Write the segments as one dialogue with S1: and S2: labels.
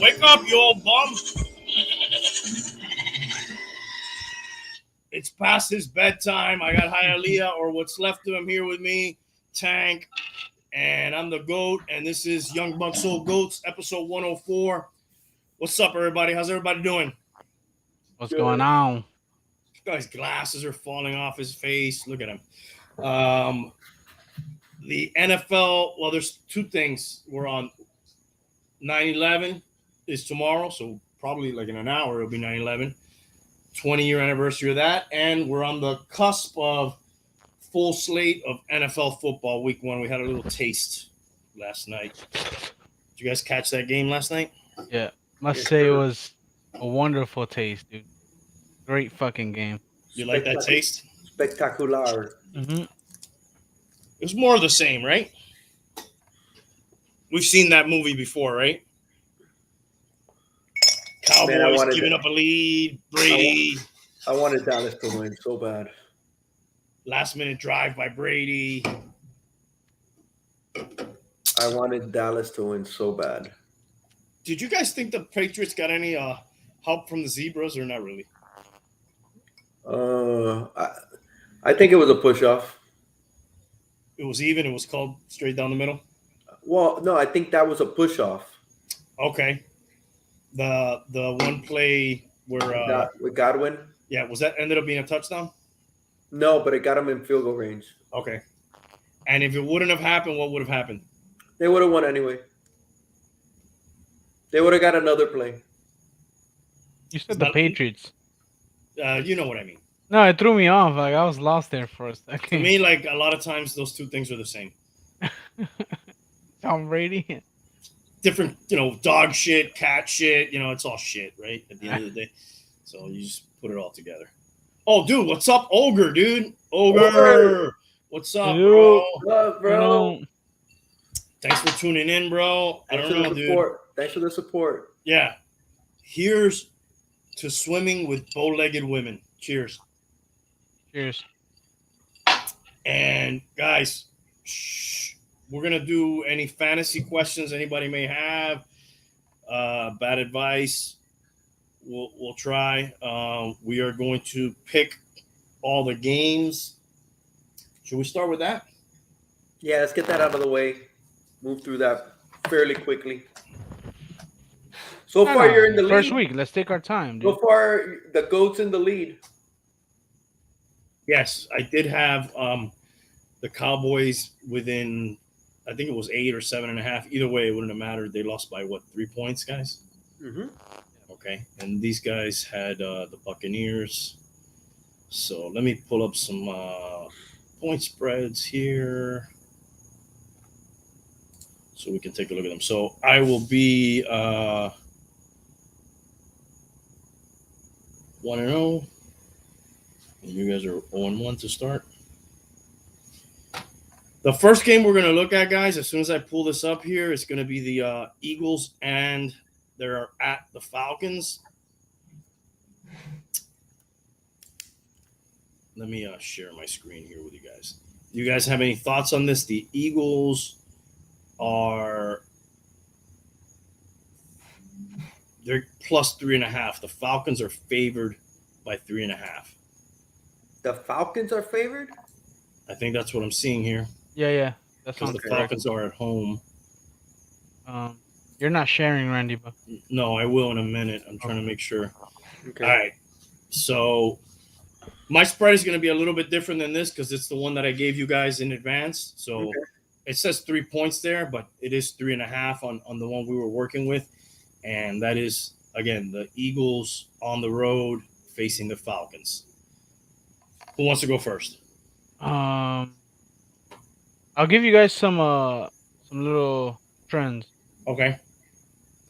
S1: Wake up, you old bum. It's past his bedtime. I got Hialeah, or what's left of him, here with me, Tank, and I'm the GOAT, and this is Young Bucks Old Goats, episode 104. What's up, everybody? How's everybody doing?
S2: What's going on?
S1: This guy's glasses are falling off his face. Look at him. Um, the NFL, well, there's two things. We're on 9/11 is tomorrow, so probably like in an hour it'll be 9/11. 20-year anniversary of that, and we're on the cusp of full slate of NFL football week one. We had a little taste last night. Did you guys catch that game last night?
S2: Yeah, must say it was a wonderful taste, dude. Great fucking game.
S1: You like that taste?
S3: Spectacular.
S2: Mm-hmm.
S1: It was more of the same, right? We've seen that movie before, right? Cowboys giving up a lead. Brady.
S3: I wanted Dallas to win so bad.
S1: Last minute drive by Brady.
S3: I wanted Dallas to win so bad.
S1: Did you guys think the Patriots got any help from the Zebras or not really?
S3: I think it was a push off.
S1: It was even. It was called straight down the middle.
S3: Well, no, I think that was a push off.
S1: Okay. The one play where
S3: with Godwin.
S1: Yeah, was that ended up being a touchdown?
S3: No, but it got him in field goal range.
S1: Okay. And if it wouldn't have happened, what would have happened?
S3: They would have won anyway. They would have got another play.
S2: You said the Patriots.
S1: You know what I mean.
S2: No, it threw me off. Like I was lost there for a second.
S1: To me, like a lot of times, those two things are the same.
S2: Tom Brady.
S1: Different, dog shit, cat shit. It's all shit, right? At the end of the day, so you just put it all together. Oh, dude, what's up, Ogre, dude? Ogre, what's up, bro?
S3: What's up, bro?
S1: Thanks for tuning in, bro. I don't know, dude.
S3: Thanks for the support.
S1: Yeah. Here's to swimming with bow-legged women. Cheers.
S2: Cheers.
S1: And guys, we're gonna do any fantasy questions anybody may have. Bad advice. We'll try. We are going to pick all the games. Should we start with that?
S3: Yeah, let's get that out of the way. Move through that fairly quickly. So far, you're in the lead.
S2: First week. Let's take our time, dude.
S3: So far, the GOAT's in the lead.
S1: Yes, I did have the Cowboys within, I think it was 8 or 7.5. Either way, it wouldn't have mattered. They lost by, 3 points, guys?
S3: Mm-hmm.
S1: Okay, and these guys had the Buccaneers. So let me pull up some point spreads here so we can take a look at them. So I will be 1-0. And you guys are 0-1 to start. The first game we're going to look at, guys, as soon as I pull this up here, it's going to be the Eagles, and they're at the Falcons. Let me share my screen here with you guys. Do you guys have any thoughts on this? The Eagles they're plus 3.5. The Falcons are favored by 3.5.
S3: The Falcons are favored?
S1: I think that's what I'm seeing here.
S2: Yeah. That's
S1: because the Falcons are at home.
S2: You're not sharing, Randy, but
S1: no, I will in a minute. I'm trying to make sure.
S3: Okay.
S1: All right. So my spread is going to be a little bit different than this because it's the one that I gave you guys in advance. So It says 3 points there, but it is 3.5 on the one we were working with. And that is, again, the Eagles on the road facing the Falcons. Who wants to go first?
S2: I'll give you guys some little trends.
S1: Okay.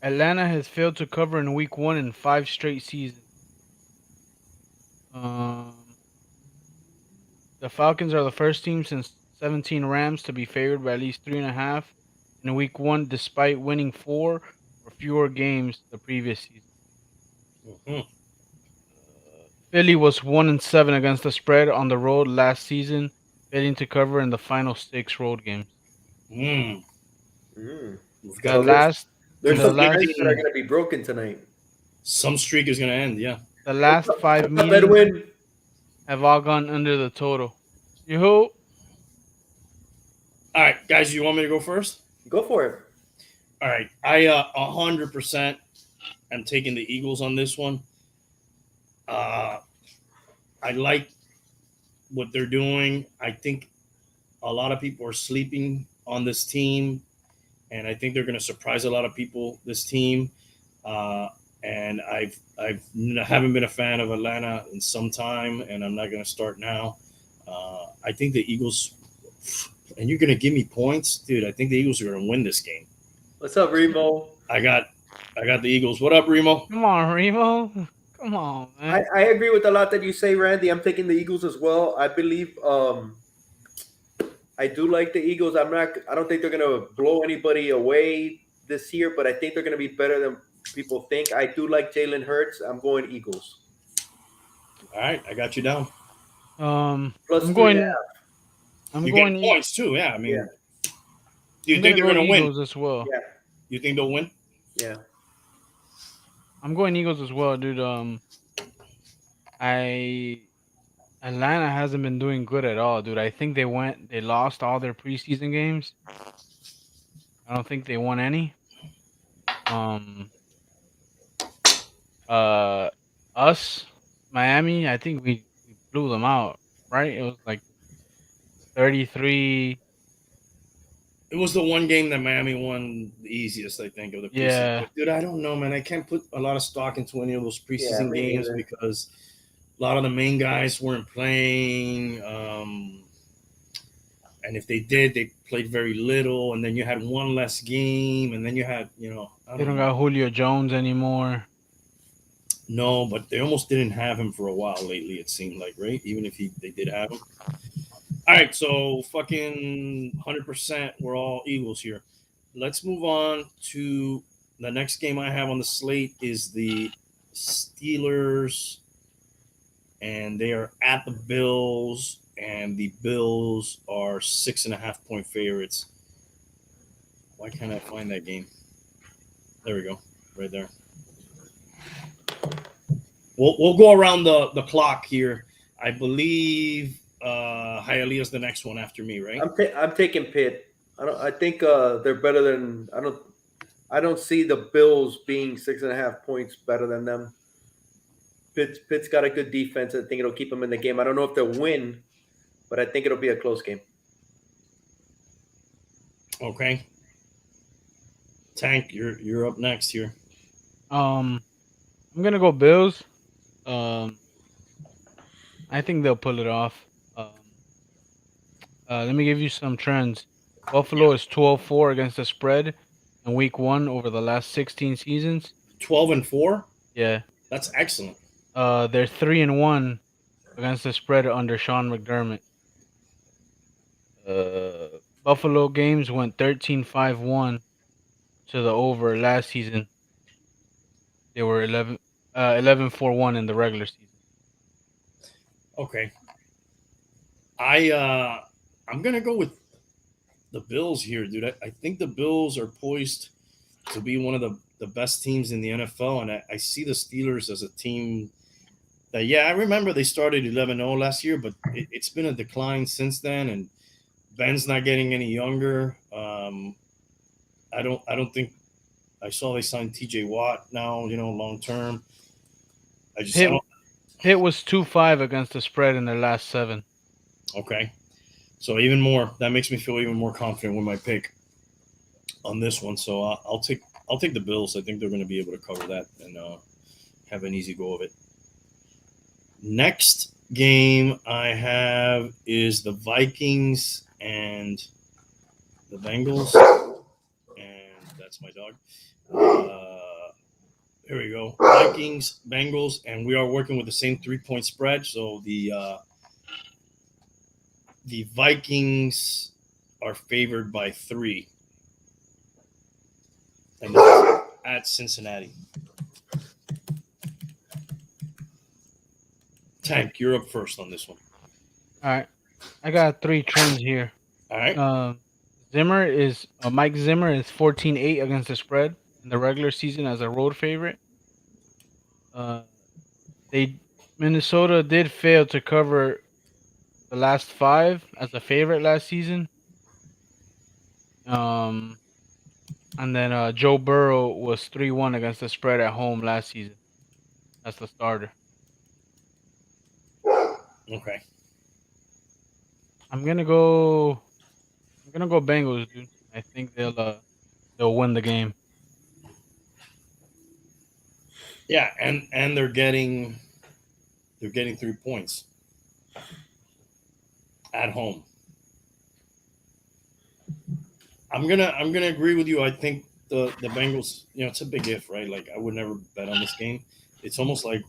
S2: Atlanta has failed to cover in week 1 in 5 straight seasons. The Falcons are the first team since 17 Rams to be favored by at least 3.5 in week 1, despite winning 4 or fewer games the previous season.
S1: Mm-hmm.
S2: Philly was 1-7 against the spread on the road last season, failing to cover in the final 6 road games.
S1: Mm.
S3: Mm.
S1: We've
S2: The
S1: got
S2: last
S3: There's
S2: the
S3: some
S2: last
S3: trends that are going to be broken tonight.
S1: Some streak is going to end. Yeah.
S2: the last five
S3: What's up,
S2: meetings
S3: Edwin?
S2: have all gone under the total. You who?
S1: All right, guys, you want me to go first?
S3: Go for it.
S1: All right. I 100% am taking the Eagles on this one. I like what they're doing. I think a lot of people are sleeping on this team, and I think they're going to surprise a lot of people. This team, and I haven't been a fan of Atlanta in some time, and I'm not going to start now. I think the Eagles, and you're going to give me points, dude. I think the Eagles are going to win this game.
S3: What's up, Remo?
S1: I got the Eagles. What up, Remo?
S2: Come on, Remo. Come on, man.
S3: I agree with a lot that you say, Randy. I'm taking the Eagles as well. I believe I do like the Eagles. I don't think they're gonna blow anybody away this year, but I think they're gonna be better than people think. I do like Jalen Hurts. I'm going Eagles.
S1: All right, I got you down.
S3: Plus
S2: I'm
S3: 3.5.
S2: going. I'm
S1: You
S2: going.
S1: get points too. Yeah, I mean,
S3: Yeah.
S1: do you
S2: I'm
S1: think they're
S2: go
S1: going to win?
S2: Eagles as well.
S3: Yeah.
S1: You think they'll win?
S3: Yeah.
S2: I'm going Eagles as well, dude. Atlanta hasn't been doing good at all, dude. I think they lost all their preseason games. I don't think they won any. Us, Miami, I think we blew them out, right? It was like 33.
S1: It was the one game that Miami won the easiest, I think, of the preseason.
S2: Yeah.
S1: But, dude, I don't know, man. I can't put a lot of stock into any of those preseason
S3: me
S1: games
S3: neither.
S1: because a lot of the main guys weren't playing. And if they did, they played very little. And then you had one less game. And then you had,
S2: They don't got Julio Jones anymore.
S1: No, but they almost didn't have him for a while lately, it seemed like, right? Even if they did have him. All right, so fucking 100%, we're all Eagles here. Let's move on to the next game I have on the slate is the Steelers, and they are at the Bills, and the Bills are 6.5-point favorites. Why can't I find that game? There we go, right there. We'll go around the clock here. I believe Hialeah is the next one after me, right?
S3: I'm taking Pitt. I think they're better than I don't see the Bills being 6.5 points better than them. Pitt's got a good defense. I think it'll keep them in the game. I don't know if they'll win, but I think it'll be a close game.
S1: Okay. Tank, you're up next here.
S2: I'm gonna go Bills. I think they'll pull it off. Let me give you some trends. Buffalo is 12-4 against the spread in week 1 over the last 16 seasons.
S1: 12-4?
S2: Yeah.
S1: That's excellent.
S2: They're 3-1 against the spread under Sean McDermott. Buffalo games went 13-5-1 to the over last season. They were 11-4-1 in the regular season.
S1: Okay. I'm gonna go with the Bills here, dude. I think the Bills are poised to be one of the best teams in the NFL, and I see the Steelers as a team that, I remember they started 11-0 last year, but it's been a decline since then, and Ben's not getting any younger. I don't think I saw they signed TJ Watt now, long term.
S2: Pitt was 2-5 against the spread in their last 7.
S1: Okay. So even more, that makes me feel even more confident with my pick on this one. So I'll take the Bills. I think they're going to be able to cover that and have an easy go of it. Next game I have is the Vikings and the Bengals, and that's my dog. Here we go. Vikings, Bengals, and we are working with the same 3-point spread. So the Vikings are favored by 3, and that's at Cincinnati. Tank, you're up first on this one.
S2: All right. I got 3 trends here.
S1: All right.
S2: Mike Zimmer is 14-8 against the spread in the regular season as a road favorite. Uh, they Minnesota did fail to cover the last five as a favorite last season. Um, and then Joe Burrow was 3-1 against the spread at home last season. That's the starter.
S1: Okay.
S2: I'm gonna go. I'm gonna go Bengals, dude. I think they'll win the game.
S1: Yeah, and they're getting 3 points at home. I'm gonna agree with you. I think the Bengals. It's a big if, right? Like I would never bet on this game. It's almost like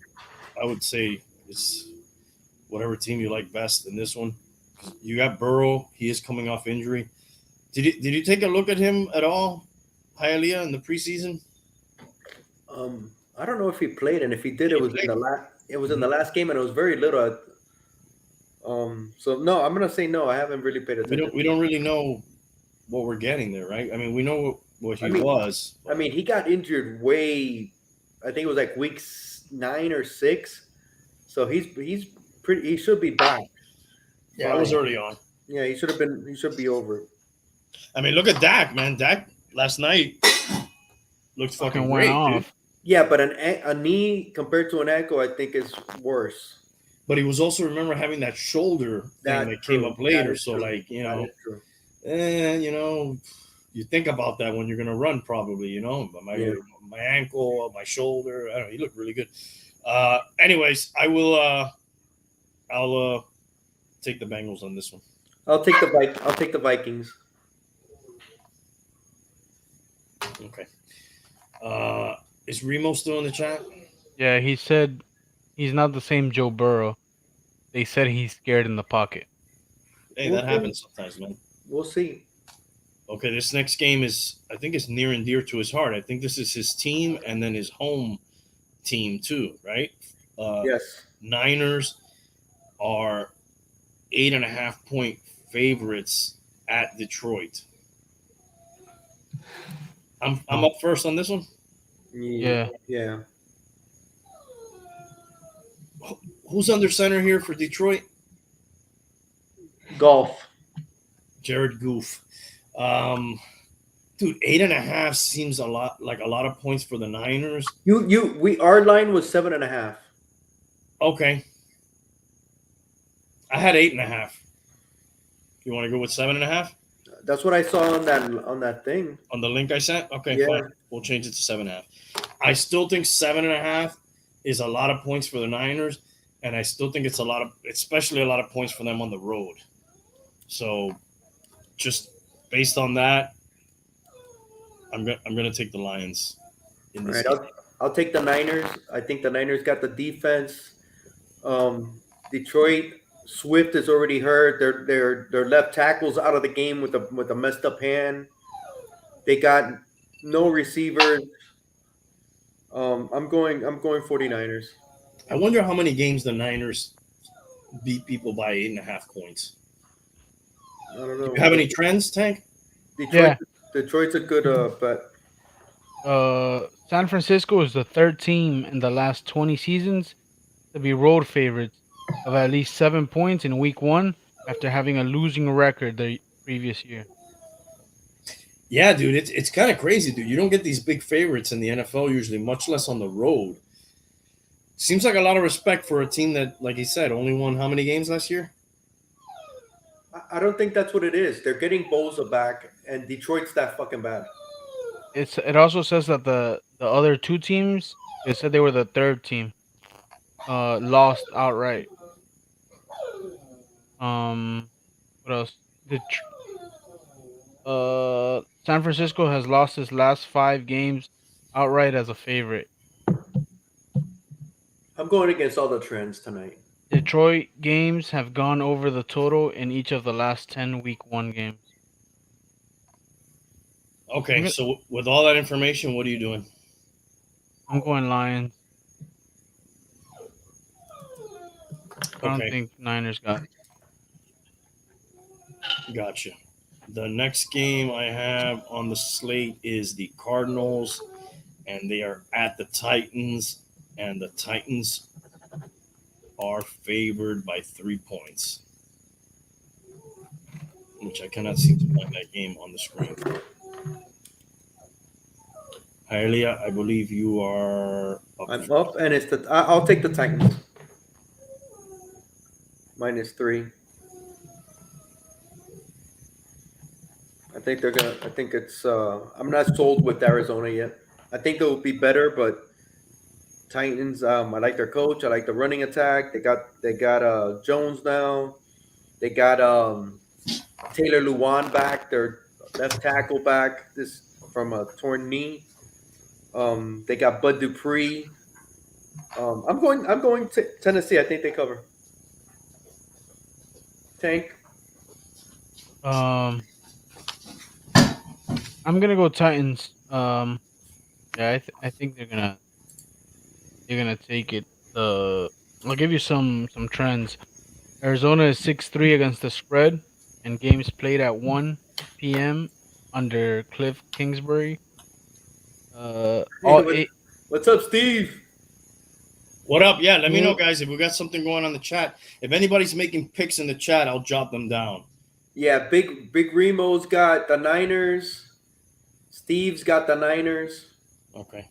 S1: I would say it's whatever team you like best in this one. You got Burrow. He is coming off injury. Did you take a look at him at all, Hialeah, in the preseason?
S3: I don't know if he played, and if he did,
S1: Did
S3: it
S1: he
S3: was in
S1: play?
S3: the last. It was in the
S1: Mhm.
S3: last game, and it was very little. So no, I'm gonna say no. I haven't really paid
S1: We
S3: attention.
S1: don't we don't really know what we're getting there, right? I mean, we know what
S3: I
S1: he
S3: mean,
S1: was.
S3: I
S1: But
S3: mean, he got injured way. I think it was like weeks 9 or 6. So he's pretty. He should be back
S1: yeah, it was
S3: fine.
S1: early on.
S3: Yeah, he should have been. He should be over.
S1: I mean, look at Dak, man. Dak last night looked fucking
S2: Fucking went
S1: great, dude.
S2: off.
S3: Yeah, but a knee compared to an ankle, I think is worse.
S1: But he was also, remember, having that shoulder thing
S3: That's
S1: that came
S3: true.
S1: up
S3: That
S1: later.
S3: is
S1: So
S3: true.
S1: like,
S3: That is true.
S1: you think about that when you're gonna run, probably. But
S3: Yeah.
S1: my ankle, my shoulder. I don't know. He looked really good. Anyways, I will. I'll take the Bengals on this one.
S3: I'll take the Vikings.
S1: Okay. Uh, is Remo still in the chat?
S2: Yeah, he said he's not the same Joe Burrow. They said he's scared in the pocket.
S1: Hey,
S3: We'll
S1: that
S3: see.
S1: happens sometimes, man.
S3: We'll see.
S1: Okay, this next game I think it's near and dear to his heart. I think this is his team and then his home team too, right? Uh,
S3: Yes.
S1: Niners are 8.5 point favorites at Detroit. I'm
S2: Oh,
S1: up first on this one.
S2: yeah.
S3: Yeah.
S1: Who's under center here for Detroit?
S3: Golf.
S1: Jared Goof. Um, dude, 8.5 seems like a lot of points for the Niners.
S3: Our line was 7.5.
S1: Okay, I had 8.5. You want to go with 7.5
S3: That's what I saw on that thing.
S1: on the link I sent? Okay,
S3: Yeah.
S1: fine. We'll change it to 7.5. I still think 7.5 is a lot of points for the Niners, and I still think it's especially a lot of points for them on the road. So, just based on that, I'm gonna take the Lions in
S3: All
S1: this
S3: right.
S1: game.
S3: I'll take the Niners. I think the Niners got the defense. Detroit Swift is already hurt. Their left tackle's out of the game with a messed up hand. They got no receivers. I'm going 49ers.
S1: I wonder how many games the Niners beat people by 8.5 points.
S3: I don't
S1: Do
S3: know.
S1: you have any trends, Tank?
S3: Detroit
S2: Yeah.
S3: Detroit's a good bet.
S2: San Francisco is the third team in the last 20 seasons to be road favorites of at least 7 points in week one after having a losing record the previous year.
S1: Yeah, dude, it's kind of crazy, dude. You don't get these big favorites in the NFL usually, much less on the road. Seems like a lot of respect for a team that, like he said, only won how many games last year?
S3: I don't think that's what it is. They're getting Bosa back, and Detroit's that fucking bad.
S2: It also says that the other two teams, they said they were the third team, lost outright. What else? San Francisco has lost his last 5 games outright as a favorite.
S3: I'm going against all the trends tonight.
S2: Detroit games have gone over the total in each of the last 10 week one games.
S1: Okay, so with all that information, what are you doing?
S2: I'm going Lions. I don't
S1: Okay,
S2: think Niners got it.
S1: gotcha. The next game I have on the slate is the Cardinals and they are at the Titans, and the Titans are favored by 3 points, which I cannot seem to find that game on the screen. Hialeah, I believe you are up.
S3: I'm up, and it's I'll take the Titans. -3. I think they're gonna. I think it's. I'm not sold with Arizona yet. I think they'll be better, but Titans. I like their coach. I like the running attack. They got Jones now. They got Taylor Luwan back. Their left tackle back. This from a torn knee. They got Bud Dupree. I'm going to Tennessee. I think they cover. Tank.
S2: I'm gonna go Titans. Yeah, I think they're gonna take it. I'll give you some trends. Arizona is 6-3 against the spread, and games played at 1 p.m. under Cliff Kingsbury. All eight.
S3: What's up, Steve?
S1: What up? Yeah, let me know, guys, if we got something going on in the chat. If anybody's making picks in the chat, I'll jot them down.
S3: Yeah, Big Remo's got the Niners. Steve's got the Niners.
S1: Okay.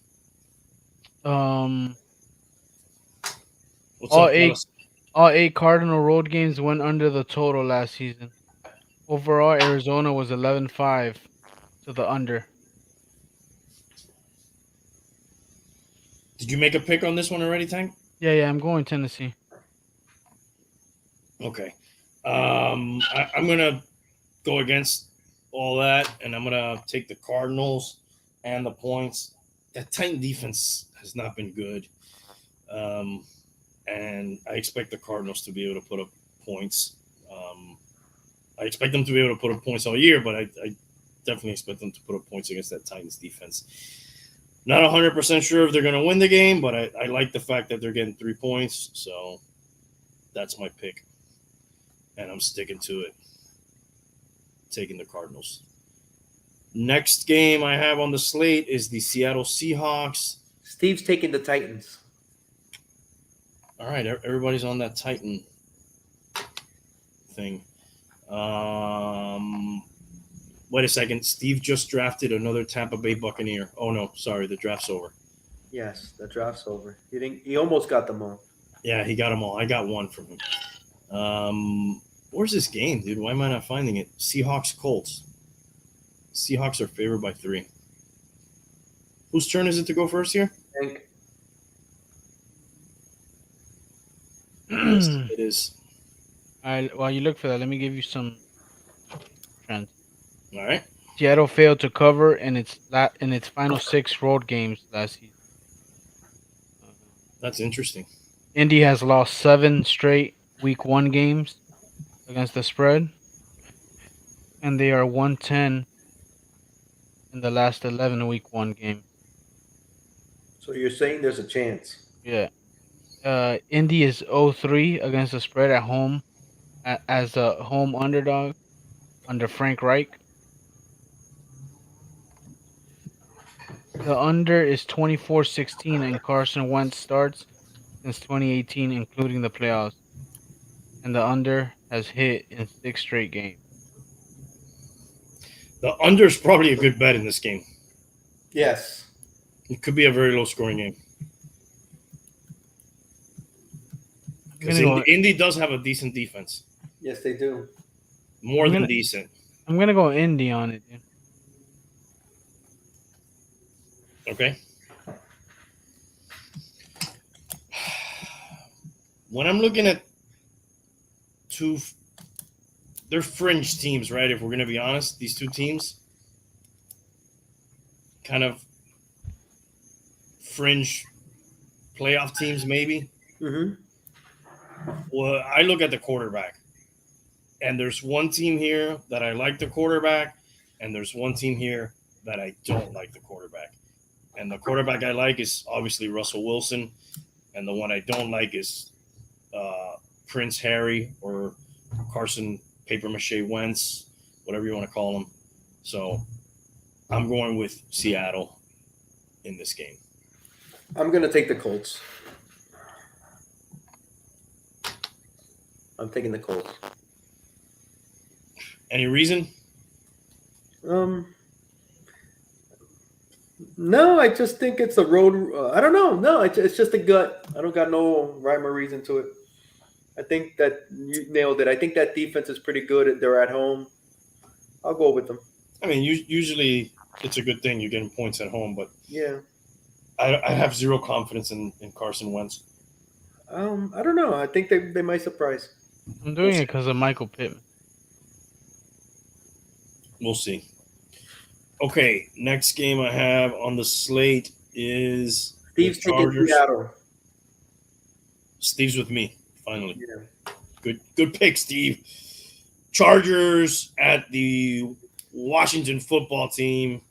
S2: All
S1: What's up,
S2: eight.
S1: fellas?
S2: All 8 Cardinal road games went under the total last season. Overall, Arizona was 11-5 to the under.
S1: Did you make a pick on this one already, Tank?
S2: Yeah, I'm going Tennessee.
S1: Okay. I'm gonna go against all that, and I'm gonna take the Cardinals and the points. That Titan defense has not been good, and I expect the Cardinals to be able to put up points. I expect them to be able to put up points all year, but I definitely expect them to put up points against that Titans defense. Not 100% sure if they're going to win the game, but I like the fact that they're getting 3 points, so that's my pick, and I'm sticking to it, taking the Cardinals. Next game I have on the slate is the Seattle Seahawks.
S3: Steve's taking the Titans.
S1: All right, everybody's on that Titan thing. Wait a second. Steve just drafted another Tampa Bay Buccaneer. Oh no, sorry, the draft's over.
S3: Yes, the draft's over. He almost got them all.
S1: Yeah, he got them all. I got one from him. Where's this game, dude? Why am I not finding it? Seahawks Colts. Seahawks are favored by 3. Whose turn is it to go first here?
S3: Tank.
S1: Yes, it is.
S2: While you look for that, let me give you some trends.
S1: All right.
S2: Seattle failed to cover in its final 6 road games last season.
S1: That's interesting.
S2: Indy has lost 7 straight Week 1 games against the spread, and they are 1-10 in the last 11 Week 1 games.
S3: So you're saying there's a chance?
S2: Yeah. Indy is 0-3 against the spread at home as a home underdog under Frank Reich. The under is 24-16 and Carson Wentz starts since 2018, including the playoffs. And the under has hit in 6 straight games.
S1: The under is probably a good bet in this game.
S3: Yes.
S1: It could be a very low-scoring game. Because Indy does have a decent defense.
S3: Yes, they do.
S1: More than decent.
S2: I'm going to go Indy on it, dude.
S1: Okay. When I'm looking at they're fringe teams, right? If we're going to be honest, these two teams kind of fringe playoff teams, maybe.
S3: Mm-hmm.
S1: Well, I look at the quarterback, and there's one team here that I like the quarterback, and there's one team here that I don't like the quarterback. And the quarterback I like is obviously Russell Wilson, and the one I don't like is Prince Harry or Carson Paper Mache Wentz, whatever you want to call him. So I'm going with Seattle in this game.
S3: I'm gonna take the Colts. I'm taking the Colts.
S1: Any reason?
S3: No, I just think it's a road. I don't know. No, it's just a gut. I don't got no rhyme or reason to it. I think that you nailed it. I think that defense is pretty good. They're at home. I'll go with them.
S1: I mean, usually it's a good thing you're getting points at home, but
S3: Yeah.
S1: I have zero confidence in Carson Wentz.
S3: I don't know. I think they might surprise.
S2: I'm doing it because of Michael Pittman.
S1: We'll see. Okay, next game I have on the slate is
S3: Steve's
S1: the
S3: taking
S1: Chargers.
S3: Seattle.
S1: Steve's with me, finally.
S3: Yeah.
S1: Good pick, Steve. Chargers at the Washington football team.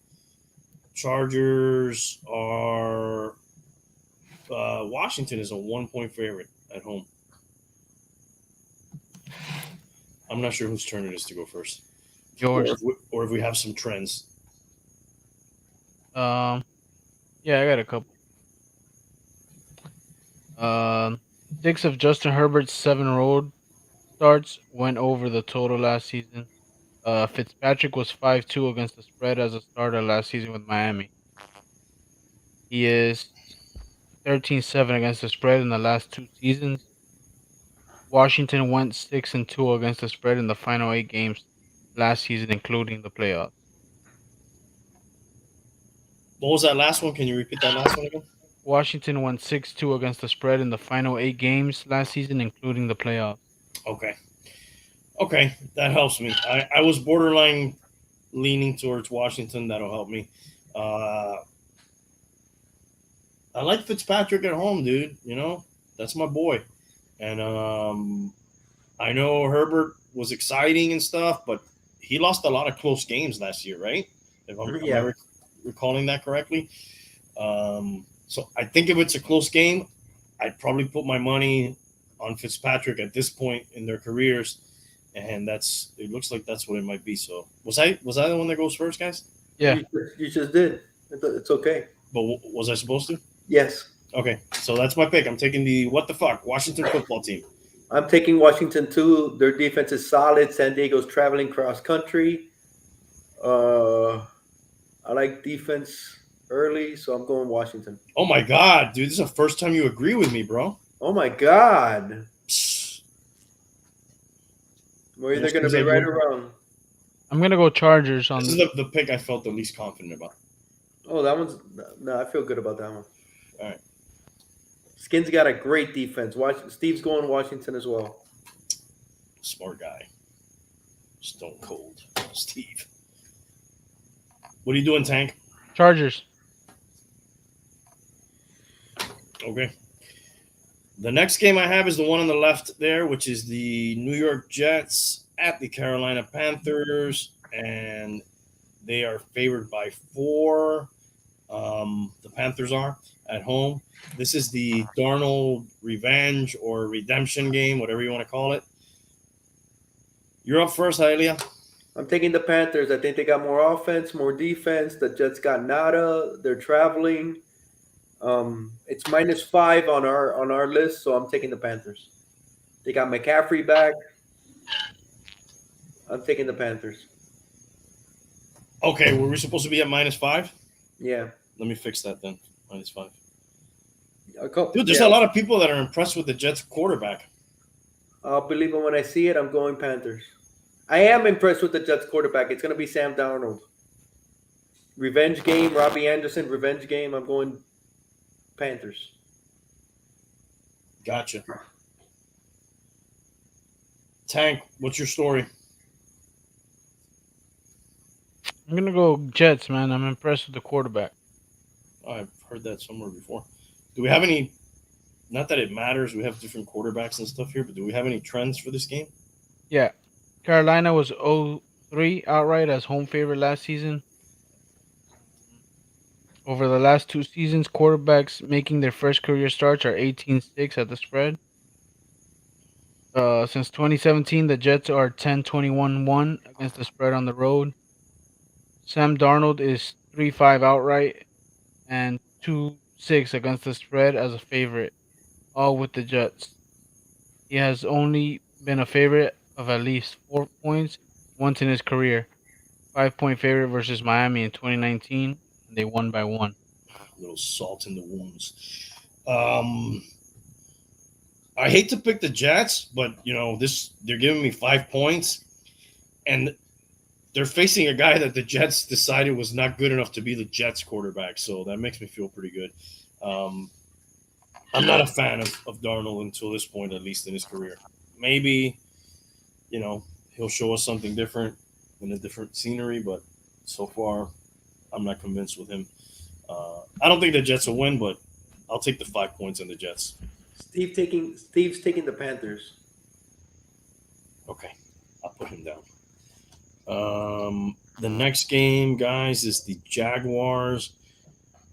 S1: Chargers are Washington is a 1-point favorite at home. I'm not sure whose turn it is to go first.
S2: Yours.
S1: Or if we have some trends.
S2: Yeah, I got a couple. 6 of Justin Herbert's 7 road starts went over the total last season. Fitzpatrick was 5-2 against the spread as a starter last season with Miami. He is 13-7 against the spread in the last 2 seasons. Washington went 6-2 against the spread in the final 8 games last season, including the playoffs.
S1: What was that last one? Can you repeat that last one again?
S2: Washington went 6-2 against the spread in the final 8 games last season, including the playoffs.
S1: Okay, that helps me. I was borderline leaning towards Washington. That'll help me. I like Fitzpatrick at home, dude. You know, that's my boy. And I know Herbert was exciting and stuff, but he lost a lot of close games last year, right? Am I recalling that correctly? So I think if it's a close game, I'd probably put my money on Fitzpatrick at this point in their careers, and it looks like that's what it might be. So was I the one that goes first, guys?
S2: Yeah,
S3: You just did. It's okay.
S1: But was I supposed to?
S3: Yes.
S1: Okay, so that's my pick. I'm taking the Washington football team.
S3: I'm taking Washington too. Their defense is solid. San Diego's traveling cross country. I like defense early, so I'm going Washington.
S1: Oh my God, dude! This is the first time you agree with me, bro.
S3: Oh my God.
S1: Psst.
S3: We're either going to be right or wrong.
S2: I'm gonna go Chargers on
S1: This is the pick I felt the least confident about.
S3: Oh, that one's no. I feel good about that one.
S1: All right.
S3: Skin's got a great defense. Steve's going Washington as well.
S1: Smart guy. Stone cold. Steve. What are you doing, Tank?
S2: Chargers.
S1: Okay. The next game I have is the one on the left there, which is the New York Jets at the Carolina Panthers, and they are favored by 4. The Panthers are at home. This is the Darnold revenge or redemption game, whatever you want to call it. You're up first, Hialeah.
S3: I'm taking the Panthers. I think they got more offense, more defense. The Jets got nada. They're traveling. It's -5 on our list, so I'm taking the Panthers. They got McCaffrey back. I'm taking the Panthers.
S1: Okay, were we supposed to be at -5?
S3: Yeah.
S1: Let me fix that then. -5.
S3: Dude,
S1: there's a lot of people that are impressed with the Jets quarterback.
S3: I'll believe it when I see it. I'm going Panthers. I am impressed with the Jets quarterback. It's going to be Sam Darnold. Revenge game, Robbie Anderson, revenge game. I'm going Panthers.
S1: Gotcha. Tank, what's your story?
S2: I'm gonna go Jets, man. I'm impressed with the quarterback.
S1: I've heard that somewhere before. Do we have any? Not that it matters. We have different quarterbacks and stuff here, but do we have any trends for this game?
S2: Yeah. Carolina was 0-3 outright as home favorite last season. Over the last 2 seasons, quarterbacks making their first career starts are 18-6 at the spread. Since 2017, the Jets are 10-21-1 against the spread on the road. Sam Darnold is 3-5 outright and 22-6 against the spread as a favorite, all with the Jets. He has only been a favorite of at least 4 points once in his career. 5-point favorite versus Miami in 2019, and they won by 1.
S1: A little salt in the wounds. I hate to pick the Jets, but they're giving me 5 points, and they're facing a guy that the Jets decided was not good enough to be the Jets quarterback. So that makes me feel pretty good. I'm not a fan of Darnold until this point, at least in his career. Maybe, he'll show us something different in a different scenery, but so far, I'm not convinced with him. I don't think the Jets will win, but I'll take the 5 points on the Jets.
S3: Steve's taking the Panthers.
S1: Okay, I'll put him down. The next game, guys, is the Jaguars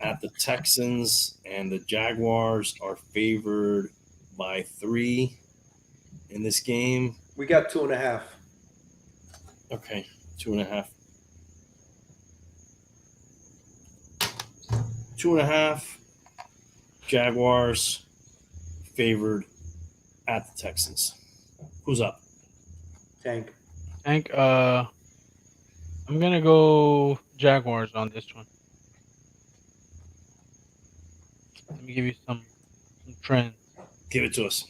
S1: at the Texans, and the Jaguars are favored by 3 in this game.
S3: We got 2.5.
S1: Okay, 2.5. 2.5. Jaguars favored at the Texans. Who's up?
S3: Tank.
S2: I'm gonna go Jaguars on this one. Let me give you some trends.
S1: Give it to us.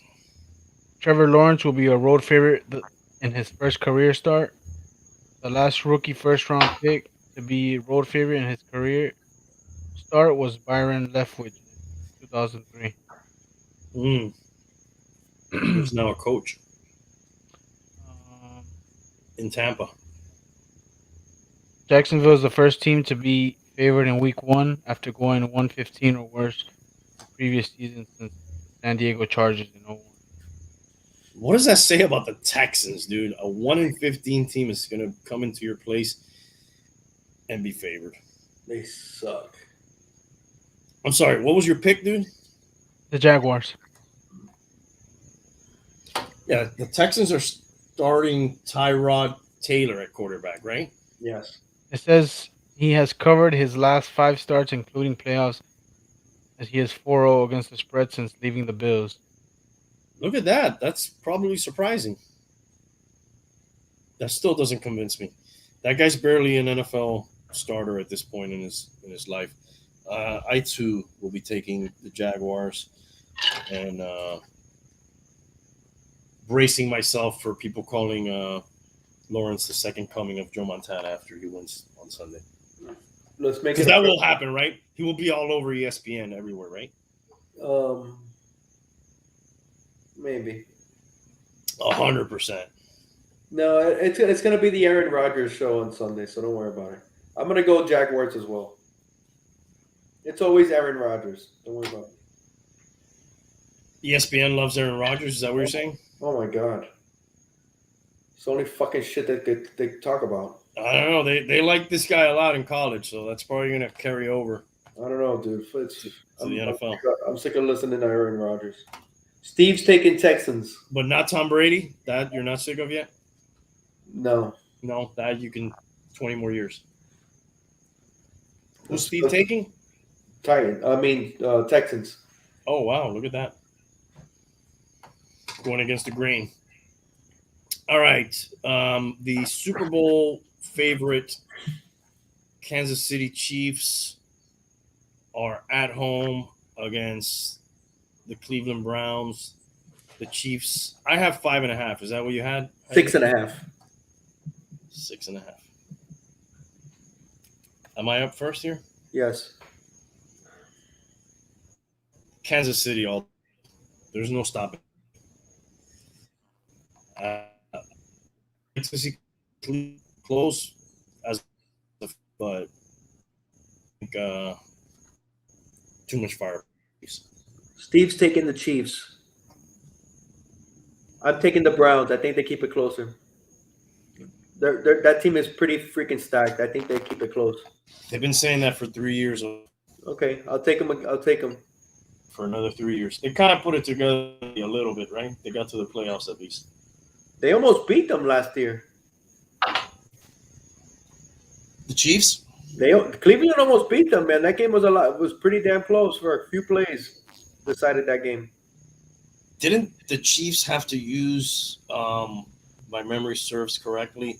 S2: Trevor Lawrence will be a road favorite in his first career start. The last rookie first-round pick to be road favorite in his career start was Byron Leftwich in 2003.
S1: He's now a coach
S2: Um,
S1: in Tampa.
S2: Jacksonville is the first team to be favored in Week 1 after going 1-15 or worse the previous season since San Diego Chargers in 2001.
S1: What does that say about the Texans, dude? A 1-15 team is going to come into your place and be favored.
S3: They suck.
S1: I'm sorry, what was your pick, dude?
S2: The Jaguars.
S1: Yeah, the Texans are starting Tyrod Taylor at quarterback, right?
S3: Yes.
S2: It says he has covered his last 5 starts, including playoffs, as he is 4-0 against the spread since leaving the Bills.
S1: Look at that. That's probably surprising. That still doesn't convince me. That guy's barely an NFL starter at this point in his life. I too will be taking the Jaguars and bracing myself for people calling Lawrence the second coming of Joe Montana after he wins on Sunday.
S3: Let's make
S1: Because
S3: it.
S1: that will happen, right? He will be all over ESPN everywhere, right?
S3: Maybe.
S1: 100%.
S3: No, it's going to be the Aaron Rodgers show on Sunday, so don't worry about it. I'm going to go Jaguars as well. It's always Aaron Rodgers. Don't worry about it.
S1: ESPN loves Aaron Rodgers. Is that what you're saying?
S3: Oh, my God. It's the only fucking shit that they talk about.
S1: I don't know. They like this guy a lot in college, so that's probably going to carry over
S3: I don't know, dude.
S1: to the NFL.
S3: I'm sick of listening to Aaron Rodgers. Steve's taking Texans.
S1: But not Tom Brady? That you're not sick of yet?
S3: No.
S1: No, that you can 20 more years. Who's Steve taking?
S3: Texans.
S1: Oh, wow. Look at that. Going against the grain. All right. The Super Bowl favorite Kansas City Chiefs are at home against the Cleveland Browns. The Chiefs. I have 5.5. Is that what you had?
S3: 6.5.
S1: 6.5. Am I up first here?
S3: Yes.
S1: Kansas City. There's no stopping. It's close but I think too much fire.
S3: Steve's taking the Chiefs. I'm taking the Browns. I think they keep it closer. That team is pretty freaking stacked. I think they keep it close.
S1: They've been saying that for 3 years.
S3: Okay, I'll take them. I'll take them.
S1: For another 3 years. They kind of put it together a little bit, right? They got to the playoffs at least.
S3: They almost beat them last year.
S1: The Chiefs?
S3: Cleveland almost beat them, man. That game was pretty damn close for a few plays. Decided that game.
S1: Didn't the Chiefs have to use, my memory serves correctly,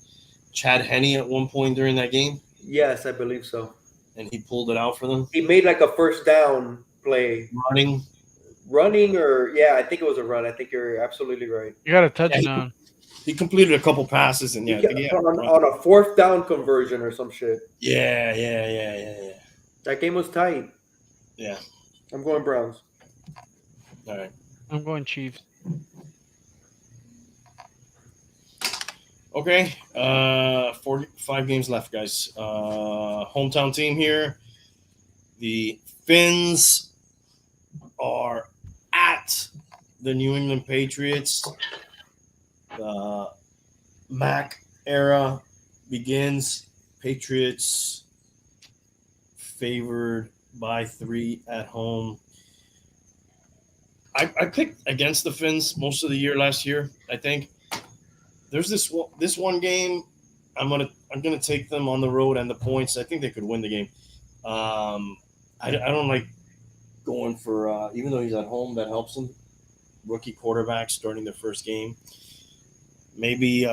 S1: Chad Henne at one point during that game,
S3: Yes, I believe so.
S1: and he pulled it out for them,
S3: He made like a first down play,
S1: running.
S3: running or I think it was a run. I think you're absolutely right.
S2: You got a
S1: Yeah,
S2: touchdown.
S1: he completed a couple passes, and yeah, I think he had a run.
S3: On a fourth down conversion or some shit.
S1: Yeah.
S3: That game was tight.
S1: Yeah.
S3: I'm going Browns.
S1: All right.
S2: I'm going Chiefs.
S1: Okay. 45 games left, guys. Hometown team here. The Finns are at the New England Patriots. The Mac era begins. Patriots favored by 3 at home. I picked against the Finns most of the year last year. I think there's this one game I'm gonna take them on the road and the points. I think they could win the game. I don't like going for even though he's at home, that helps him. Rookie quarterback starting their first game. Maybe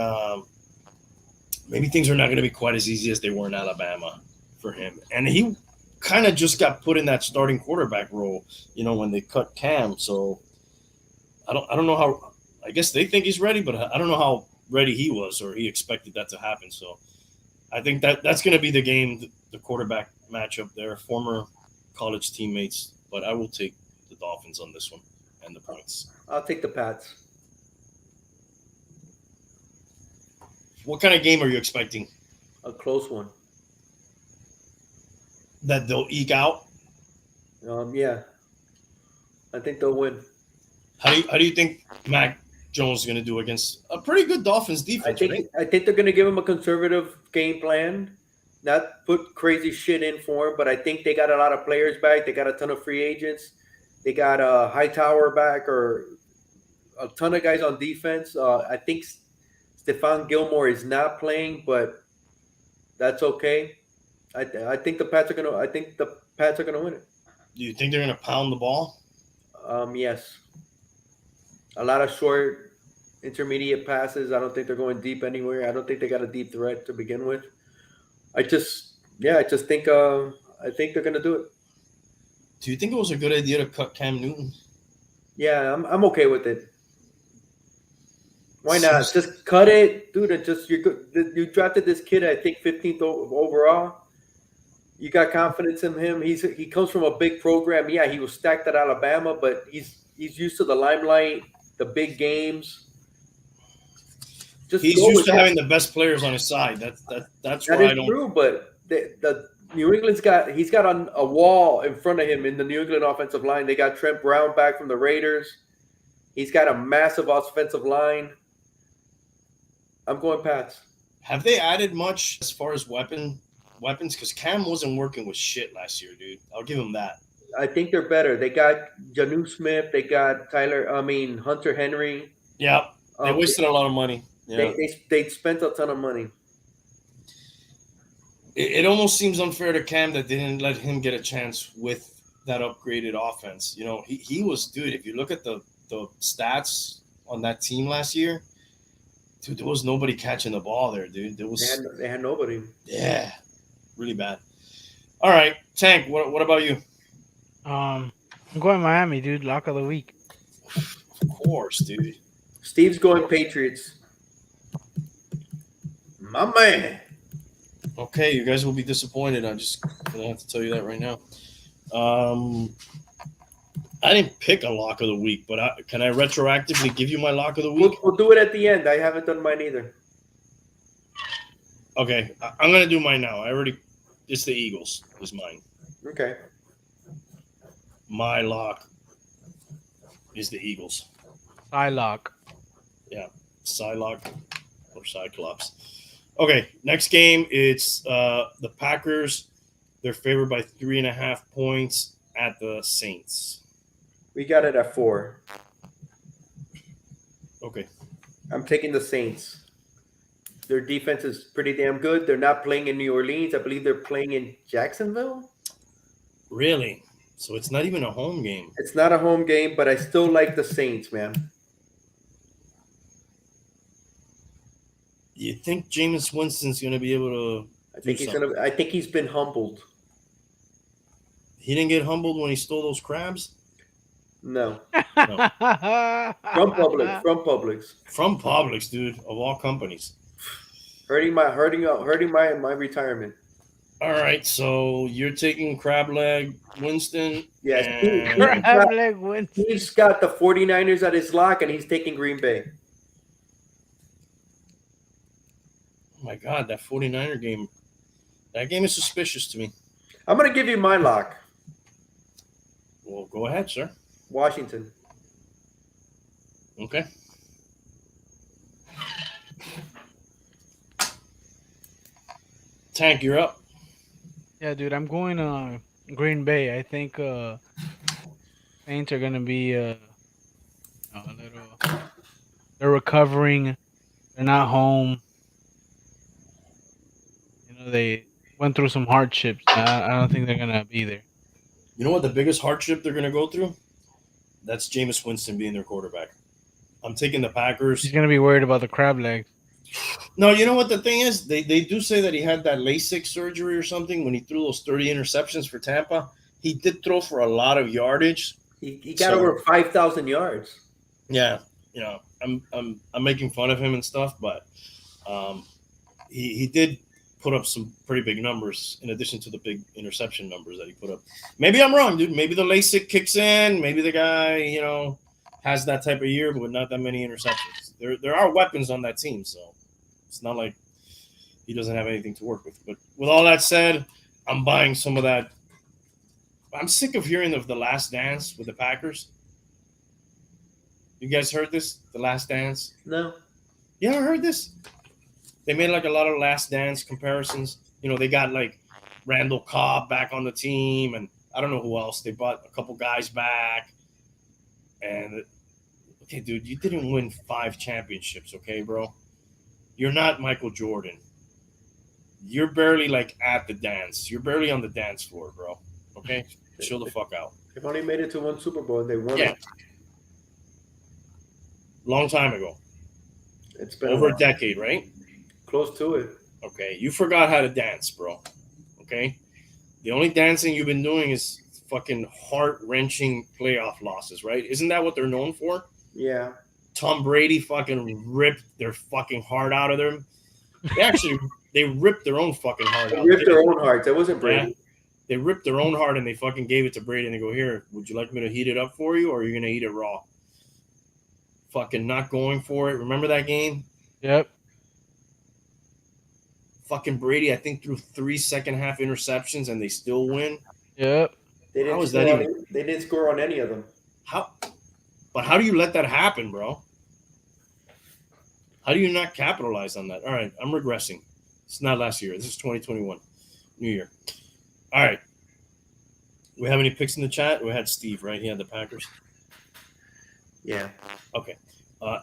S1: things are not going to be quite as easy as they were in Alabama for him, and he kind of just got put in that starting quarterback role, when they cut Cam. So I don't know how. I guess they think he's ready, but I don't know how ready he was or he expected that to happen. So I think that's going to be the game, the quarterback matchup there. Former college teammates, but I will take the Dolphins on this one and the points.
S3: I'll take the Pats.
S1: What kind of game are you expecting?
S3: A close one.
S1: That they'll eke out?
S3: Yeah. I think they'll win.
S1: How do you think Mac Jones is going to do against a pretty good Dolphins defense?
S3: I think they're going to give him a conservative game plan, not put crazy shit in for him. But I think they got a lot of players back. They got a ton of free agents. They got a Hightower back, or a ton of guys on defense. I think Stephon Gilmore is not playing, but that's okay. I think the Pats are gonna. I think the Pats are gonna win it.
S1: Do you think they're going to pound the ball?
S3: Yes. A lot of short, intermediate passes. I don't think they're going deep anywhere. I don't think they got a deep threat to begin with. I just think I think they're gonna do it.
S1: Do you think it was a good idea to cut Cam Newton?
S3: Yeah, I'm okay with it. Why not? Just cut it, dude. You drafted this kid, I think 15th overall. You got confidence in him. He comes from a big program. Yeah, he was stacked at Alabama, but he's used to the limelight, the big games.
S1: He's used to having the best players on his side. That's why I don't.
S3: True, but the New England's he's got on a wall in front of him in the New England offensive line. They got Trent Brown back from the Raiders. He's got a massive offensive line. I'm going Pats.
S1: Have they added much as far as weapons? Because Cam wasn't working with shit last year, dude. I'll give him that.
S3: I think they're better. They got Janu Smith. They got Hunter Henry.
S1: Yeah, they wasted a lot of money. Yeah.
S3: They spent a ton of money.
S1: It almost seems unfair to Cam that they didn't let him get a chance with that upgraded offense. He was, dude, if you look at the stats on that team last year, dude, there was nobody catching the ball there, dude.
S3: They had nobody.
S1: Yeah, really bad. All right, Tank, what about you?
S2: I'm going Miami, dude. Lock of the week.
S1: Of course, dude.
S3: Steve's going Patriots. My man.
S1: Okay, you guys will be disappointed. I'm just gonna have to tell you that right now. I didn't pick a lock of the week, but can I retroactively give you my lock of the week?
S3: We'll do it at the end. I haven't done mine either.
S1: Okay, I'm gonna do mine now. It's the Eagles. Is mine.
S3: Okay.
S1: My lock is the Eagles.
S2: Lock.
S1: Yeah, Psylocke or Cyclops. Okay, next game, it's the Packers. They're favored by 3.5 points at the Saints.
S3: We got it at 4.
S1: Okay.
S3: I'm taking the Saints. Their defense is pretty damn good. They're not playing in New Orleans. I believe they're playing in Jacksonville.
S1: Really? So it's not even a home game.
S3: It's not a home game, but I still like the Saints, man.
S1: You think Jameis Winston's going to be able to?
S3: I think he's been humbled.
S1: He didn't get humbled when he stole those crabs.
S3: No.
S1: No.
S3: From Publix.
S1: From Publix, dude, of all companies.
S3: Hurting my retirement.
S1: All right, so you're taking crab leg Winston.
S3: Yes.
S1: And
S2: Crab leg Winston.
S3: He's got the 49ers at his lock, and he's taking Green Bay.
S1: oh my God, that 49er game. That game is suspicious to me.
S3: I'm going to give you my lock.
S1: Well, go ahead, sir.
S3: Washington.
S1: Okay. Tank, you're up.
S2: Yeah, dude, I'm going Green Bay. I think Saints are gonna be a little. They're recovering. They're not home. You know, they went through some hardships. I don't think they're gonna be there.
S1: You know what the biggest hardship they're going to go through? That's Jameis Winston being their quarterback. I'm taking the Packers.
S2: He's gonna be worried about the crab legs.
S1: No, you know what the thing is? They do say that he had that LASIK surgery or something when he threw those 30 interceptions for Tampa. He did throw for a lot of yardage.
S3: He got over 5,000 yards.
S1: Yeah, you know, I'm making fun of him and stuff, but he did put up some pretty big numbers in addition to the big interception numbers that he put up. Maybe I'm wrong, dude. Maybe the LASIK kicks in. Maybe the guy, you know, has that type of year, but with not that many interceptions. There are weapons on that team, so it's not like he doesn't have anything to work with. But with all that said, I'm buying some of that. I'm sick of hearing of The Last Dance with the Packers. You guys heard this? The Last Dance?
S3: No.
S1: You ever heard this? They made like a lot of Last Dance comparisons. You know, they got like Randall Cobb back on the team, and I don't know who else. They brought a couple guys back. And, okay, dude, you didn't win 5 championships, okay, bro? You're not Michael Jordan. You're barely like at the dance. You're barely on the dance floor, bro. Okay? Chill the fuck out.
S3: They've only made it to one Super Bowl, and they won
S1: Yeah.
S3: it.
S1: Long time ago.
S3: It's been
S1: Over
S3: a
S1: a decade, right?
S3: close to it.
S1: Okay, you forgot how to dance, bro. Okay, the only dancing you've been doing is fucking heart-wrenching playoff losses, right? Isn't that what they're known for?
S3: Yeah.
S1: Tom Brady fucking ripped their fucking heart out of them. They ripped their own fucking heart out.
S3: Ripped their own hearts. It wasn't Brady.
S1: Yeah. They ripped their own heart and they fucking gave it to Brady and they go, here, would you like me to heat it up for you or are you gonna eat it raw? Fucking not going for it. Remember that game?
S2: Yep.
S1: Fucking Brady, I think, threw 3 second-half interceptions and they still win.
S2: Yep.
S3: They
S1: How
S3: didn't
S1: is that
S3: score
S1: even-
S3: they didn't score on any of them.
S1: How? But how do you let that happen, bro? How do you not capitalize on that? All right, I'm regressing. It's not last year. This is 2021, New Year. All right. We have any picks in the chat? We had Steve, right? He had the Packers.
S3: Yeah.
S1: Okay.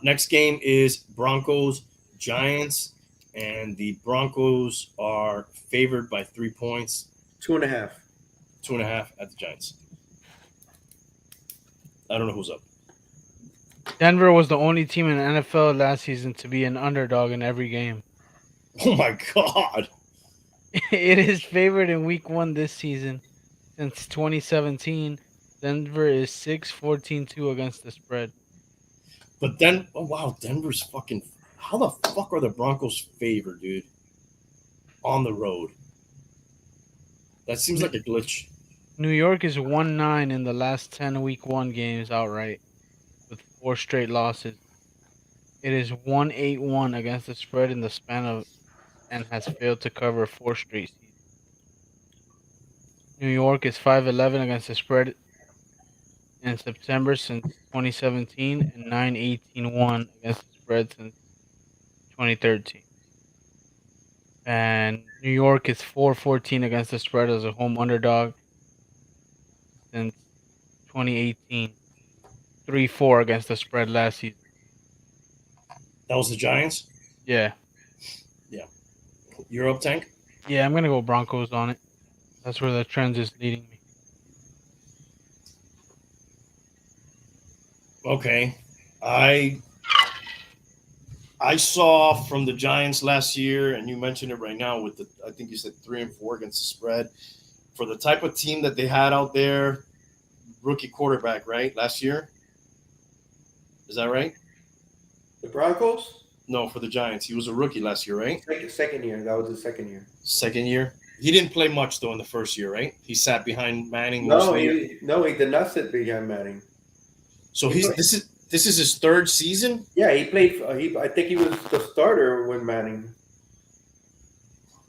S1: Next game is Broncos Giants, and the Broncos are favored by 3 points,
S3: 2.5.
S1: 2.5 at the Giants. I don't know who's up.
S2: Denver was the only team in the NFL last season to be an underdog in every game.
S1: Oh my God.
S2: It is favored in week 1 this season. Since 2017, Denver is 6-14-2 against the spread.
S1: But then, oh wow, Denver's fucking. How the fuck are the Broncos favored, dude? On the road. That seems like a glitch.
S2: New York is 1-9 in the last 10 week 1 games outright, with 4 straight losses. It is 1-8-1 against the spread in the span of, and has failed to cover 4 straight seasons. New York is 5-11 against the spread in September since 2017 and 9-18-1 against the spread since 2013. And New York is 4-14 against the spread as a home underdog since 2018. 3-4 against the spread last season.
S1: That was the Giants?
S2: Yeah.
S1: You're up, Tank?
S2: Yeah, I'm gonna go Broncos on it. That's where the trend is leading me.
S1: Okay. I saw from the Giants last year, and you mentioned it right now with the, I think you said 3-4 against the spread. For the type of team that they had out there, rookie quarterback, right? Last year? Is that right?
S3: The Broncos?
S1: No, for the Giants. He was a rookie last year, right?
S3: Second year. That was his second year.
S1: Second year. He didn't play much though in the first year, right? He sat behind Manning
S3: No,
S1: most of the year.
S3: he did not sit behind Manning.
S1: So this is his third season.
S3: Yeah, he played. I think he was the starter when Manning.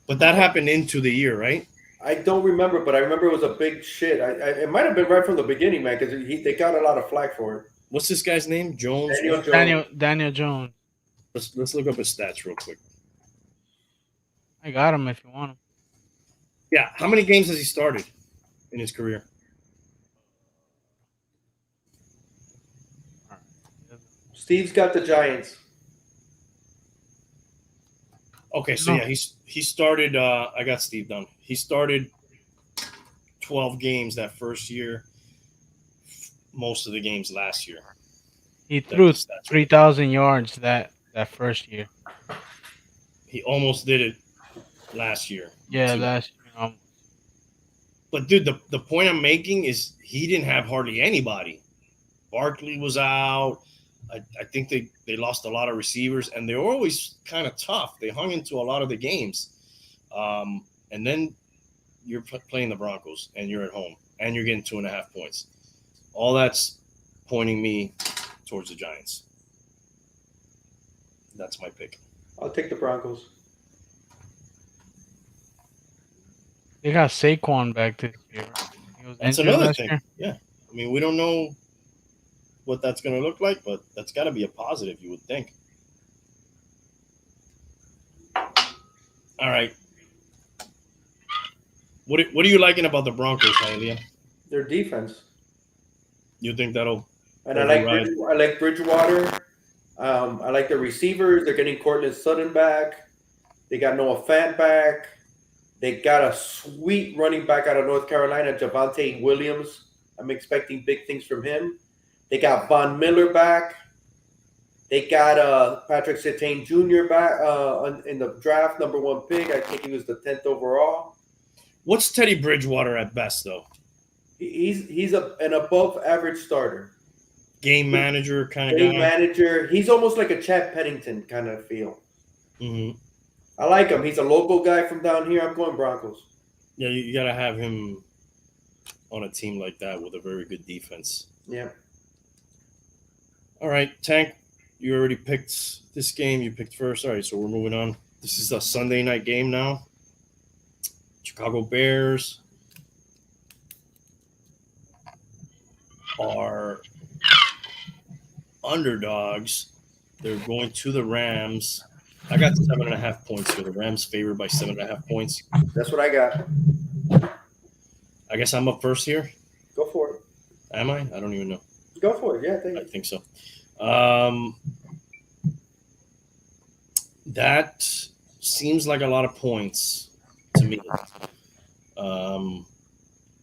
S1: But that happened into the year, right?
S3: I don't remember, but I remember it was a big shit. It might have been right from the beginning, man, because they got a lot of flack for it.
S1: What's this guy's name? Jones.
S3: Daniel Jones.
S2: Daniel Jones.
S1: Let's look up his stats real quick.
S2: I got him if you want him.
S1: Yeah, how many games has he started in his career?
S3: Steve's got the Giants.
S1: Okay, so yeah, he started. I got Steve done. He started 12 games that first year. Most of the games last year.
S2: He threw 3,000 yards that first year.
S1: He almost did it last year.
S2: Yeah,
S1: too.
S2: last year.
S1: But dude, the point I'm making is he didn't have hardly anybody. Barkley was out. I think they lost a lot of receivers, and they were always kind of tough. They hung into a lot of the games. And then you're playing the Broncos, and you're at home, and you're getting 2.5 points. All that's pointing me towards the Giants. That's my pick.
S3: I'll take the Broncos.
S2: They got Saquon back this year.
S1: That's another thing. Yeah. I mean, we don't know what that's going to look like, but that's got to be a positive, you would think. All right. What are you liking about the Broncos, Hialeah?
S3: Their defense.
S1: You think that'll?
S3: And I like Bridgewater. I like the receivers. They're getting Cortland Sutton back. They got Noah Fant back. They got a sweet running back out of North Carolina, Javonte Williams. I'm expecting big things from him. They got Von Miller back. They got Patrick Surtain Jr. back in the draft, #1 pick. I think he was the 10th overall.
S1: What's Teddy Bridgewater at best, though?
S3: He's an above average starter.
S1: Game manager kind of
S3: guy.
S1: Game
S3: manager. He's almost like a Chad Pennington kind of feel.
S1: Mm-hmm.
S3: I like him. He's a local guy from down here. I'm going Broncos.
S1: Yeah, you got to have him on a team like that with a very good defense.
S3: Yeah.
S1: All right, Tank, you already picked this game. You picked first. All right, so we're moving on. This is a Sunday night game now. Chicago Bears are underdogs. They're going to the Rams. I got 7.5 points here. The Rams favored by 7.5 points.
S3: That's what I got.
S1: I guess I'm up first here.
S3: Go for it.
S1: Am I? I don't even know.
S3: Go for it. Yeah,
S1: I think so. That seems like a lot of points to me.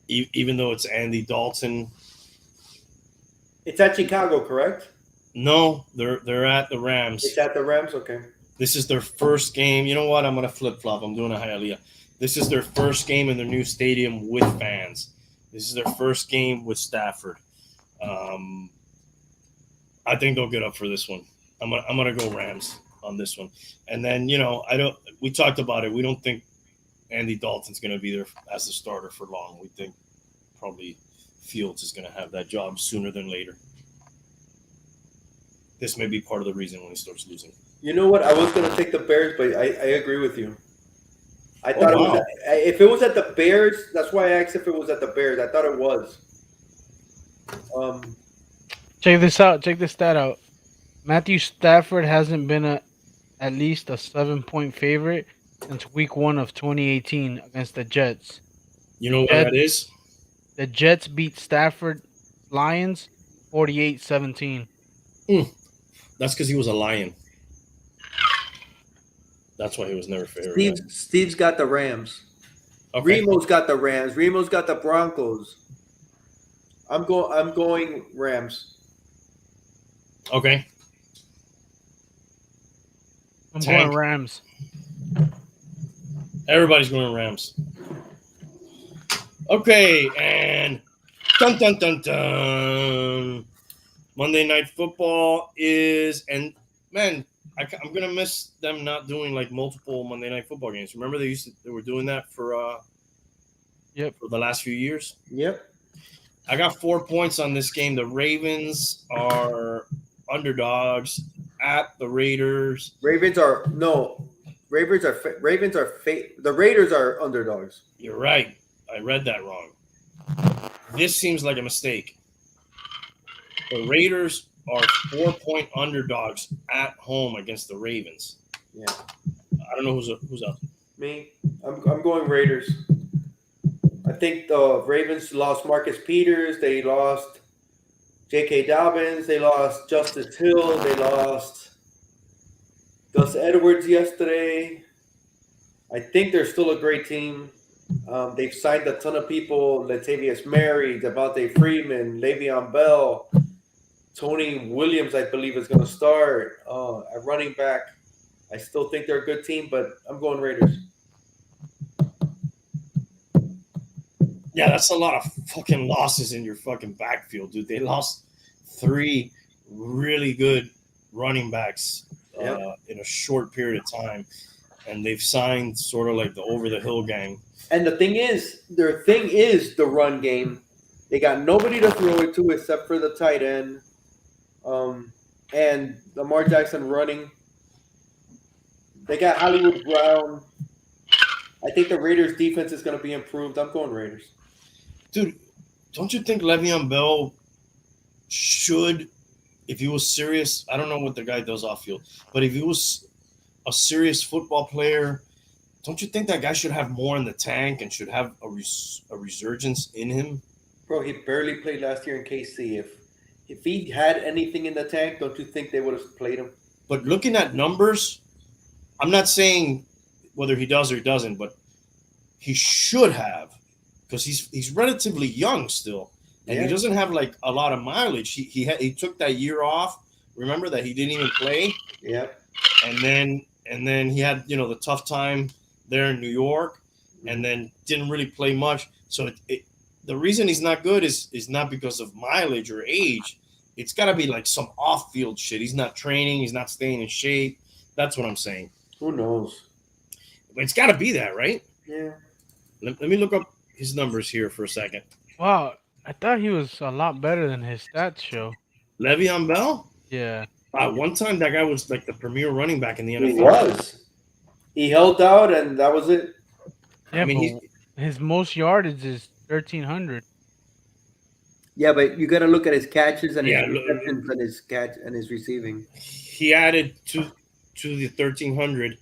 S1: Even though it's Andy Dalton.
S3: It's at Chicago, correct?
S1: No, they're at the Rams.
S3: It's at the Rams? Okay.
S1: This is their first game. You know what? I'm going to flip-flop. I'm doing a Hialeah. This is their first game in their new stadium with fans. This is their first game with Stafford. I think they'll get up for this one. I'm gonna go Rams on this one. And then, we talked about it. We don't think Andy Dalton's going to be there as the starter for long. We think probably Fields is going to have that job sooner than later. This may be part of the reason when he starts losing.
S3: You know what? I was going to take the Bears, but I agree with you. I thought if it was at the Bears, that's why I asked if it was at the Bears. I thought it was.
S2: Check this out. Check this stat out. Matthew Stafford hasn't been at least a 7-point favorite since week 1 of 2018 against the Jets.
S1: You know what that is?
S2: The Jets beat Stafford Lions 48-17.
S1: That's because he was a Lion. That's why he was never favored.
S3: Steve's got the Rams.
S1: Okay.
S3: Remo's got the Rams. Remo's got the Broncos. I'm going Rams.
S1: Okay.
S2: I'm
S1: Tank.
S2: going Rams.
S1: Everybody's going Rams. Okay, and dun dun dun dun. Monday Night Football is, and man, I'm gonna miss them not doing like multiple Monday Night Football games. Remember they were doing that for for the last few years.
S3: Yep.
S1: I got 4 points on this game. The Ravens are underdogs at the Raiders.
S3: The Raiders are underdogs.
S1: You're right. I read that wrong. This seems like a mistake. The Raiders are 4-point underdogs at home against the Ravens.
S3: Yeah.
S1: I don't know who's up.
S3: Me. I'm going Raiders. I think the Ravens lost Marcus Peters. They lost J.K. Dobbins. They lost Justice Hill. They lost Gus Edwards yesterday. I think they're still a great team. They've signed a ton of people: Latavius Murray, Devontae Freeman, Le'Veon Bell, Tony Williams. I believe is going to start at running back. I still think they're a good team, but I'm going Raiders.
S1: Yeah, that's a lot of fucking losses in your fucking backfield, dude. They lost 3 really good running backs in a short period of time, and they've signed sort of like the over-the-hill gang.
S3: And their thing is the run game. They got nobody to throw it to except for the tight end, and Lamar Jackson running. They got Hollywood Brown. I think the Raiders' defense is going to be improved. I'm going Raiders.
S1: Dude, don't you think Le'Veon Bell should, if he was serious, I don't know what the guy does off field, but if he was a serious football player, don't you think that guy should have more in the tank and should have a resurgence in him?
S3: Bro, he barely played last year in KC. If he had anything in the tank, don't you think they would have played him?
S1: But looking at numbers, I'm not saying whether he does or he doesn't, but he should have, because he's relatively young still, and he doesn't have like a lot of mileage. He took that year off. Remember that he didn't even play.
S3: Yeah.
S1: And then he had the tough time there in New York, and then didn't really play much. So the reason he's not good is not because of mileage or age. It's got to be like some off-field shit. He's not training. He's not staying in shape. That's what I'm saying.
S3: Who knows?
S1: But it's got to be that, right?
S3: Yeah.
S1: Let me look up his numbers here for a second.
S2: Wow, I thought he was a lot better than his stats show.
S1: Le'Veon Bell?
S2: Yeah.
S1: One time that guy was like the premier running back in the NFL.
S3: He was. He held out, and that was it.
S2: Yeah,
S1: I mean,
S2: his most yardage is 1,300.
S3: Yeah, but you got to look at his catches and his
S1: Yeah,
S3: receptions and his catch and his receiving.
S1: he added to the 1,300.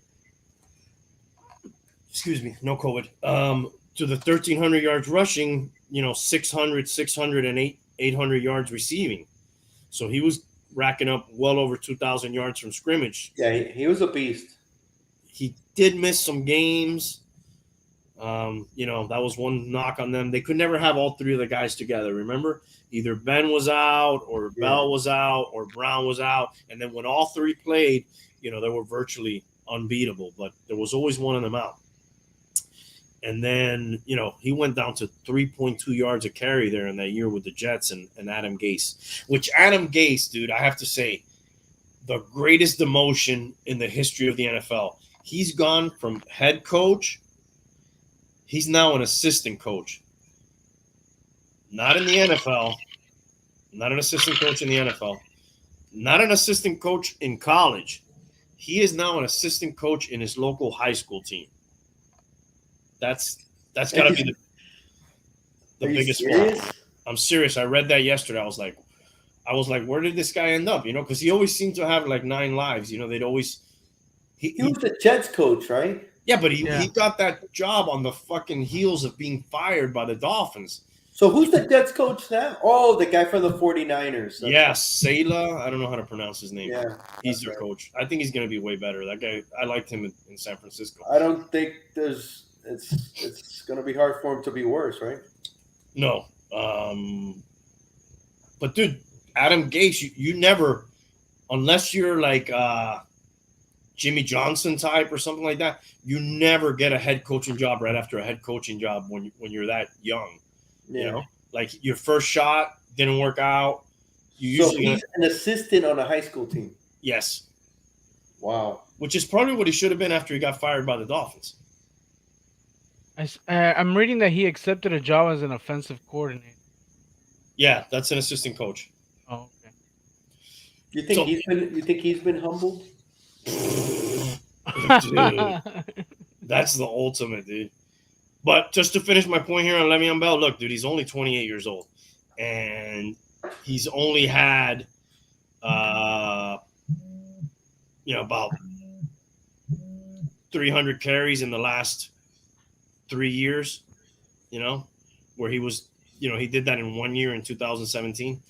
S1: Excuse me, no COVID. To the 1,300 yards rushing, 600 and 800 yards receiving. So he was racking up well over 2,000 yards from scrimmage.
S3: Yeah, he was a beast.
S1: He did miss some games. That was one knock on them. They could never have all 3 of the guys together. Remember, either Ben was out, or Bell was out, or Brown was out. And then when all 3 played, they were virtually unbeatable. But there was always one of them out. And then, he went down to 3.2 yards a carry there in that year with the Jets and Adam Gase. Which Adam Gase, dude, I have to say, the greatest demotion in the history of the NFL. He's gone from head coach. He's now an assistant coach. Not in the NFL. Not an assistant coach in the NFL. Not an assistant coach in college. He is now an assistant coach in his local high school team. That's got to be the biggest flop. I'm serious. I read that yesterday. I was like, where did this guy end up? Because he always seemed to have like 9 lives. They'd always.
S3: He was the Jets coach, right?
S1: Yeah, but he got that job on the fucking heels of being fired by the Dolphins.
S3: So who's the Jets coach now? Oh, the guy from the 49ers.
S1: Yes, Sala. I don't know how to pronounce his name.
S3: Yeah.
S1: He's their coach. I think he's going to be way better. That guy, I liked him in San Francisco.
S3: I don't think it's going to be hard for him to be worse, right?
S1: No. But dude, Adam Gase, you never, unless you're like Jimmy Johnson type or something like that, you never get a head coaching job right after a head coaching job when you're that young.
S3: Yeah.
S1: You know, like your first shot didn't work out.
S3: So he's an assistant on a high school team.
S1: Yes.
S3: Wow.
S1: Which is probably what he should have been after he got fired by the Dolphins.
S2: I'm reading that he accepted a job as an offensive coordinator.
S1: Yeah, that's an assistant coach.
S2: Oh, okay.
S3: You think he's been humbled?
S1: Dude, that's the ultimate, dude. But just to finish my point here on Le'Veon Bell, look, dude, he's only 28 years old, and he's only had, about 300 carries in the last 3 years. Where he was, he did that in 1 year in 2017.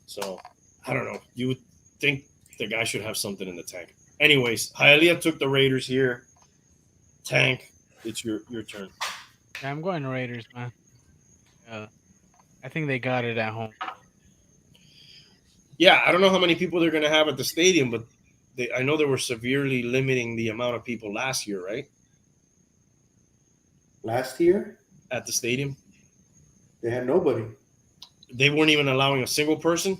S1: So I don't know. You would think the guy should have something in the tank. Anyways, Hialeah took the Raiders here. Tank, it's your turn.
S2: Yeah, I'm going Raiders, man. I think they got it at home.
S1: Yeah, I don't know how many people they're going to have at the stadium, but I know they were severely limiting the amount of people last year, right?
S3: Last year?
S1: At the stadium?
S3: They had nobody.
S1: They weren't even allowing a single person?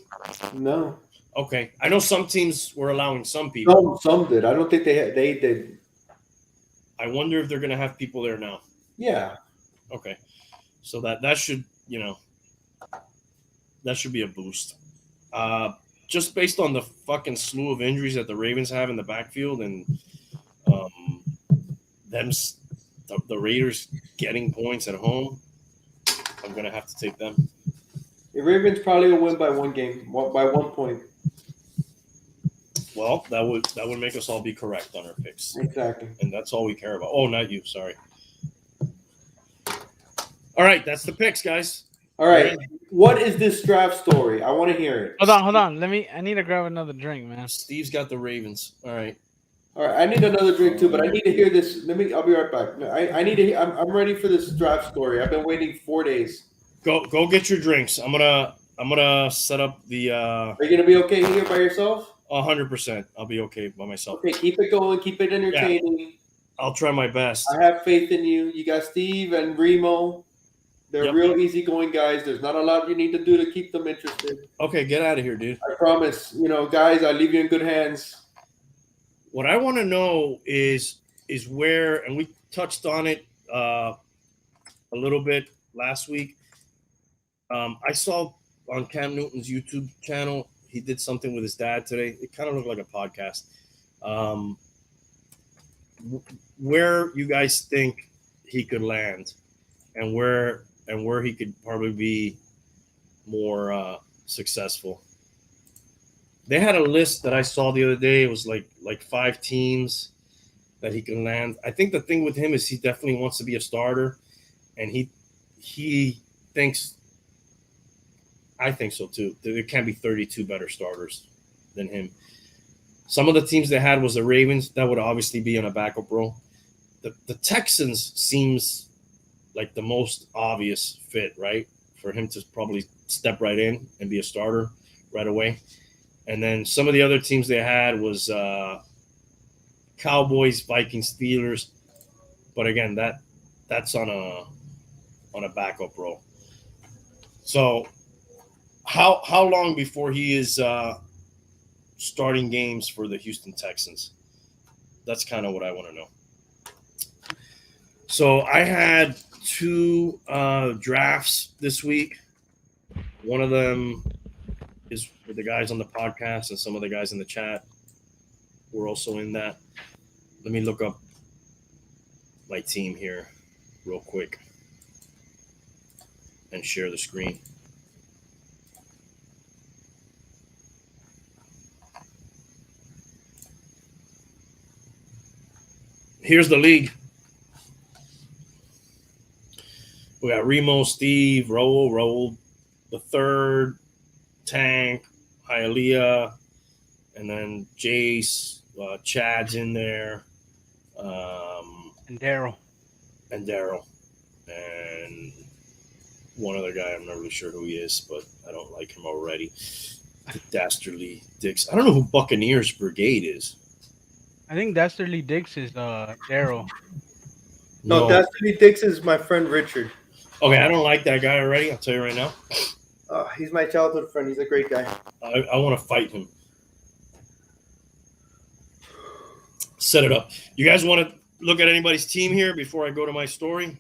S3: No.
S1: Okay. I know some teams were allowing some people.
S3: Some did. I don't think they did.
S1: I wonder if they're going to have people there now.
S3: Yeah.
S1: Okay. So that should, that should be a boost. Just based on the fucking slew of injuries that the Ravens have in the backfield and the Raiders getting points at home, I'm going to have to take them.
S3: The Ravens probably will win by 1 game, by 1 point.
S1: Well, that would make us all be correct on our picks.
S3: Exactly.
S1: And that's all we care about. Oh, not you. Sorry. All right. That's the picks, guys.
S3: All right. What is this draft story? I want to hear it.
S2: Hold on. I need to grab another drink, man.
S1: Steve's got the Ravens. All right.
S3: I need another drink too, but I need to hear this. I'll be right back. I need to. I'm ready for this draft story. I've been waiting 4 days.
S1: Go get your drinks. I'm gonna set up the.
S3: Are you gonna be okay here by yourself?
S1: 100%. I'll be okay by myself.
S3: Okay, keep it going. Keep it entertaining.
S1: Yeah, I'll try my best.
S3: I have faith in you. You got Steve and Remo. They're real easygoing guys. There's not a lot you need to do to keep them interested.
S1: Okay, get out of here, dude.
S3: I promise. Guys, I leave you in good hands.
S1: What I want to know is where, and we touched on it a little bit last week. I saw on Cam Newton's YouTube channel, he did something with his dad today. It kind of looked like a podcast. Where you guys think he could land, and where he could probably be more successful. They had a list that I saw the other day. It was like 5 teams that he can land. I think the thing with him is he definitely wants to be a starter, and he thinks. I think so too. There can't be 32 better starters than him. Some of the teams they had was the Ravens. That would obviously be in a backup role. The Texans seems like the most obvious fit, right? For him to probably step right in and be a starter right away. And then some of the other teams they had was Cowboys, Vikings, Steelers. But again, that's on a backup role. So how long before he is starting games for the Houston Texans? That's kind of what I want to know. So I had 2 drafts this week. One of them is with the guys on the podcast, and some of the guys in the chat were also in that. Let me look up my team here real quick and share the screen. Here's the league. We got Remo, Steve, Raul, the third, Tank, Hialeah, and then Jace, Chad's in there,
S2: And Daryl.
S1: and Daryl, and one other guy. I'm not really sure who he is, but I don't like him already. The Dastardly Dicks. I don't know who Buccaneers Brigade is.
S2: I think Dastardly Dix is Daryl.
S3: No, Destiny Dix is my friend Richard.
S1: Okay, I don't like that guy already. I'll tell you right now.
S3: He's my childhood friend. He's a great guy.
S1: I want to fight him. Set it up. You guys want to look at anybody's team here before I go to my story?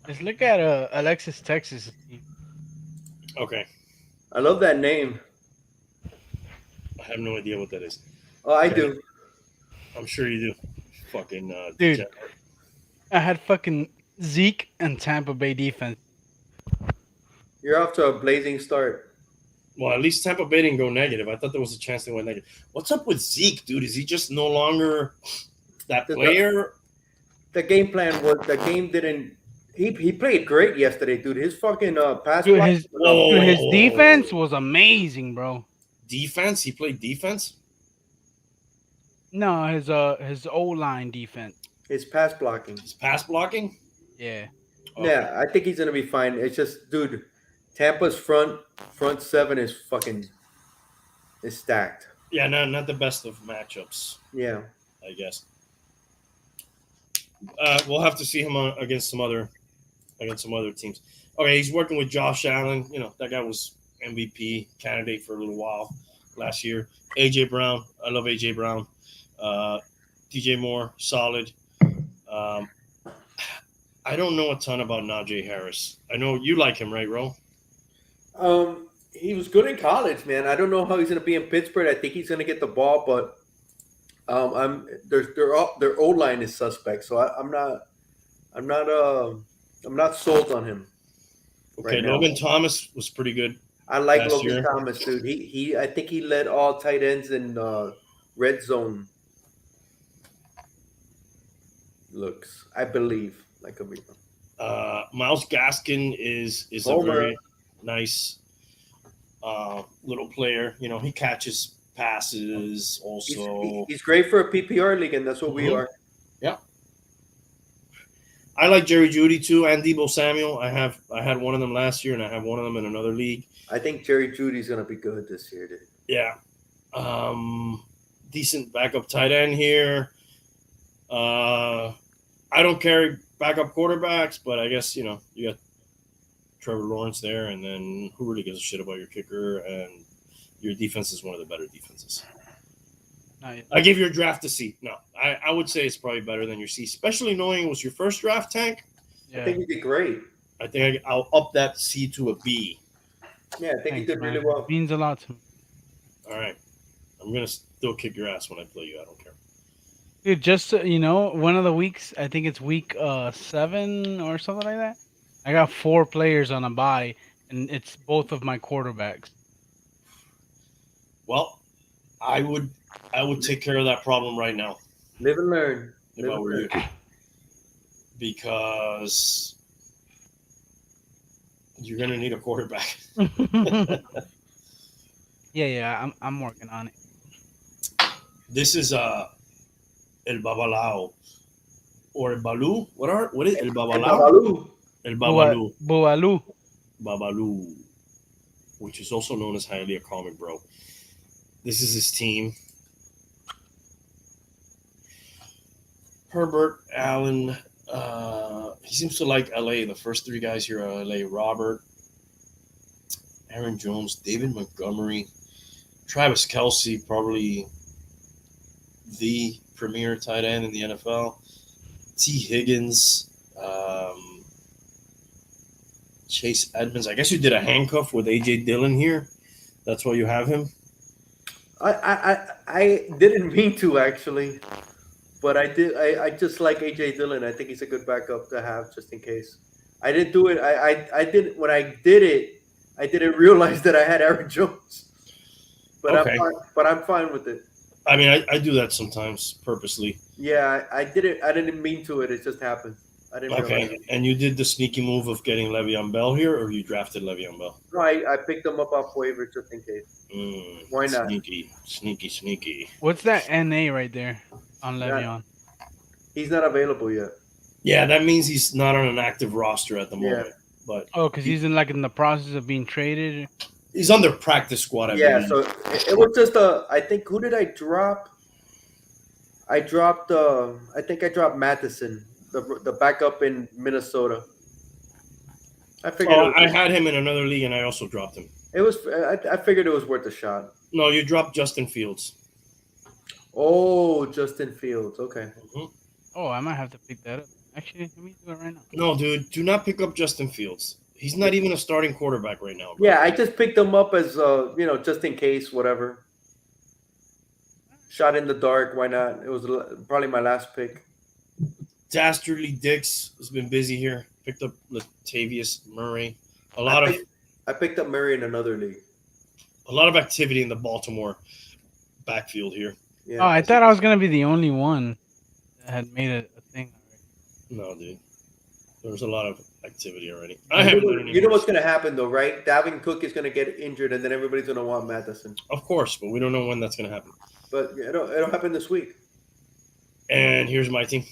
S2: Let's look at Alexis Texas team.
S1: Okay.
S3: I love that name.
S1: I have no idea what that is.
S3: Oh, I do.
S1: I'm sure you do. Fucking
S2: Dude.
S1: Jack.
S2: I had fucking Zeke and Tampa Bay defense.
S3: You're off to a blazing start.
S1: Well, at least Tampa Bay didn't go negative. I thought there was a chance they went negative. What's up with Zeke, dude? Is he just no longer that player?
S3: The game plan was the game didn't. He played great yesterday, dude. His fucking pass.
S2: Dude,
S3: block-
S2: his defense was amazing, bro.
S1: Defense? He played defense?
S2: No, his O-line defense.
S3: his pass blocking.
S1: His pass blocking?
S2: Yeah.
S1: Okay.
S3: Yeah, I think he's gonna be fine. It's just, dude, Tampa's front seven is stacked.
S1: Yeah, not the best of matchups,
S3: Yeah.
S1: I guess. We'll have to see him against some other teams. Okay, he's working with Josh Allen. You know, that guy was MVP candidate for a little while last year. AJ Brown, I love AJ Brown. DJ Moore, solid. I don't know a ton about Najee Harris. I know you like him, right, Ro?
S3: He was good in college, man. I don't know how he's gonna be in Pittsburgh. I think he's gonna get the ball, but their O line is suspect, so I'm not sold on him.
S1: Okay,
S3: right now.
S1: Logan Thomas was pretty good.
S3: I like
S1: last
S3: Logan
S1: year.
S3: Thomas, dude. I think he led all tight ends in red zone looks. I believe. Like a big
S1: Miles Gaskin is a
S3: Homer.
S1: very nice little player. You know, he catches passes also.
S3: He's great for a PPR league, and that's what we
S1: Mhm.
S3: are.
S1: Yeah. I like Jerry Jeudy too, and Deebo Samuel. I had one of them last year, and I have one of them in another league.
S3: I think Jerry Judy's gonna be good this year, dude.
S1: Yeah. Decent backup tight end here. I don't carry backup quarterbacks, but I guess, you know, you got Trevor Lawrence there, and then who really gives a shit about your kicker? And your defense is one of the better defenses.
S2: Nice.
S1: I give your draft a C. No, I would say it's probably better than your C, especially knowing it was your first draft, Tank.
S3: I
S2: Yeah.
S3: think he did great.
S1: I think I'll up that C to a B.
S3: Yeah, I think he
S2: Thanks,
S3: did really
S2: man.
S3: well.
S2: Means a lot to me.
S1: All right. I'm going to still kick your ass when I play you. I don't care.
S2: Dude, just so you know, one of the weeks, I think it's week 7 or something like that. I got 4 players on a bye, and it's both of my quarterbacks.
S1: Well, I would take care of that problem right now
S3: Live and learn.
S1: if I were you. Because you're going to need a quarterback.
S2: yeah, I'm working on it.
S1: This is El Babalao or El Balu. What is El Babalao? El Babalu.
S2: Boalu.
S1: Babalu, which is also known as Hialeah Comic Bro. This is his team. Herbert, Allen. He seems to like LA. The first 3 guys here are LA. Robert, Aaron Jones, David Montgomery, Travis Kelce, probably the premier tight end in the NFL. T. Higgins, Chase Edmonds. I guess you did a handcuff with AJ Dillon here. That's why you have him.
S3: I didn't mean to actually, but I did. I just like AJ Dillon. I think he's a good backup to have just in case. I didn't do it. I didn't when I did it. I didn't realize that I had Aaron Jones. But
S1: Okay.
S3: I'm fine with it.
S1: I mean, I do that sometimes purposely.
S3: Yeah, I didn't. I didn't mean to. It just happened. I didn't realize.
S1: Okay, and you did the sneaky move of getting Le'Veon Bell here, or you drafted Le'Veon Bell?
S3: No, I picked them up off waiver just in case. Why not?
S1: Sneaky.
S2: What's that NA right there on Le'Veon?
S3: He's not available yet.
S1: Yeah, that means he's not on an active roster at the
S3: Yeah.
S1: moment. But
S2: Oh, because he's in in the process of being traded.
S1: he's on their practice squad. I
S3: Yeah,
S1: believe.
S3: so it was just I think who did I drop? I dropped. I think I dropped Matheson, the backup in Minnesota. I figured.
S1: I had him in another league, and I also dropped him.
S3: It was. I figured it was worth a shot.
S1: No, you dropped Justin Fields.
S3: Oh, Justin Fields. Okay.
S1: Mm-hmm.
S2: Oh, I might have to pick that up. Actually, let me do it right now.
S1: No, dude, do not pick up Justin Fields. He's not even a starting quarterback right now. Bro.
S3: Yeah, I just picked him up as just in case, whatever. Shot in the dark. Why not? It was probably my last pick.
S1: Dastardly Dix has been busy here. Picked up Latavius Murray.
S3: I picked up Murray in another league.
S1: A lot of activity in the Baltimore backfield here.
S3: Yeah.
S2: Oh, I thought I was gonna be the only one that had made a thing
S1: No, dude. There's a lot of activity already.
S3: You know what's going to happen, though, right? Dalvin Cook is going to get injured, and then everybody's going to want Matheson.
S1: Of course, but we don't know when that's going to happen.
S3: But it'll happen this week.
S1: And here's my team.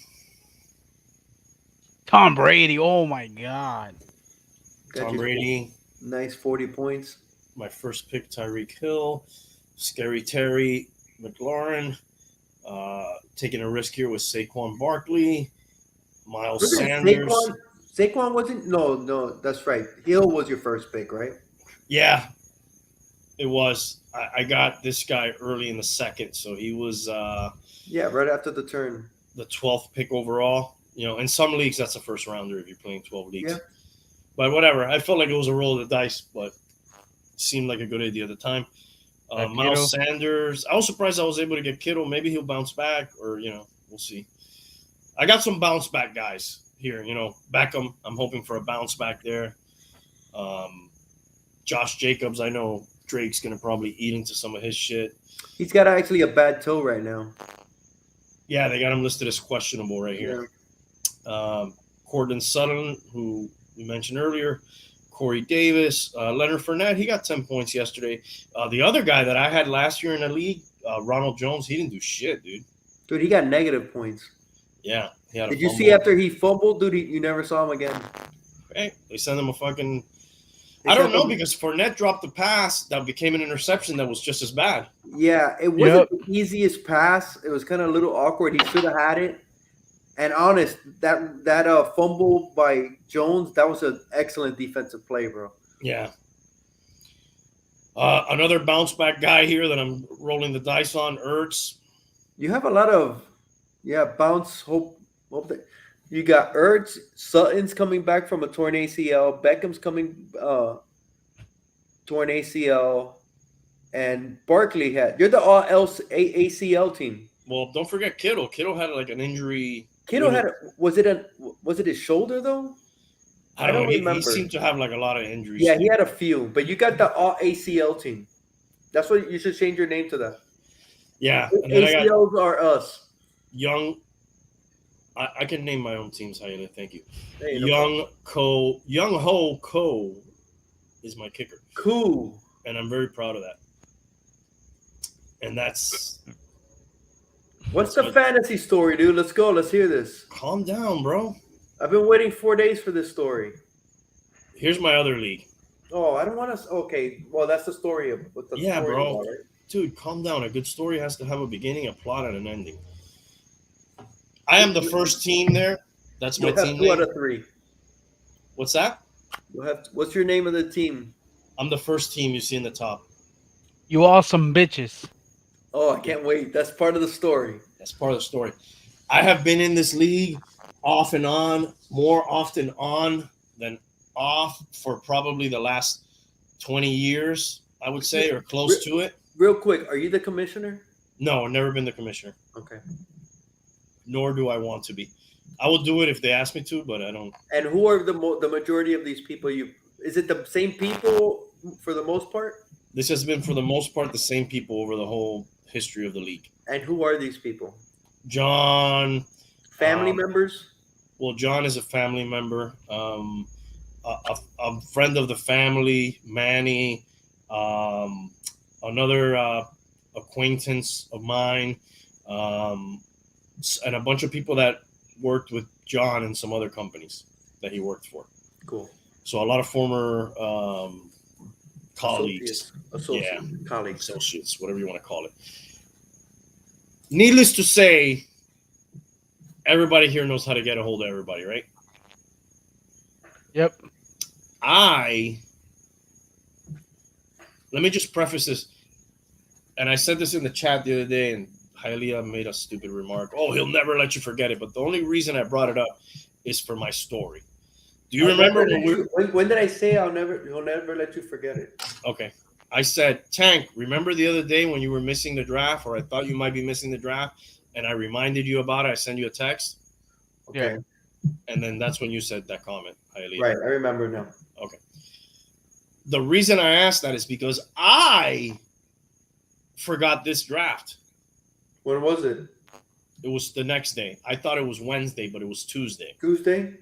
S2: Tom Brady. Oh my God.
S1: Tom Brady.
S3: Nice 40 points.
S1: My first pick, Tyreek Hill. Scary Terry McLaurin. Taking a risk here with Saquon Barkley. Miles Sanders.
S3: Saquon wasn't? No, that's right. Hill was your first pick, right?
S1: Yeah, it was. I got this guy early in the second, so he was
S3: right after the turn.
S1: The 12th pick overall. You know, in some leagues, that's a first rounder if you're playing 12 leagues. Yeah. But whatever. I felt like it was a roll of the dice, but it seemed like a good idea at the time. Miles Sanders. I was surprised I was able to get Kittle. Maybe he'll bounce back, or, we'll see. I got some bounce back guys here. Beckham. I'm hoping for a bounce back there. Josh Jacobs. I know Drake's going to probably eat into some of his shit.
S3: He's got actually a bad toe right now.
S1: Yeah, they got him listed as questionable right here. Yeah. Cortland Sutton, who we mentioned earlier. Corey Davis. Leonard Fournette, he got 10 points yesterday. The other guy that I had last year in the league, Ronald Jones, he didn't do shit, dude.
S3: Dude, he got negative points.
S1: Yeah.
S3: Did you see after he fumbled, dude, you never saw him again?
S1: Hey, they sent him a fucking – I don't know, because Fournette dropped the pass that became an interception that was just as bad.
S3: Yeah, it wasn't the easiest pass. It was kind of a little awkward. He should have had it. And honest, that fumble by Jones, that was an excellent defensive play, bro.
S1: Yeah. Another bounce back guy here that I'm rolling the dice on, Ertz.
S3: You have a lot of bounce hope that you got Ertz, Sutton's coming back from a torn ACL, Beckham's coming torn ACL, and Barkley you're the all else ACL team.
S1: Well, don't forget Kittle. Kittle had like an injury.
S3: Kittle was it his shoulder though?
S1: I don't remember. He seemed to have like a lot of injuries.
S3: Yeah, he had a few, but you got the all ACL team. That's what you should change your name to that.
S1: Yeah.
S3: And ACLs are us.
S1: Young. I can name my own teams, Hialeah. Thank you.
S3: Hey,
S1: Young Ho Ko is my kicker.
S3: Cool.
S1: And I'm very proud of that. And that's.
S3: What's the fantasy story, dude? Let's go. Let's hear this.
S1: Calm down, bro.
S3: I've been waiting 4 days for this story.
S1: Here's my other league.
S3: Oh, I don't want to. Okay, well, that's the story of what the story
S1: bro.
S3: About, right?
S1: Dude, calm down. A good story has to have a beginning, a plot, and an ending. I am the first team there. That's my team.
S3: 2 out of 3.
S1: What's that?
S3: What's your name of the team?
S1: I'm the first team you see in the top.
S2: You all some bitches.
S3: Oh, I can't wait. That's part of the story.
S1: That's part of the story. I have been in this league off and on, more often on than off for probably the last 20 years, I would say, or close to it.
S3: Real quick, are you the commissioner?
S1: No, I've never been the commissioner.
S3: Okay.
S1: Nor do I want to be. I will do it if they ask me to, but I don't.
S3: And who are the majority of these people? Is it the same people for the most part?
S1: This has been, for the most part, the same people over the whole history of the league.
S3: And who are these people?
S1: John,
S3: Family members?
S1: well, John is a family member. A friend of the family, Manny, another acquaintance of mine, and a bunch of people that worked with John in some other companies that he worked for.
S3: Cool.
S1: So a lot of former colleagues,
S3: Colleagues,
S1: associates, whatever you want to call it. Needless to say, everybody here knows how to get a hold of everybody, right?
S2: Yep.
S1: Let me just preface this, and I said this in the chat the other day, and Hialeah made a stupid remark. Oh, he'll never let you forget it. But the only reason I brought it up is for my story. Do you remember
S3: when did I say he'll never let you forget it?
S1: Okay. I said, Tank, remember the other day when you were missing the draft, or I thought you might be missing the draft, and I reminded you about it? I sent you a text.
S3: Okay.
S1: And then that's when you said that comment, Hialeah.
S3: Right, I remember now.
S1: Okay. The reason I asked that is because I forgot this draft.
S3: When was it?
S1: It was the next day. I thought it was Wednesday, but it was Tuesday.
S3: Tuesday?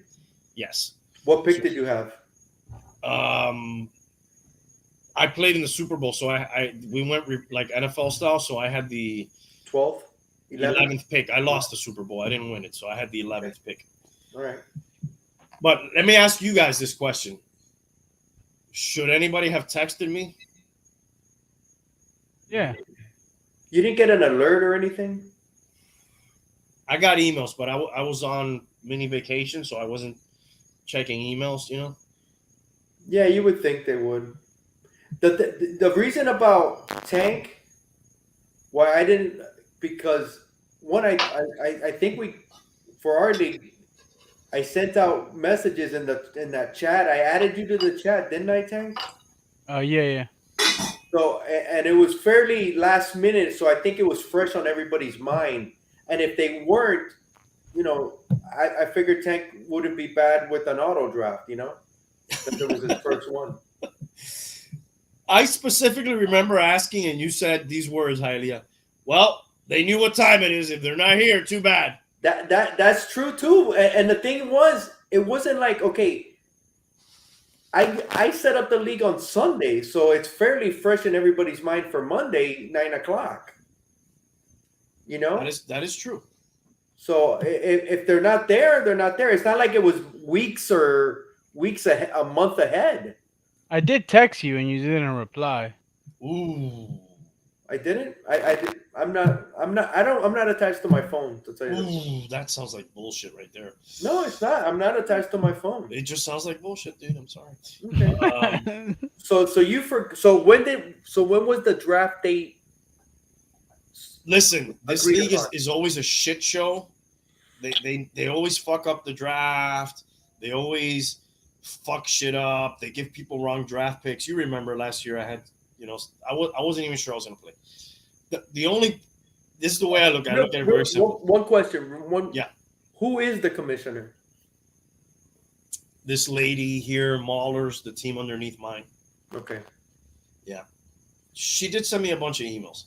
S1: Yes.
S3: What pick did you have?
S1: I played in the Super Bowl, so we went like NFL style. So I had the
S3: 12th,
S1: 11th pick. I lost the Super Bowl. I didn't win it, so I had the 11th pick.
S3: All right.
S1: But let me ask you guys this question: should anybody have texted me?
S2: Yeah.
S3: You didn't get an alert or anything?
S1: I got emails, but I was on mini vacation, so I wasn't checking emails, you know?
S3: Yeah, you would think they would. The reason about Tank, why I didn't, because one, I think for our league, I sent out messages in that chat. I added you to the chat, didn't I, Tank?
S2: Yeah.
S3: So, and it was fairly last minute, so I think it was fresh on everybody's mind. And if they weren't, you know, I figured Tank wouldn't be bad with an auto draft, you know, since it was his first one.
S1: I specifically remember asking, and you said these words, Hialeah. Well, they knew what time it is. If they're not here, too bad.
S3: That's true too. And the thing was, it wasn't like, okay, I set up the league on Sunday, so it's fairly fresh in everybody's mind for Monday, 9:00. You know,
S1: that is true.
S3: So if they're not there, they're not there. It's not like it was weeks ahead, a month ahead.
S2: I did text you and you didn't reply.
S1: Ooh.
S3: I didn't. I'm not attached to my phone, to tell you
S1: Ooh, that sounds like bullshit right there.
S3: No, it's not. I'm not attached to my phone.
S1: It just sounds like bullshit, dude. I'm sorry.
S3: Okay. So when was the draft date?
S1: Listen, this league is always a shit show. They always fuck up the draft. They always fuck shit up. They give people wrong draft picks. You remember last year I had, you know, I wasn't even sure I was going to play. This is the way I look at it. I look at it very simple.
S3: One question.
S1: Yeah.
S3: Who is the commissioner?
S1: This lady here, Mahler's, the team underneath mine.
S3: Okay.
S1: Yeah. She did send me a bunch of emails.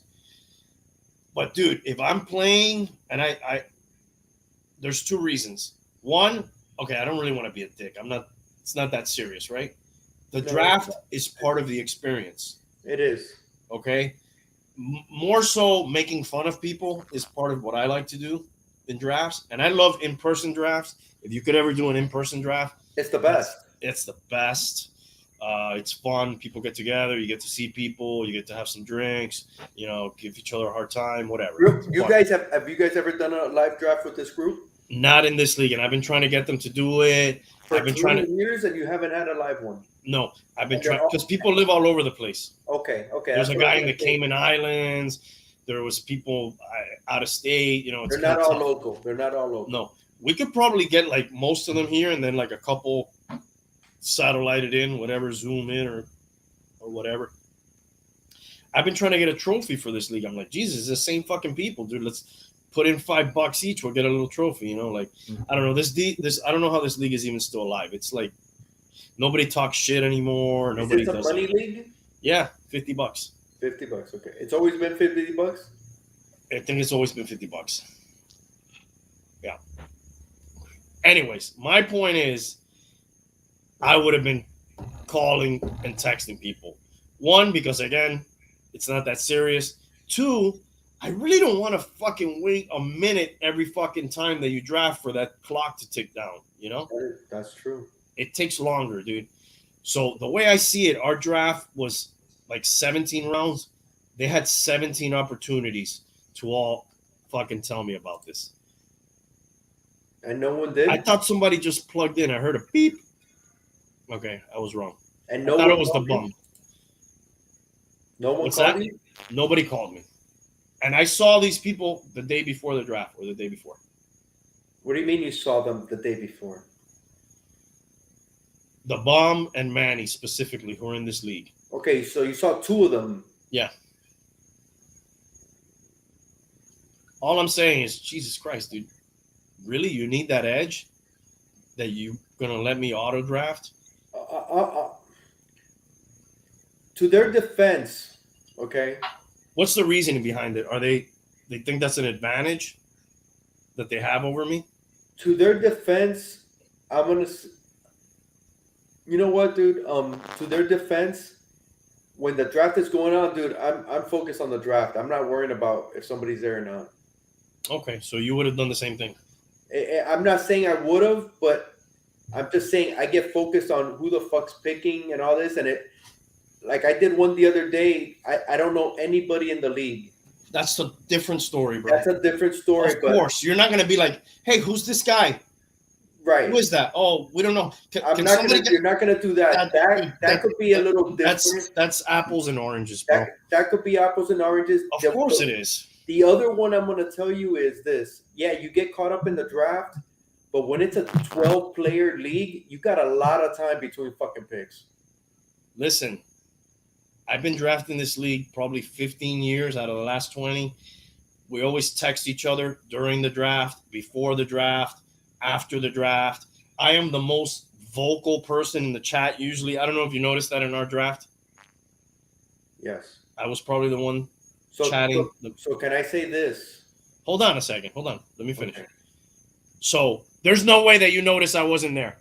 S1: But dude, if I'm playing and I there's two reasons. One, okay, I don't really want to be a dick. It's not that serious, right? The draft is part of the experience.
S3: It is.
S1: Okay? More so making fun of people is part of what I like to do in drafts. And I love in-person drafts. If you could ever do an in-person draft,
S3: it's the best.
S1: It's the best. It's fun. People get together. You get to see people. You get to have some drinks. You know, give each other a hard time. Whatever.
S3: Have you guys ever done a live draft with this group?
S1: Not in this league, and I've been trying to get them to do it.
S3: I've been trying years, and you haven't had a live one.
S1: No, I've been trying because people live all over the place.
S3: Okay.
S1: There's a guy in the Cayman Islands. There was people out of state. You know,
S3: they're not all local. They're not all local.
S1: No, we could probably get like most of them here, and then like a couple satellited in, whatever, zoom in or whatever. I've been trying to get a trophy for this league. I'm like, Jesus, it's the same fucking people, dude. Let's put in $5 each. We'll get a little trophy. You know, like I don't know this. I don't know how this league is even still alive. It's like nobody talks shit anymore. Nobody
S3: does. Is it a money league?
S1: Yeah, $50.
S3: $50. Okay, it's always been $50.
S1: I think it's always been $50. Yeah. Anyways, my point is, I would have been calling and texting people. One, because again, it's not that serious. Two, I really don't want to fucking wait a minute every fucking time that you draft for that clock to tick down. You know,
S3: That's true.
S1: it takes longer, dude. So the way I see it, our draft was like 17 rounds. They had 17 opportunities to all fucking tell me about this.
S3: And no one did.
S1: I thought somebody just plugged in. I heard a beep. Okay, I was wrong.
S3: And
S1: I
S3: no
S1: thought
S3: one
S1: it was the
S3: called you?
S1: bum.
S3: No one
S1: What's
S3: called
S1: that?
S3: you?
S1: Nobody called me. And I saw these people the day before the draft or the day before.
S3: What do you mean you saw them the day before?
S1: The Bomb and Manny specifically, who are in this league.
S3: Okay, so you saw two of them.
S1: Yeah. All I'm saying is, Jesus Christ, dude. Really? You need that edge that you going to let me auto draft?
S3: To their defense, okay?
S1: What's the reasoning behind it? Are they think that's an advantage that they have over me?
S3: To their defense, I'm going to... You know what, dude? To their defense, when the draft is going on, dude, I'm focused on the draft. I'm not worrying about if somebody's there or not.
S1: Okay, so you would have done the same thing.
S3: I'm not saying I would have, but I'm just saying I get focused on who the fuck's picking and all this. And it, like I did one the other day, I don't know anybody in the league.
S1: That's a different story, bro.
S3: That's a different story.
S1: Of course, you're not going to be like, hey, who's this guy?
S3: Right.
S1: Who is that? Oh, we don't know.
S3: You're not gonna do that. That could be a little different.
S1: That's apples and oranges, bro.
S3: That could be apples and oranges.
S1: Of course it is.
S3: The other one I'm gonna tell you is this. Yeah, you get caught up in the draft, but when it's a 12-player league, you got a lot of time between fucking picks.
S1: Listen, I've been drafting this league probably 15 years out of the last 20. We always text each other during the draft, before the draft, after the draft. I am the most vocal person in the chat usually. I don't know if you noticed that in our draft.
S3: Yes.
S1: I was probably the one chatting.
S3: So can I say this?
S1: Hold on a second. Hold on. Let me finish.
S3: Okay.
S1: So there's no way that you noticed I wasn't there.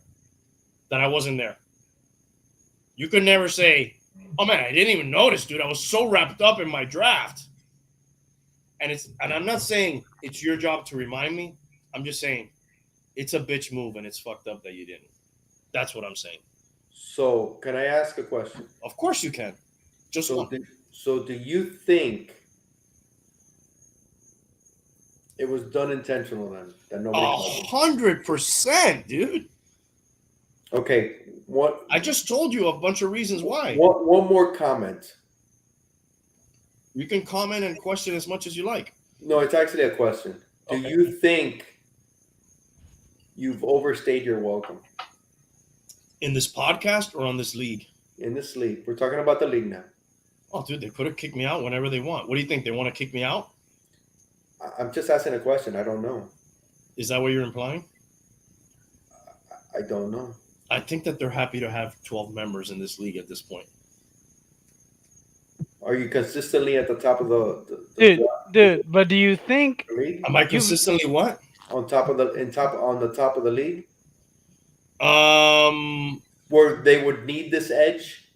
S1: That I wasn't there. You could never say, oh man, I didn't even notice, dude. I was so wrapped up in my draft. And I'm not saying it's your job to remind me. I'm just saying it's a bitch move and it's fucked up that you didn't. That's what I'm saying.
S3: So can I ask a question?
S1: Of course you can. Just
S3: so
S1: one.
S3: So do you think it was done intentional then? That nobody
S1: 100%, dude.
S3: Okay. What
S1: I just told you a bunch of reasons why.
S3: One more comment.
S1: You can comment and question as much as you like.
S3: No, it's actually a question. Do you think you've overstayed your welcome?
S1: In this podcast or on this league?
S3: In this league. We're talking about the league now.
S1: Oh, dude, they could have kicked me out whenever they want. What do you think? They want to kick me out?
S3: I'm just asking a question. I don't know.
S1: Is that what you're implying?
S3: I don't know.
S1: I think that they're happy to have 12 members in this league at this point.
S3: Are you consistently at the top of
S2: dude? But do you think?
S3: League?
S1: Am I consistently what?
S3: On top of the top of the league?
S1: Where
S3: they would need this edge.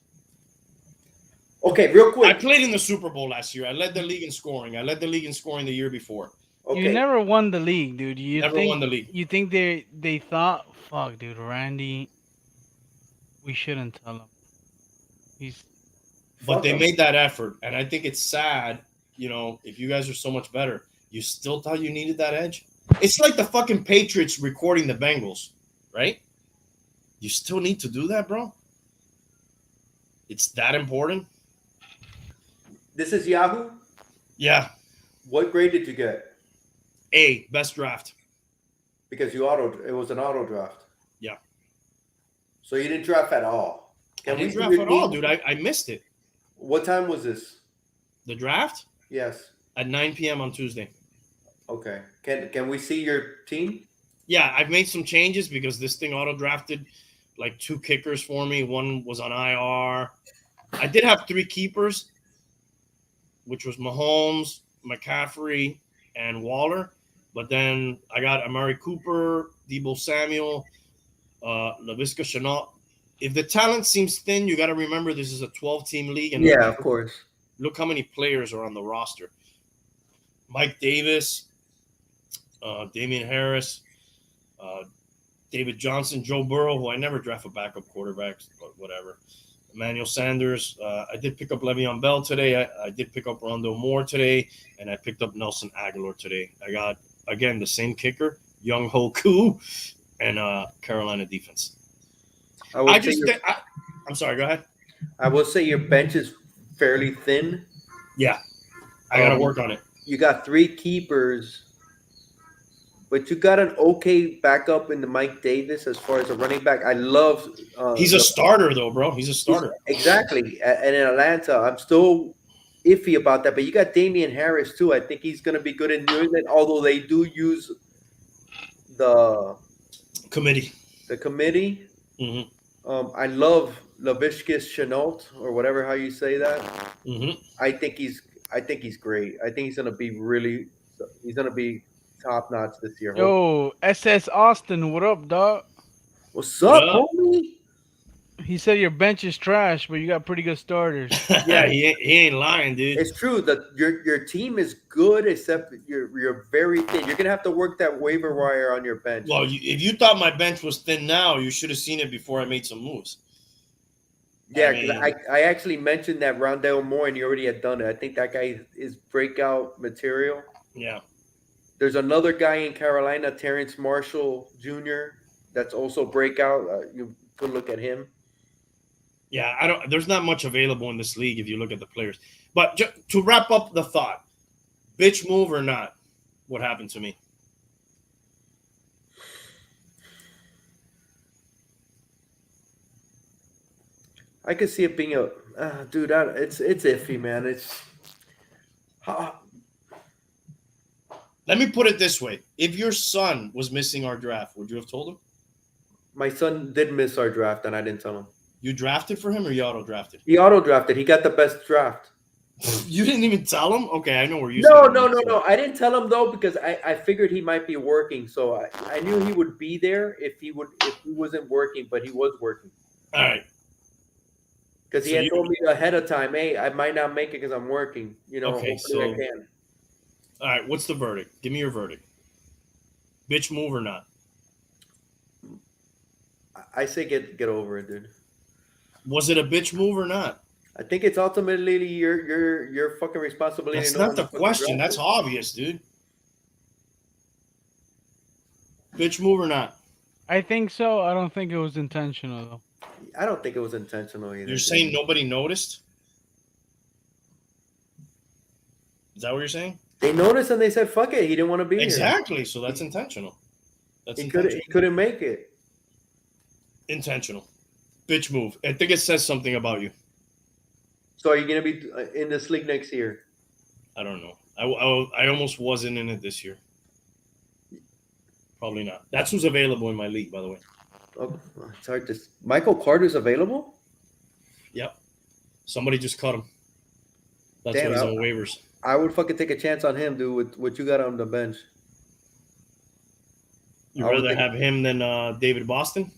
S3: Okay, real quick.
S1: I played in the Super Bowl last year. I led the league in scoring. I led the league in scoring the year before.
S3: Okay.
S2: You never won the league, dude. You
S1: never won the league.
S2: You think they thought, fuck, dude, Randy, we shouldn't tell him.
S1: But they made that effort, and I think it's sad, you know, if you guys are so much better, you still thought you needed that edge? It's like the fucking Patriots recording the Bengals, right? You still need to do that, bro? It's that important?
S3: This is Yahoo?
S1: Yeah.
S3: What grade did you get?
S1: A, best draft.
S3: Because it was an auto draft.
S1: Yeah.
S3: So you didn't draft at all?
S1: I didn't draft at all, dude. I missed it.
S3: What time was this?
S1: The draft?
S3: Yes.
S1: At 9 p.m. on Tuesday.
S3: Okay. Can we see your team?
S1: Yeah, I've made some changes because this thing auto-drafted like 2 kickers for me. One was on IR. I did have 3 keepers, which was Mahomes, McCaffrey, and Waller. But then I got Amari Cooper, Debo Samuel, LaVisca Chenault. If the talent seems thin, you got to remember this is a 12-team league, and
S3: Yeah, of course.
S1: look how many players are on the roster: Mike Davis, Damian Harris, David Johnson, Joe Burrow, who I never draft a backup quarterback, but whatever. Emmanuel Sanders. I did pick up Le'Veon Bell today. I did pick up Rondo Moore today, and I picked up Nelson Aguilar today. I got, again, the same kicker, Young Ho Koo, and Carolina defense. I'm sorry, go ahead.
S3: I will say your bench is fairly thin.
S1: Yeah, I got to work on it.
S3: You got 3 keepers, but you got an okay backup in the Mike Davis as far as a running back. I love.
S1: He's a starter, though, bro. He's a starter.
S3: Exactly. And in Atlanta, I'm still iffy about that. But you got Damian Harris, too. I think he's going to be good in New England, although they do use the
S1: committee.
S3: Mm-hmm. I love LaVisca Chenault, or whatever how you say that.
S1: Mm-hmm.
S3: I think he's great. I think he's going to be top notch this year.
S2: Yo, SS Austin, what up, dog?
S3: What's up, homie?
S2: He said your bench is trash, but you got pretty good starters.
S1: Yeah, he ain't lying, dude.
S3: It's true that your team is good, except you're very thin. You're gonna have to work that waiver wire on your bench.
S1: Well, if you thought my bench was thin now, you should have seen it before I made some moves.
S3: Yeah, I actually mentioned that Rondale Moore, and you already had done it. I think that guy is breakout material.
S1: Yeah.
S3: There's another guy in Carolina, Terrence Marshall Jr. That's also breakout. You could look at him.
S1: Yeah, there's not much available in this league if you look at the players. But to wrap up the thought, bitch move or not, what happened to me?
S3: I could see it being dude. It's iffy, man.
S1: Let me put it this way: if your son was missing our draft, would you have told him?
S3: My son did miss our draft, and I didn't tell him.
S1: You drafted for him, or you auto drafted?
S3: He auto drafted. He got the best draft.
S1: You didn't even tell him? Okay, I know where you.
S3: No. I didn't tell him though because I figured he might be working, so I knew he would be there if he wasn't working, but he was working.
S1: All right.
S3: Because he had told me ahead of time, hey, I might not make it because I'm working.
S1: Okay,
S3: hopefully I can.
S1: All right, what's the verdict? Give me your verdict. Bitch move or not?
S3: I say get over it, dude.
S1: Was it a bitch move or not?
S3: I think it's ultimately your fucking responsibility.
S1: That's not the question. That's obvious, dude. Bitch move or not?
S2: I think so. I don't think it was intentional, though.
S3: I don't think it was intentional either.
S1: You're saying nobody noticed? Is that what you're saying?
S3: They noticed and they said, fuck it. He didn't want to be
S1: Exactly. So that's intentional.
S3: He couldn't make it.
S1: Intentional. Bitch move. I think it says something about you.
S3: So are you going to be in this league next year?
S1: I don't know. I almost wasn't in it this year. Probably not. That's who's available in my league, by the way.
S3: Oh, it's hard to. Michael Carter's available?
S1: Yep. Somebody just cut him. That's
S3: Damn,
S1: why he's on waivers.
S3: I would fucking take a chance on him, dude, with what you got on the bench.
S1: You'd rather have him than David Boston?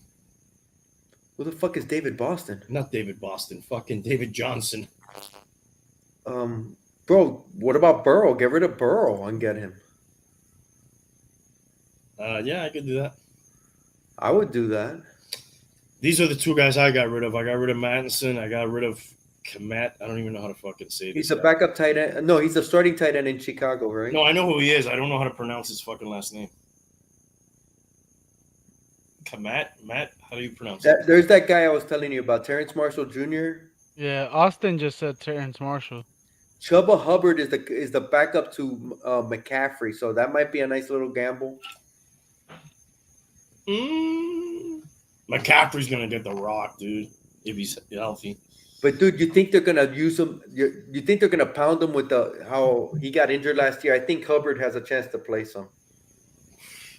S3: Who the fuck is David Boston?
S1: Not David Boston. Fucking David Johnson.
S3: Bro, what about Burrow? Get rid of Burrow and get him.
S1: Yeah, I could do that.
S3: I would do that.
S1: These are the two guys I got rid of. I got rid of Mattinson. I got rid of Komet. I don't even know how to fucking say this.
S3: He's a backup tight end. No, he's a starting tight end in Chicago, right?
S1: No, I know who he is. I don't know how to pronounce his fucking last name. Komet? Matt? How do you pronounce it?
S3: There's that guy I was telling you about, Terrence Marshall Jr.
S2: Yeah, Austin just said Terrence Marshall.
S3: Chuba Hubbard is the backup to McCaffrey, so that might be a nice little gamble.
S1: McCaffrey's gonna get the rock, dude, if he's healthy.
S3: But dude, you think they're gonna use him? You think they're gonna pound him with how he got injured last year? I think Hubbard has a chance to play some.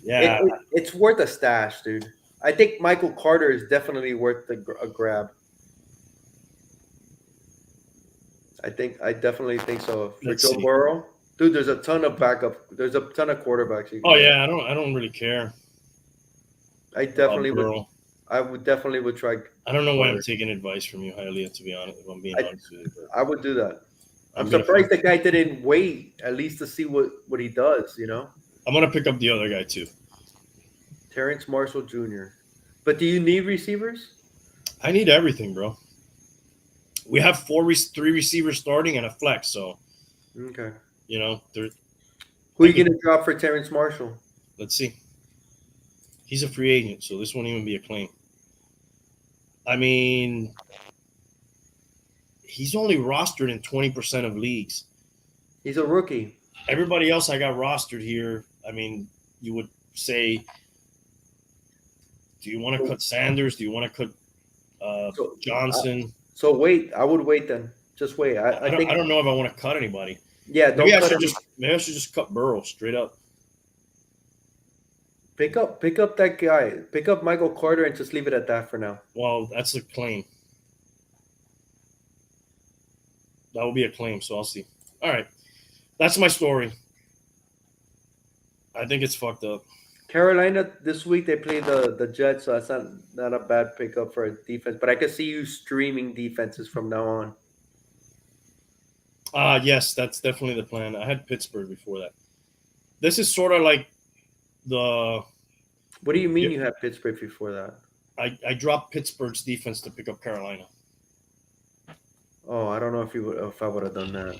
S1: Yeah,
S3: it's worth a stash, dude. I think Michael Carter is definitely worth a grab. I definitely think so. For Joe Burrow, Dude, there's a ton of backup. There's a ton of quarterbacks.
S1: Oh yeah, I don't really care.
S3: I definitely would.
S1: Burrow.
S3: I would definitely would try.
S1: I don't know why I'm
S3: Carter.
S1: taking advice from you, Hialeah, to be honest. If I'm being honest with you, but
S3: I would do that. I'm
S1: gonna-
S3: surprised the guy didn't wait at least to see what he does. You know,
S1: I'm gonna pick up the other guy too.
S3: Terrence Marshall Jr. But do you need receivers?
S1: I need everything, bro. We have 3 receivers starting and a flex, so
S3: Okay.
S1: you know,
S3: Who are you going to drop for Terrence Marshall?
S1: let's see. He's a free agent, so this won't even be a claim. I mean, he's only rostered in 20% of leagues.
S3: He's a rookie.
S1: Everybody else I got rostered here, I mean, you would say, do you want to cut Sanders? Do you want to cut Johnson?
S3: So wait, I would wait then. Just wait. I think
S1: I don't know if I want to cut anybody.
S3: Yeah, don't
S1: Maybe I
S3: cut
S1: should just cut Burrow straight up.
S3: pick up that guy. Pick up Michael Carter and just leave it at that for now.
S1: Well, that's a claim. That will be a claim, so I'll see. All right. That's my story. I think it's fucked up.
S3: Carolina this week they play the Jets, so that's not a bad pickup for a defense. But I can see you streaming defenses from now on.
S1: Yes, that's definitely the plan. I had Pittsburgh before that. This is sort of like the
S3: What do you mean you had Pittsburgh before that?
S1: I dropped Pittsburgh's defense to pick up Carolina.
S3: Oh, I don't know if I would have done that.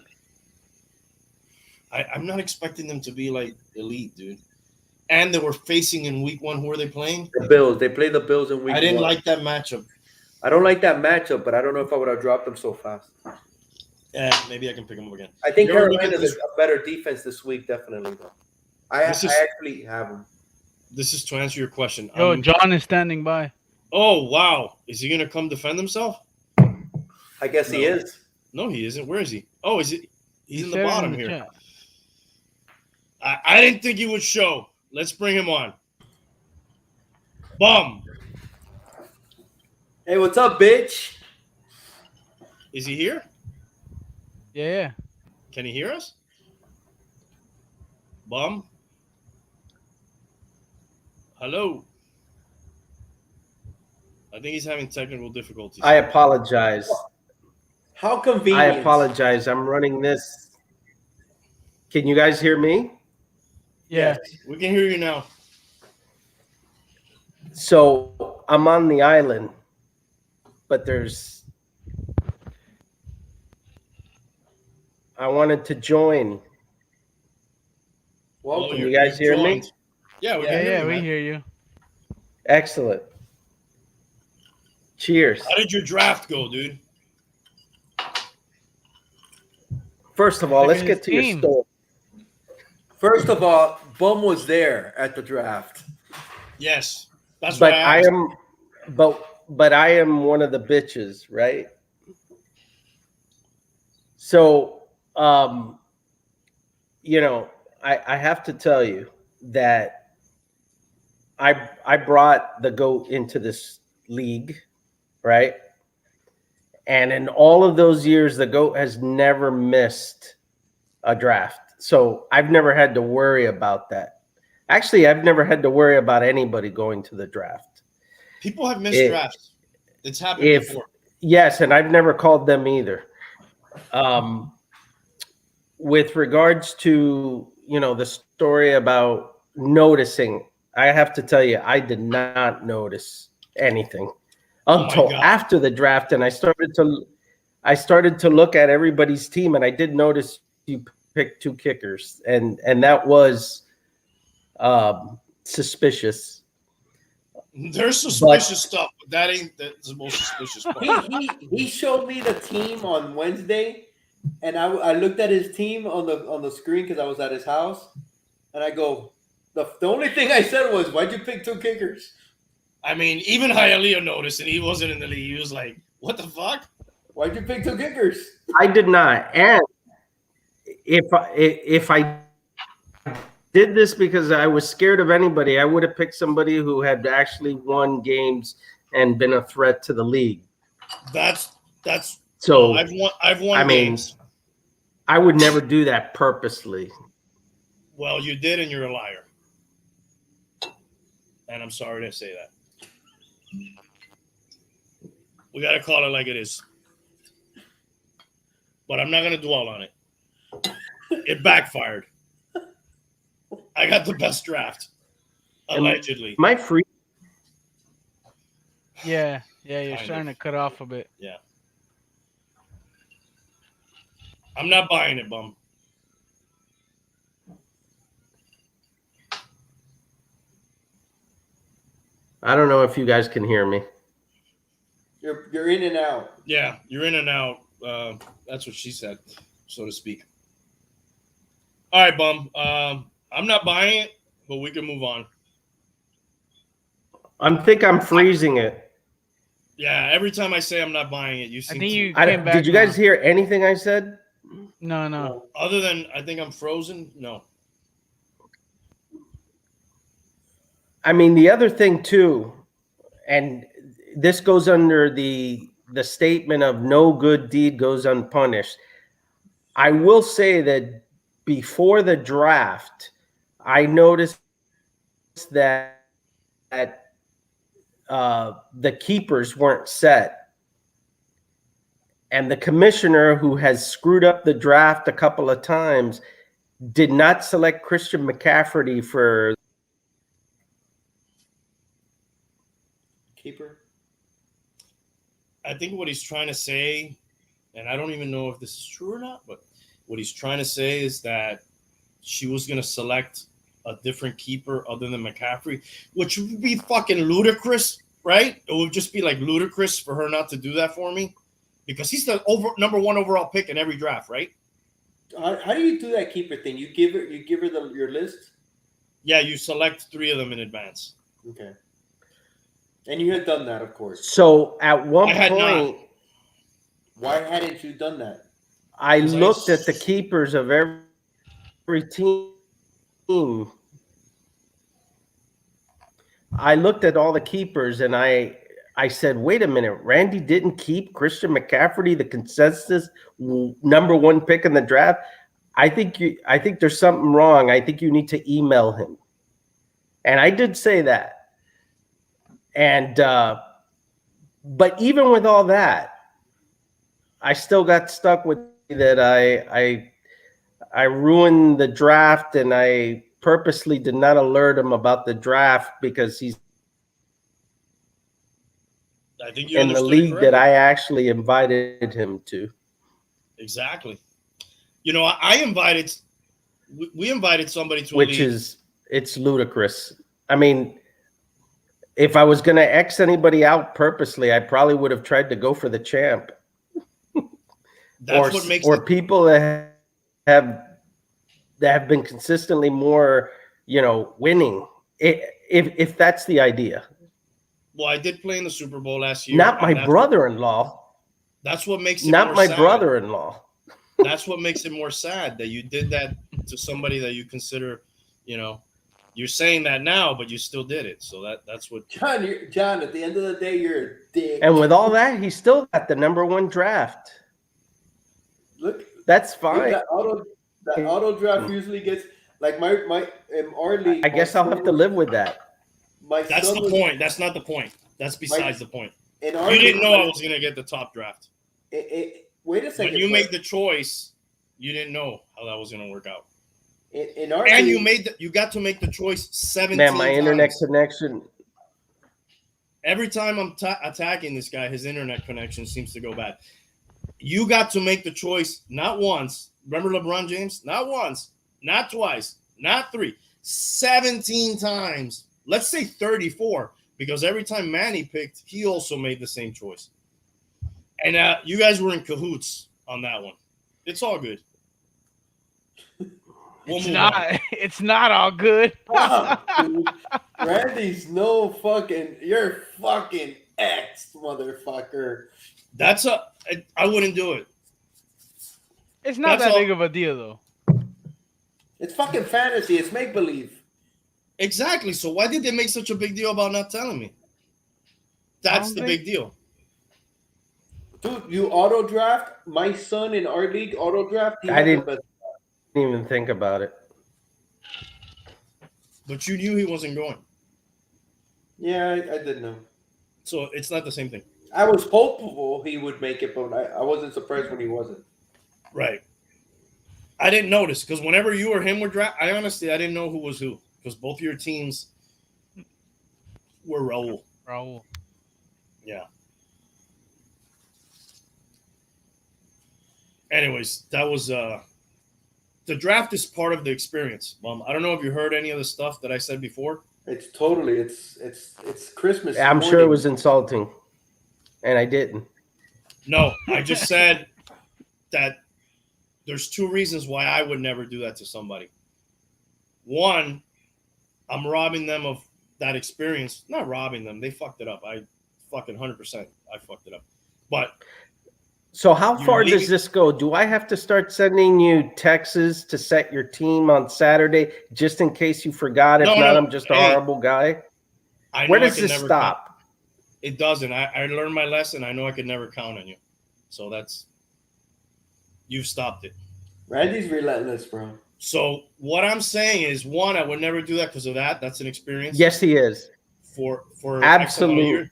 S1: I'm not expecting them to be like elite, dude. And they were facing in week 1. Who are they playing?
S3: The Bills. They play the Bills in week 1.
S1: I didn't like that matchup.
S3: I don't like that matchup, but I don't know if I would have dropped them so fast.
S1: Yeah, maybe I can pick them up again.
S3: I think
S1: You ever look
S3: Carolina
S1: at
S3: is
S1: this-
S3: a better defense this week, definitely. Though. I actually have them.
S1: This is to answer your question.
S2: Yo, John is standing by.
S1: Oh, wow. Is he going to come defend himself?
S3: I guess he is.
S1: No, he isn't. Where is he? Oh, is it? He's in the
S2: said it
S1: bottom
S2: the
S1: here.
S2: chat.
S1: I didn't think he would show. Let's bring him on. Bum.
S3: Hey, what's up, bitch?
S1: Is he here?
S2: Yeah.
S1: Can he hear us? Bum. Hello. I think he's having technical difficulties.
S4: I apologize.
S3: How convenient.
S4: I apologize. I'm running this. Can you guys hear me?
S2: Yeah.
S1: We can hear you now.
S4: So I'm on the island, but I wanted to join.
S3: Welcome.
S4: Can you guys hear me?
S1: Yeah, we
S2: Yeah,
S1: can hear you,
S2: we
S1: man.
S2: hear you.
S4: Excellent. Cheers.
S1: How did your draft go, dude?
S4: First of all,
S2: Look
S4: let's
S2: at
S4: get
S2: his
S4: to your
S2: team.
S4: story.
S3: First of all, Bum was there at the draft.
S1: Yes. That's
S4: But
S1: why
S4: I
S1: asked.
S4: am but I am one of the bitches, right? So I have to tell you that I brought the GOAT into this league, right? And in all of those years, the GOAT has never missed a draft. So I've never had to worry about that. Actually, I've never had to worry about anybody going to the draft.
S1: People have missed drafts. It's happened before.
S4: Yes, and I've never called them either. With regards to, the story about noticing, I have to tell you, I did not notice anything until
S1: God.
S4: after the draft, and I started to look at everybody's team, and I did notice you picked 2 kickers, and that was suspicious.
S1: There's suspicious stuff, but that's the most suspicious part.
S3: He showed me the team on Wednesday, and I looked at his team on the screen because I was at his house, and I go, the only thing I said was, "Why'd you pick 2 kickers?
S1: I mean, even Hialeah noticed, and he wasn't in the league. He was like, "What the fuck?"
S3: Why'd you pick 2 kickers?"
S4: I did not, and if I did this because I was scared of anybody, I would have picked somebody who had actually won games and been a threat to the league.
S1: That's
S4: So
S1: I've won
S4: I mean,
S1: games.
S4: I would never do that purposely.
S1: Well, you did, and you're a liar. And I'm sorry to say that. We got to call it like it is. But I'm not going to dwell on it. It backfired. I got the best draft. Allegedly.
S4: Am I free?
S2: Yeah, you're
S1: Kind
S2: starting
S1: of.
S2: to cut off a bit.
S1: Yeah. I'm not buying it, bum.
S4: I don't know if you guys can hear me.
S3: You're in and out.
S1: Yeah, you're in and out. That's what she said, so to speak. All right, bum. I'm not buying it, but we can move on.
S4: I'm freezing it.
S1: Yeah, every time I say I'm not buying it, you
S2: I
S1: seem
S2: think
S1: to.
S2: you came back.
S4: Did you guys hear anything I said?
S2: No.
S1: Other than I think I'm frozen. No.
S4: I mean, the other thing too, and this goes under the statement of no good deed goes unpunished. I will say that before the draft, I noticed that the keepers weren't set. And the commissioner, who has screwed up the draft a couple of times, did not select Christian McCaffrey for
S3: Keeper.
S1: I think what he's trying to say, and I don't even know if this is true or not, but what he's trying to say is that she was going to select a different keeper other than McCaffrey, which would be fucking ludicrous, right? It would just be like ludicrous for her not to do that for me, because he's the number one overall pick in every draft, right?
S3: How do you do that keeper thing? You give her your list.
S1: Yeah, you select 3 of them in advance.
S3: Okay. And you had done that, of course.
S4: So at one
S1: I had
S4: point,
S3: Why hadn't you done that?
S4: I
S1: Because
S4: looked at the keepers of every team. I looked at all the keepers and I said, wait a minute, Randy didn't keep Christian McCaffrey, the consensus number 1 pick in the draft. I think there's something wrong. I think you need to email him. And I did say that. And but even with all that, I still got stuck with that. I ruined the draft, and I purposely did not alert him about the draft because he's
S1: I think you
S4: in the
S1: understood
S4: league
S1: correctly.
S4: that I actually invited him to.
S1: Exactly. You know, we invited somebody to a
S4: Which
S1: league.
S4: it's ludicrous. I mean, if I was going to X anybody out purposely, I probably would have tried to go for the champ.
S1: That's what makes
S4: or people that have been consistently more, winning. If that's the idea.
S1: Well, I did play in the Super Bowl last year.
S4: Not my brother-in-law.
S1: That's what makes it
S4: Not
S1: more
S4: my
S1: sad.
S4: brother-in-law.
S1: That's what makes it more sad that you did that to somebody that you consider, you're saying that now, but you still did it. So that's what.
S3: John, at the end of the day, you're a dick.
S4: And with all that, he still got the number 1 draft.
S3: Look,
S4: That's fine.
S3: That auto draft usually gets like my our league.
S4: I guess I'll have to live with that.
S1: That's the point. That's not the point. That's besides the point.
S3: You
S1: didn't know I was going to get the top draft.
S3: Wait a second.
S1: When you made the choice, you didn't know how that was going to work out.
S3: In our
S1: and
S3: league,
S1: you got to make the choice 17
S4: Man, my
S1: times.
S4: internet connection.
S1: Every time I'm attacking this guy, his internet connection seems to go bad. You got to make the choice not once. Remember LeBron James? Not once, not twice, not 3, 17 times. Let's say 34, because every time Manny picked, he also made the same choice. And you guys were in cahoots on that one. It's all good.
S2: It's not all good.
S3: Fuck, dude. Randy's you're fucking X, motherfucker.
S1: I wouldn't do it.
S2: It's not that big of a deal, though.
S3: It's fucking fantasy. It's make believe.
S1: Exactly. So why did they make such a big deal about not telling me? That's the big deal.
S3: Dude, you auto draft. My son in our league auto draft. He
S4: I
S3: had the
S4: didn't
S3: best.
S4: even think about it.
S1: But you knew he wasn't going.
S3: Yeah, I did know.
S1: So it's not the same thing.
S3: I was hopeful he would make it, but I wasn't surprised when he wasn't.
S1: Right. I didn't notice because whenever you or him were draft, I didn't know who was who because both of your teams were Raul.
S2: Raul.
S1: Yeah. Anyways, that was the draft is part of the experience. I don't know if you heard any of the stuff that I said before.
S3: It's totally. It's Christmas.
S4: I'm
S3: morning.
S4: sure it was insulting, and I didn't.
S1: No, I just said that there's two reasons why I would never do that to somebody. One, I'm robbing them of that experience. Not robbing them. They fucked it up. I fucking 100%. I fucked it up. But
S4: So how
S1: You're
S4: far does
S1: leaving-
S4: this go? Do I have to start sending you texts to set your team on Saturday just in case you forgot? If
S1: No,
S4: not,
S1: no.
S4: I'm just a
S1: Hey,
S4: horrible guy.
S1: I
S4: Where
S1: know I
S4: does
S1: can
S4: this
S1: never
S4: stop?
S1: count. It doesn't. I learned my lesson. I know I could never count on you. So you've stopped it.
S3: Randy's relentless, bro.
S1: So what I'm saying is, one, I would never do that because of that. That's an experience.
S4: Yes, he is.
S1: For X amount of
S4: Absolute.
S1: years.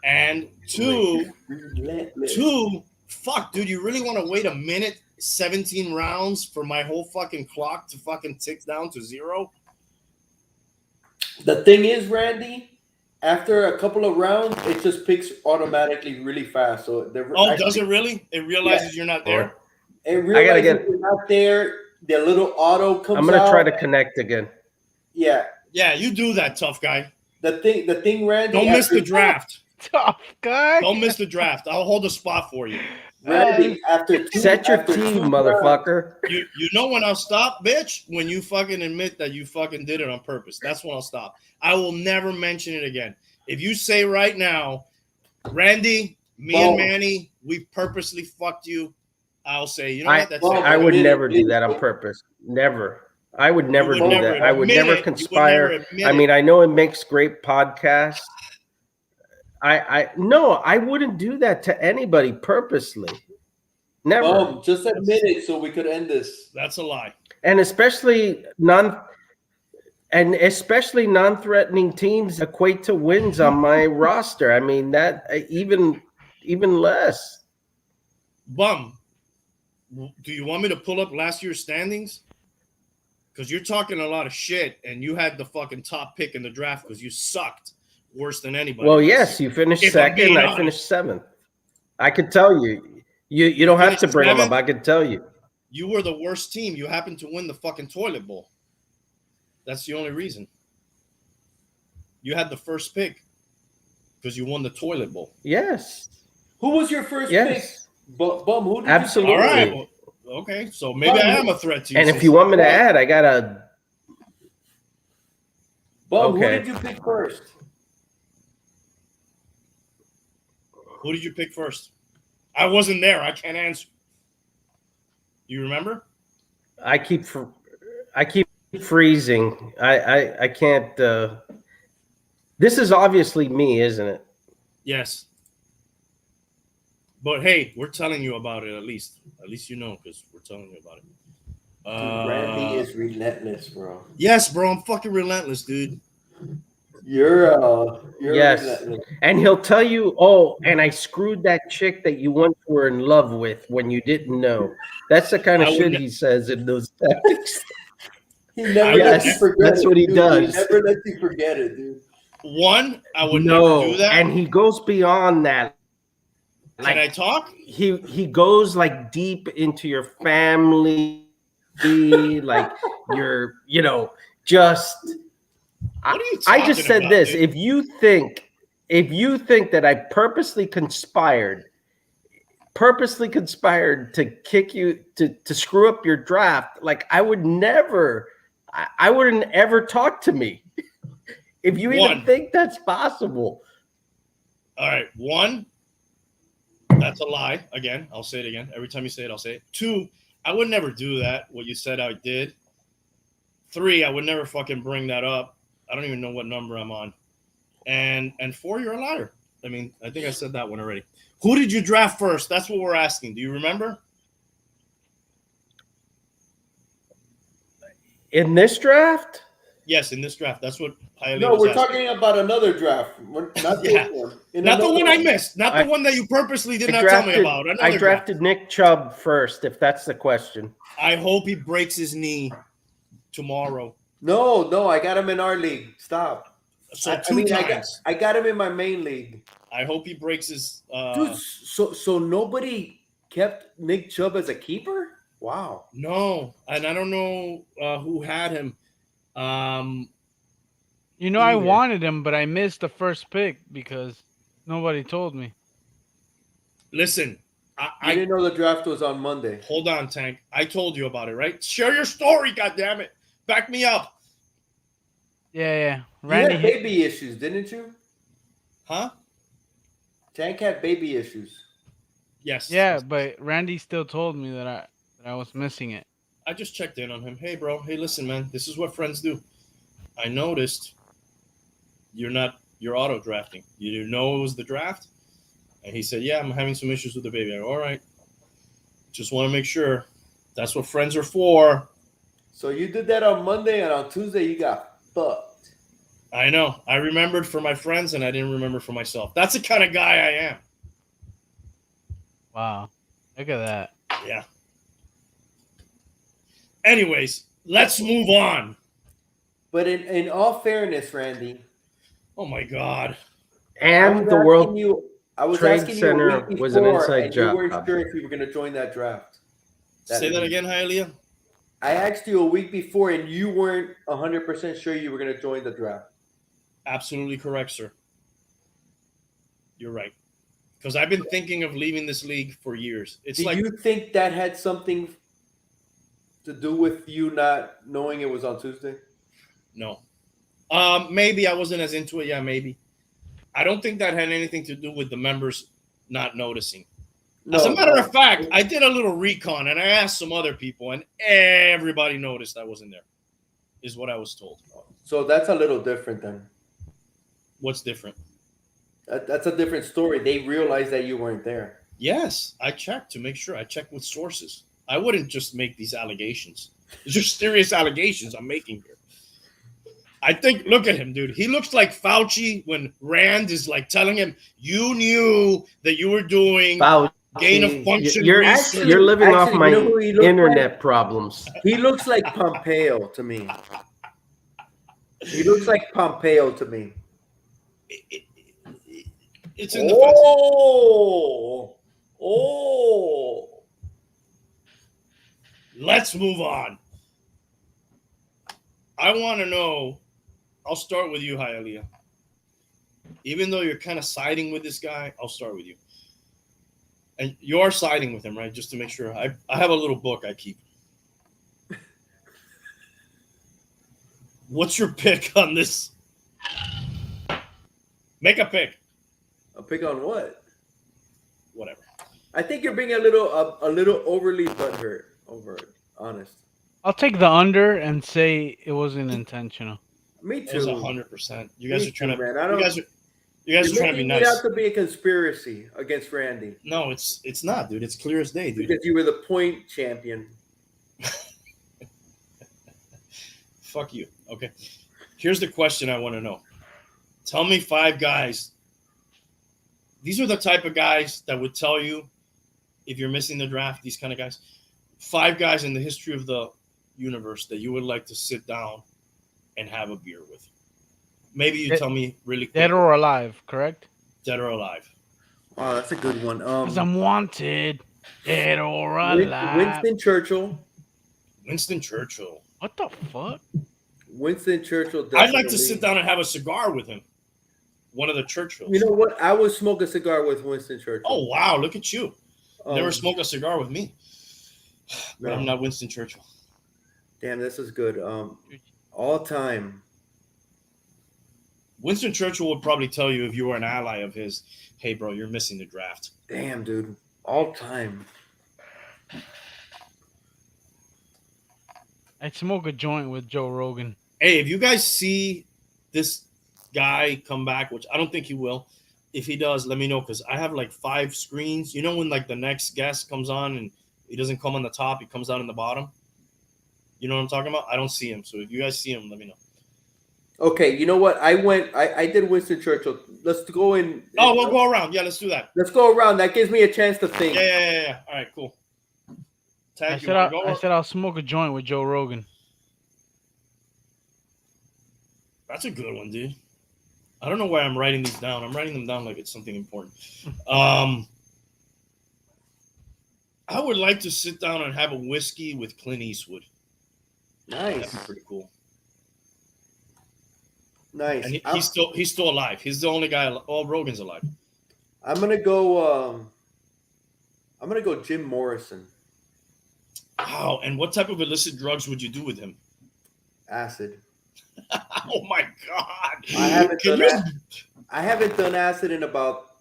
S1: And two,
S3: Relentless.
S1: fuck, dude, you really want to wait a minute, 17 rounds for my whole fucking clock to fucking tick down to 0?
S3: The thing is, Randy, after a couple of rounds, it just picks automatically really fast. So
S1: Does it really? It realizes you're not there?
S3: It realizes
S4: I gotta get-
S3: you're not there. The little auto comes
S4: I'm gonna
S3: out.
S4: try to connect again.
S3: Yeah.
S1: Yeah, you do that, tough guy.
S3: The thing, Randy.
S1: Don't miss
S3: after-
S1: the draft.
S2: Tough guy.
S1: Don't miss the draft. I'll hold a spot for you.
S3: Randy, after two,
S4: Set your
S3: after
S4: team,
S3: 2 rounds,
S4: motherfucker.
S1: You know when I'll stop, bitch? When you fucking admit that you fucking did it on purpose. That's when I'll stop. I will never mention it again. If you say right now, Randy, me and Manny, we purposely fucked you, I'll say, you know what? That's it.
S4: I would never do that on purpose. Never. I would never
S1: would
S4: do
S1: never
S4: that. I would
S1: admit
S4: never
S1: it. You would
S4: conspire.
S1: never admit
S4: I
S1: it.
S4: mean, I know it makes great podcasts. No, I wouldn't do that to anybody purposely. Never.
S3: just admit it so we could end this.
S1: That's a lie.
S4: And especially non-threatening teams equate to wins on my roster. I mean that even less.
S1: Bum, do you want me to pull up last year's standings? Because you're talking a lot of shit, and you had the fucking top pick in the draft because you sucked worse than anybody.
S4: Well, yes, you finished
S1: If I'm being
S4: second. I
S1: honest.
S4: finished seventh. I could tell you. You don't have to
S1: finished
S4: bring them up.
S1: seventh?
S4: I could tell you.
S1: You were the worst team. You happened to win the fucking toilet bowl. That's the only reason. You had the first pick because you won the toilet bowl.
S4: Yes.
S3: Who was your first
S4: Yes.
S3: pick? Bum, who did
S4: Absolutely.
S1: All right. Well, okay. So maybe I am a threat to you.
S4: And if
S1: since-
S4: you want me to add, I got a.
S3: Bum,
S4: Okay.
S3: who did you pick first?
S1: Who did you pick first? I wasn't there. I can't answer. You remember?
S4: I keep freezing. I can't. This is obviously me, isn't it?
S1: Yes. But hey, we're telling you about it at least. At least you know because we're telling you about it.
S3: Dude, Randy is relentless, bro.
S1: Yes, bro. I'm fucking relentless, dude.
S3: You're
S4: Yes.
S3: relentless.
S4: And he'll tell you, "Oh, and I screwed that chick that you once were in love with when you didn't know." That's the kind of
S1: I would
S4: shit
S1: ne-
S4: he says in those texts.
S3: He never
S4: Yes,
S3: lets you forget
S4: that's
S3: it,
S4: what he
S3: dude.
S4: does.
S3: He never lets you forget it, dude.
S1: One, I would
S4: No,
S1: never do that.
S4: and he goes beyond that.
S1: Can I talk?
S4: He goes like deep into your family, like your just.
S1: What are you
S4: I just
S1: talking
S4: said
S1: about,
S4: this:
S1: dude?
S4: if you think that I purposely conspired to kick you to screw up your draft, like I wouldn't ever talk to me. If you even
S1: One.
S4: think that's possible.
S1: All right. One, that's a lie. Again, I'll say it again. Every time you say it, I'll say it. Two, I would never do that. What you said I did. Three, I would never fucking bring that up. I don't even know what number I'm on. And four, you're a liar. I mean, I think I said that one already. Who did you draft first? That's what we're asking. Do you remember?
S4: In this draft?
S1: Yes, in this draft. That's what Hialeah
S3: No,
S1: was
S3: we're
S1: asking.
S3: talking about another draft. Not
S1: Yeah.
S3: this one. In
S1: Not the
S3: another
S1: one I missed. Not the one that you purposely did not tell me about.
S4: I
S1: Another
S4: drafted Nick Chubb first, if that's the question.
S1: I hope he breaks his knee tomorrow.
S3: No, I got him in our league. Stop.
S1: So
S3: times. I got him in my main league.
S1: I hope he breaks his.
S3: Dude, so nobody kept Nick Chubb as a keeper? Wow.
S1: No, and I don't know who had him.
S2: You know, I wanted him, but I missed the first pick because nobody told me.
S1: Listen,
S3: I didn't know the draft was on Monday.
S1: Hold on, Tank. I told you about it, right? Share your story, goddammit. Back me up.
S2: Yeah.
S3: You
S2: Randy
S3: had baby issues, didn't you?
S1: Huh?
S3: Tank had baby issues.
S1: Yes.
S2: Yeah, but Randy still told me that I was missing it.
S1: I just checked in on him. Hey, bro. Hey, listen, man. This is what friends do. I noticed you're auto drafting. You didn't know it was the draft? And he said, yeah, I'm having some issues with the baby. I go, all right. Just want to make sure. That's what friends are for.
S3: So you did that on Monday, and on Tuesday you got fucked.
S1: I know. I remembered for my friends, and I didn't remember for myself. That's the kind of guy I am.
S2: Wow. Look at that.
S1: Yeah. Anyways, let's move on.
S3: But in all fairness, Randy.
S1: Oh, my God.
S4: And the World
S3: I was
S4: Trade
S3: asking
S4: Center
S3: you a week
S4: was an
S3: before,
S4: inside
S3: and
S4: job.
S3: you weren't sure if you were going to join that draft.
S1: Say that again, Hialeah.
S3: I asked you a week before, and you weren't 100% sure you were going to join the draft.
S1: Absolutely correct, sir. You're right. Because I've been thinking of leaving this league for years. It's
S3: Do you think that had something to do with you not knowing it was on Tuesday?
S1: No. Maybe I wasn't as into it. Yeah, maybe. I don't think that had anything to do with the members not noticing. As a matter of fact, I did a little recon and I asked some other people, and everybody noticed I wasn't there, is what I was told.
S3: So that's a little different then.
S1: What's different?
S3: That's a different story. They realized that you weren't there.
S1: Yes, I checked to make sure. I checked with sources. I wouldn't just make these allegations. These are serious allegations I'm making here. I think, look at him, dude. He looks like Fauci when Rand is like telling him, you knew that you were doing gain of function research.
S4: You're living off my internet
S3: like?
S4: problems.
S3: He looks like Pompeo to me. He looks like Pompeo to me.
S1: It's in the Let's move on. I want to know. I'll start with you, Hialeah. Even though you're kind of siding with this guy, I'll start with you. And you're siding with him, right? Just to make sure. I have a little book I keep. What's your pick on this? Make a pick.
S3: A pick on what?
S1: Whatever.
S3: I think you're being a little overly butthurt over it. Honest.
S2: I'll take the under and say it wasn't intentional.
S3: Me
S1: It was
S3: too.
S1: 100%. You guys are trying to.
S3: Man.
S1: You guys are trying to be nice.
S3: It have to be a conspiracy against Randy.
S1: No, it's not, dude. It's clear as day, dude.
S3: Because you were the point champion.
S1: Fuck you. Okay. Here's the question I want to know. Tell me 5 guys. These are the type of guys that would tell you if you're missing the draft, these kind of guys. 5 guys in the history of the universe that you would like to sit down and have a beer with. Maybe you tell me really quick.
S2: Dead or alive, correct?
S1: Dead or alive.
S3: Oh, that's a good one.
S2: Because I'm wanted. Dead or alive.
S3: Winston Churchill.
S1: Winston Churchill.
S2: What the fuck?
S3: Winston Churchill.
S1: I'd like to sit down and have a cigar with him. One of the Churchills.
S3: You know what? I would smoke a cigar with Winston Churchill.
S1: Oh, wow. Look at you. Never smoked a cigar with me. But
S3: No.
S1: I'm not Winston Churchill.
S3: Damn, this is good. All time.
S1: Winston Churchill would probably tell you if you were an ally of his, hey, bro, you're missing the draft.
S3: Damn, dude. All time.
S2: I'd smoke a joint with Joe Rogan.
S1: Hey, if you guys see this guy come back, which I don't think he will, if he does, let me know because I have like 5 screens. You know when like the next guest comes on and he doesn't come on the top, he comes out in the bottom. You know what I'm talking about? I don't see him. So if you guys see him, let me know.
S3: Okay, you know what? I did Winston Churchill. Let's go in.
S1: Oh, we'll go around. Yeah, let's do that.
S3: Let's go around. That gives me a chance to think.
S1: Yeah. All right, cool.
S2: I
S1: Tag you.
S2: said I'll smoke a joint with Joe Rogan.
S1: That's a good one, dude. I don't know why I'm writing these down. I'm writing them down like it's something important. I would like to sit down and have a whiskey with Clint Eastwood.
S3: Nice.
S1: That'd be pretty cool.
S3: Nice.
S1: And he's still alive. He's the only guy. Oh, Rogan's alive.
S3: I'm gonna go. I'm gonna go Jim Morrison.
S1: Wow. And what type of illicit drugs would you do with him?
S3: Acid.
S1: Oh my God.
S3: I haven't done acid in about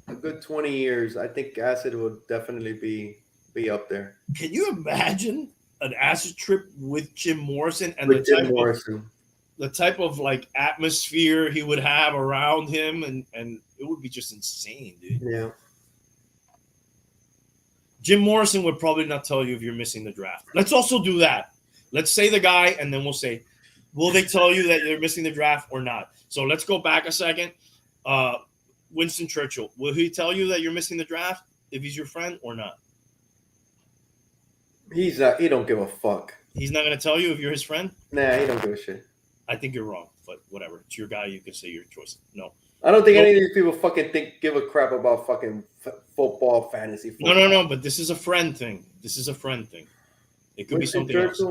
S3: a good 20 years. I think acid would definitely be up there.
S1: Can you imagine an acid trip with Jim Morrison and
S3: With Jim Morrison.
S1: The type of like atmosphere he would have around him, and it would be just insane, dude.
S3: Yeah.
S1: Jim Morrison would probably not tell you if you're missing the draft. Let's also do that. Let's say the guy, and then we'll say, will they tell you that you're missing the draft or not? So let's go back a second. Winston Churchill, will he tell you that you're missing the draft if he's your friend or not?
S3: He don't give a fuck.
S1: He's not going to tell you if you're his friend?
S3: Nah, he don't give a shit.
S1: I think you're wrong, but whatever. It's your guy. You can say your choice. No.
S3: I don't think any of these people fucking give a crap about fucking football, fantasy football.
S1: No. But this is a friend thing. It could be something else.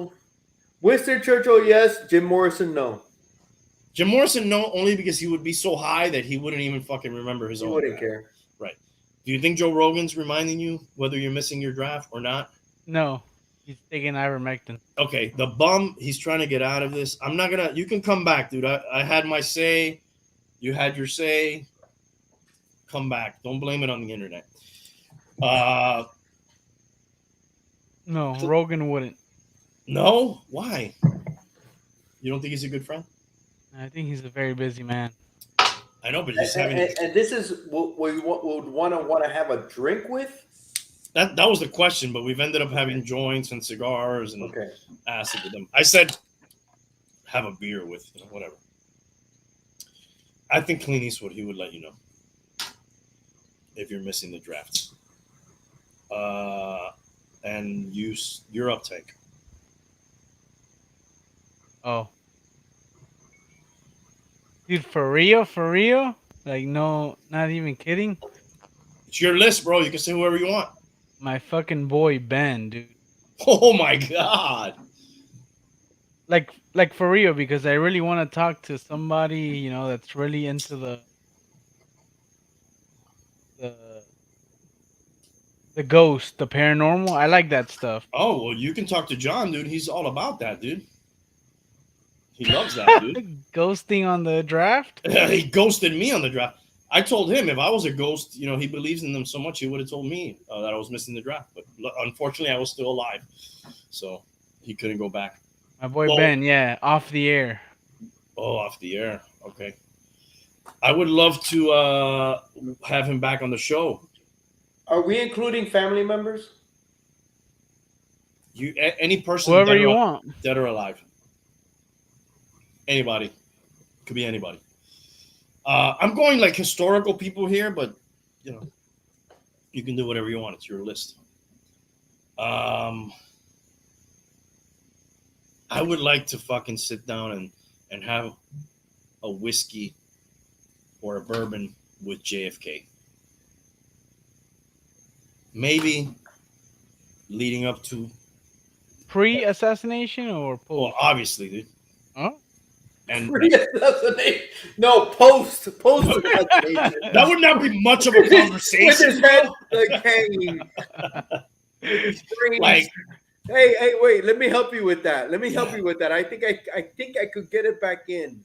S3: Winston Churchill, yes. Jim Morrison, no.
S1: Jim Morrison, no, only because he would be so high that he wouldn't even fucking remember his own.
S3: He wouldn't
S1: draft.
S3: care.
S1: Right. Do you think Joe Rogan's reminding you whether you're missing your draft or not?
S2: No, he's taking ivermectin.
S1: Okay, the bum, he's trying to get out of this. I'm not gonna. You can come back, dude. I had my say. You had your say. Come back. Don't blame it on the internet.
S2: No, Rogan wouldn't.
S1: No? Why? You don't think he's a good friend?
S2: I think he's a very busy man.
S1: I know, but he's having.
S3: And this is what we would want to have a drink with.
S1: That was the question, but we've ended up having joints and cigars and acid with them. I said, have a beer with, whatever. I think Clint Eastwood, he would let you know if you're missing the drafts. And use your uptake.
S2: Oh. Dude, for real? Like, no, not even kidding.
S1: It's your list, bro. You can say whoever you want.
S2: My fucking boy Ben, dude.
S1: Oh my God.
S2: Like for real, because I really want to talk to somebody, that's really into the ghost, the paranormal. I like that stuff.
S1: Oh, well, you can talk to John, dude. He's all about that, dude. He loves that, dude.
S2: Ghosting on the draft?
S1: He ghosted me on the draft. I told him if I was a ghost, he believes in them so much, he would have told me that I was missing the draft. But unfortunately, I was still alive. So he couldn't go back.
S2: My boy Ben, yeah, off the air.
S1: Oh, off the air. Okay. I would love to have him back on the show.
S3: Are we including family members?
S1: Any person,
S2: whoever you want,
S1: dead or alive. Anybody. Could be anybody. I'm going like historical people here, but you can do whatever you want. It's your list. I would like to fucking sit down and have a whiskey or a bourbon with JFK. Maybe leading up to
S2: pre-assassination or post?
S1: Well, obviously, dude.
S2: Huh?
S1: And
S3: pre-assassination? No, post-assassination.
S1: That would not be much of a conversation.
S3: With his head like hanging. Like, hey, wait. Let me help you with that. I think I could get it back in.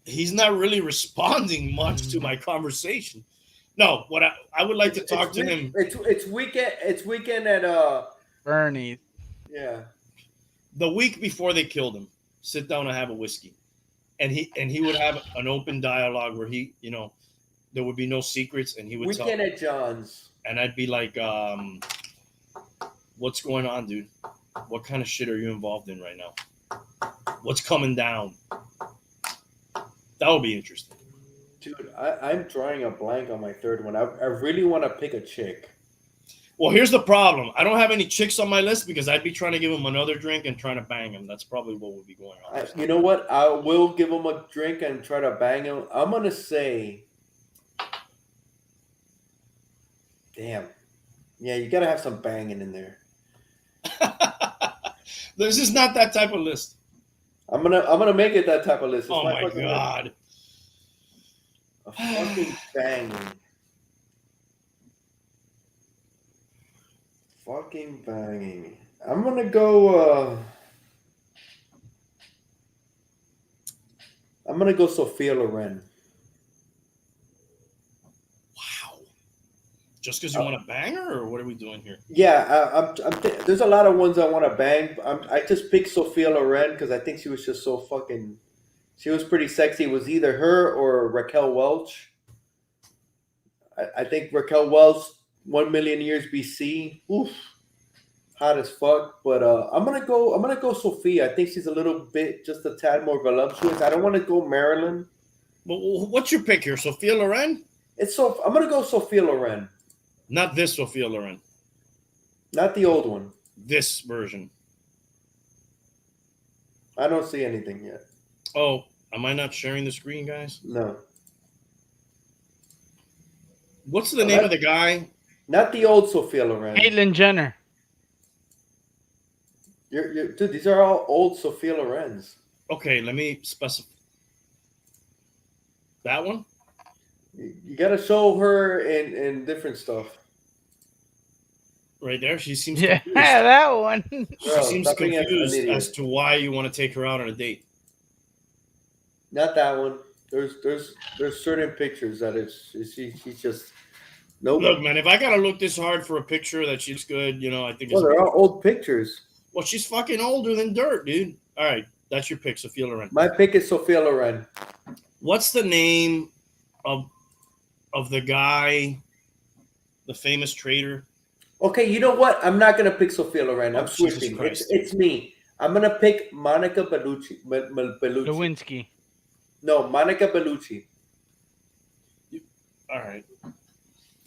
S1: He's not really responding much to my conversation. No, what I would like to talk to him.
S3: It's weekend at
S2: Bernie's.
S3: Yeah.
S1: The week before they killed him, sit down and have a whiskey, and he would have an open dialogue where he there would be no secrets, and he would tell
S3: Weekend
S1: me,
S3: at John's.
S1: and I'd be like, what's going on, dude? What kind of shit are you involved in right now? What's coming down? That would be interesting.
S3: Dude, I'm drawing a blank on my third one. I really want to pick a chick.
S1: Well, here's the problem. I don't have any chicks on my list because I'd be trying to give him another drink and trying to bang him. That's probably what would be going on.
S3: You know what? I will give him a drink and try to bang him. I'm going to say... Damn. Yeah, you got to have some banging in there.
S1: This is not that type of list.
S3: I'm gonna make it that type of list. It's
S1: Oh my
S3: fucking
S1: god.
S3: list. A fucking banging. Fucking banging. I'm gonna go Sophia Loren.
S1: Wow. Just because you want to bang her, or what are we doing here?
S3: Yeah, there's a lot of ones I want to bang. I just picked Sophia Loren because I think she was just so fucking. She was pretty sexy. It was either her or Raquel Welch. I think Raquel Welch, 1 million years BC. Oof, hot as fuck. But I'm gonna go Sophia. I think she's a little bit, just a tad more voluptuous. I don't want to go Marilyn.
S1: Well, what's your pick here? Sophia Loren?
S3: I'm gonna go Sophia Loren.
S1: Not this Sophia Loren.
S3: Not the old one.
S1: This version.
S3: I don't see anything yet.
S1: Oh, am I not sharing the screen, guys?
S3: No.
S1: What's the name of the guy?
S3: Not the old Sophia Loren.
S2: Caitlyn Jenner.
S3: Dude, these are all old Sophia Lorens.
S1: Okay, let me specify. That one?
S3: You got to show her in different stuff.
S1: Right there. She seems
S2: Yeah,
S1: confused.
S2: that one.
S1: She seems
S3: stop being an
S1: confused
S3: idiot.
S1: as to why you want to take her out on a date.
S3: Not that one. There's certain pictures that she's just nope.
S1: Look, man, if I gotta look this hard for a picture that she's good, you know, I think
S3: Well, they're all old pictures.
S1: well, she's fucking older than dirt, dude. All right, that's your pick, Sophia Loren.
S3: My pick is Sophia Loren.
S1: What's the name of the guy, the famous trader?
S3: Okay, you know what? I'm not gonna pick Sophia Loren. I'm
S1: Oh, Jesus
S3: switching.
S1: Christ.
S3: It's me. I'm gonna pick Monica Bellucci. Bellucci.
S2: Lewinsky.
S3: No, Monica Bellucci.
S1: All right,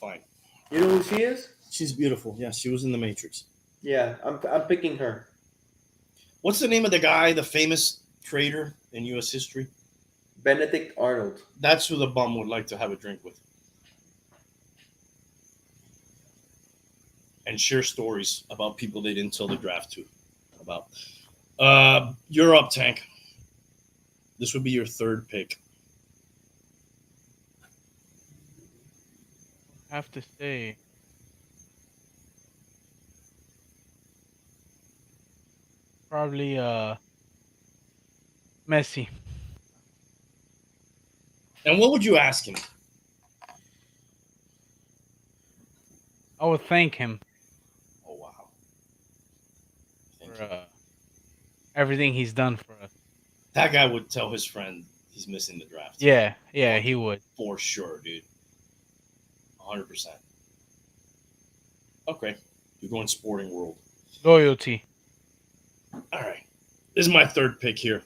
S1: fine.
S3: You know who she is?
S1: She's beautiful. Yeah, she was in The Matrix.
S3: Yeah, I'm picking her.
S1: What's the name of the guy, the famous trader in U.S. history?
S3: Benedict Arnold.
S1: That's who the bum would like to have a drink with. And share stories about people they didn't tell the draft to about. You're up, Tank. This would be your third pick.
S2: I have to say. Probably Messi.
S1: And what would you ask him?
S2: I would thank him
S1: Oh, wow. Thank
S2: for
S1: you.
S2: everything he's done for us.
S1: That guy would tell his friend he's missing the draft.
S2: Yeah, he would.
S1: For sure, dude. 100%. Okay. You're going sporting world.
S2: Loyalty.
S1: All right. This is my third pick here.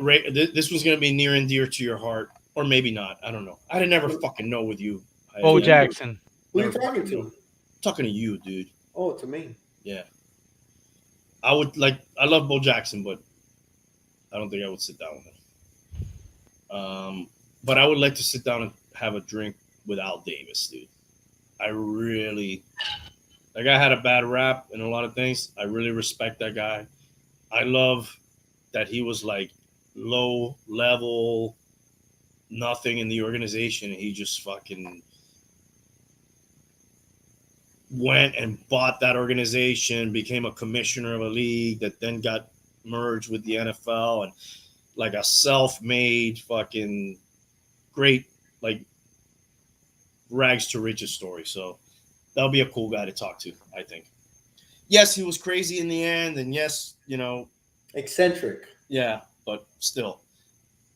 S1: Ray, this one's going to be near and dear to your heart. Or maybe not. I don't know. I'd never fucking know with you.
S2: Bo Jackson.
S3: Who are you
S1: Never
S3: talking
S1: fucking
S3: to?
S1: know. Talking to you, dude.
S3: Oh, to me.
S1: Yeah. I love Bo Jackson, but I don't think I would sit down with him. But I would like to sit down and have a drink with Al Davis, dude. I really, that guy had a bad rap in a lot of things. I really respect that guy. I love that he was like low level, nothing in the organization. And he just fucking went and bought that organization, became a commissioner of a league that then got merged with the NFL, and like a self-made fucking great, like rags to riches story. So that'll be a cool guy to talk to, I think. Yes, he was crazy in the end, and yes, you know,
S3: Eccentric.
S1: yeah, but still,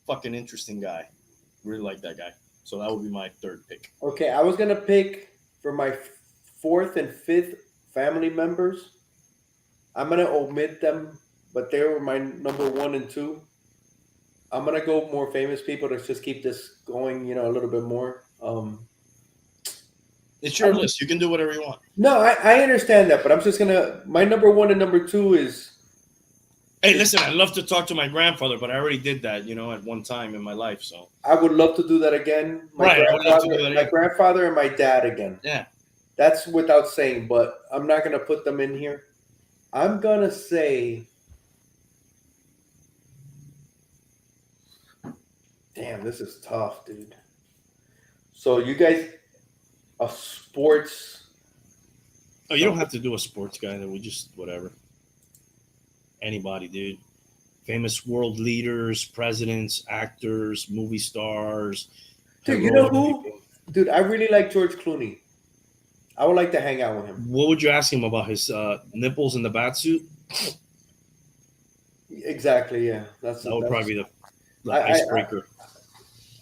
S1: fucking interesting guy. Really like that guy. So that would be my third pick.
S3: Okay, I was gonna pick for my fourth and fifth family members. I'm gonna omit them, but they were my number one and two. I'm gonna go more famous people to just keep this going, a little bit more.
S1: It's your list. You can do whatever you want.
S3: No, I understand that, but I'm just gonna. My number one and number two is.
S1: Hey, listen, I love to talk to my grandfather, but I already did that, at one time in my life. So
S3: I would love to do that again.
S1: Right, I would love to do that
S3: My
S1: again.
S3: grandfather and my dad again.
S1: Yeah.
S3: That's without saying, but I'm not gonna put them in here. I'm gonna say. Damn, this is tough, dude. So you guys, a sports.
S1: Oh, you don't have to do a sports guy. That we just whatever. Anybody, dude. Famous world leaders, presidents, actors, movie stars.
S3: Dude, you know
S1: heroic
S3: who?
S1: people.
S3: Dude, I really like George Clooney. I would like to hang out with him.
S1: What would you ask him about his nipples in the bat suit?
S3: Exactly, yeah.
S1: That would probably be the
S3: I-
S1: icebreaker.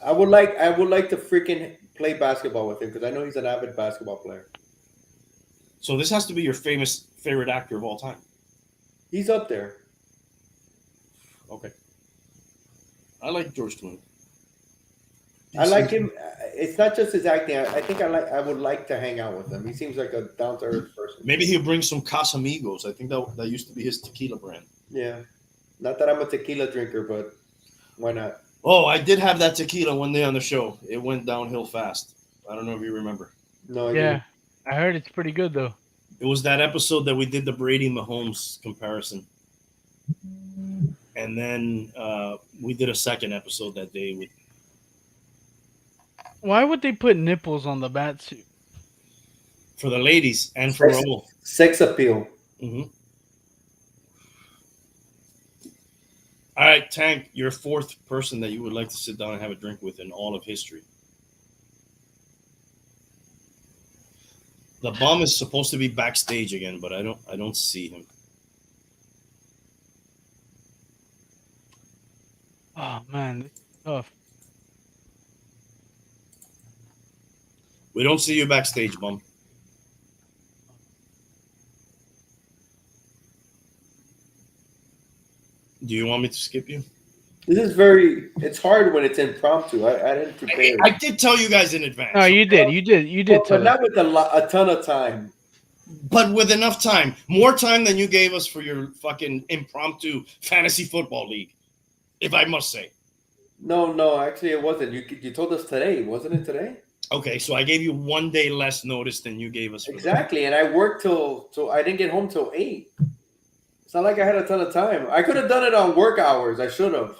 S3: I would like to freaking play basketball with him because I know he's an avid basketball player.
S1: So this has to be your favorite actor of all time.
S3: He's up there.
S1: Okay. I like George Clooney.
S3: I like him. It's not just his acting. I think I would like to hang out with him. He seems like a down to earth person.
S1: Maybe he'll bring some Casamigos. I think that used to be his tequila brand.
S3: Yeah. Not that I'm a tequila drinker, but why not?
S1: Oh, I did have that tequila one day on the show. It went downhill fast. I don't know if you remember.
S3: No,
S2: Yeah, I heard it's pretty good though.
S1: It was that episode that we did the Brady Mahomes comparison. And then we did a second episode that day with
S2: Why would they put nipples on the bat suit?
S1: for the ladies and for Raul.
S3: sex appeal.
S1: Mm-hmm. All right, Tank, your fourth person that you would like to sit down and have a drink with in all of history. The bum is supposed to be backstage again, but I don't see him.
S2: Oh man, this is tough.
S1: We don't see you backstage, bum. Do you want me to skip you?
S3: This is it's hard when it's impromptu. I didn't prepare.
S1: I did tell you guys in advance.
S2: No, you did.
S3: But not with a ton of time.
S1: But with enough time. More time than you gave us for your fucking impromptu fantasy football league, if I must say.
S3: No, actually it wasn't. You told us today, wasn't it today?
S1: Okay, so I gave you 1 day less notice than you gave us. For
S3: Exactly, and I worked till I didn't get home till 8. It's not like I had a ton of time. I could have done it on work hours. I should have.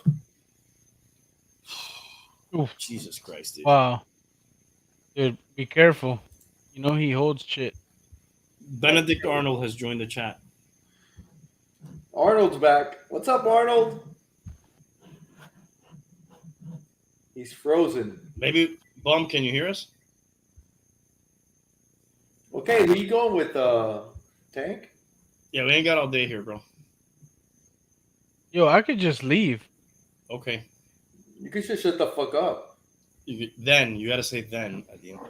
S1: Jesus Christ, dude.
S2: Wow. Dude, be careful. You know he holds shit.
S1: Benedict Arnold has joined the chat.
S3: Arnold's back. What's up, Arnold? He's frozen.
S1: Maybe, Bum, can you hear us?
S3: Okay, who you going with, Tank?
S1: Yeah, we ain't got all day here, bro.
S2: Yo, I could just leave.
S1: Okay.
S3: You can just shut the fuck up.
S1: You got to say then at the end.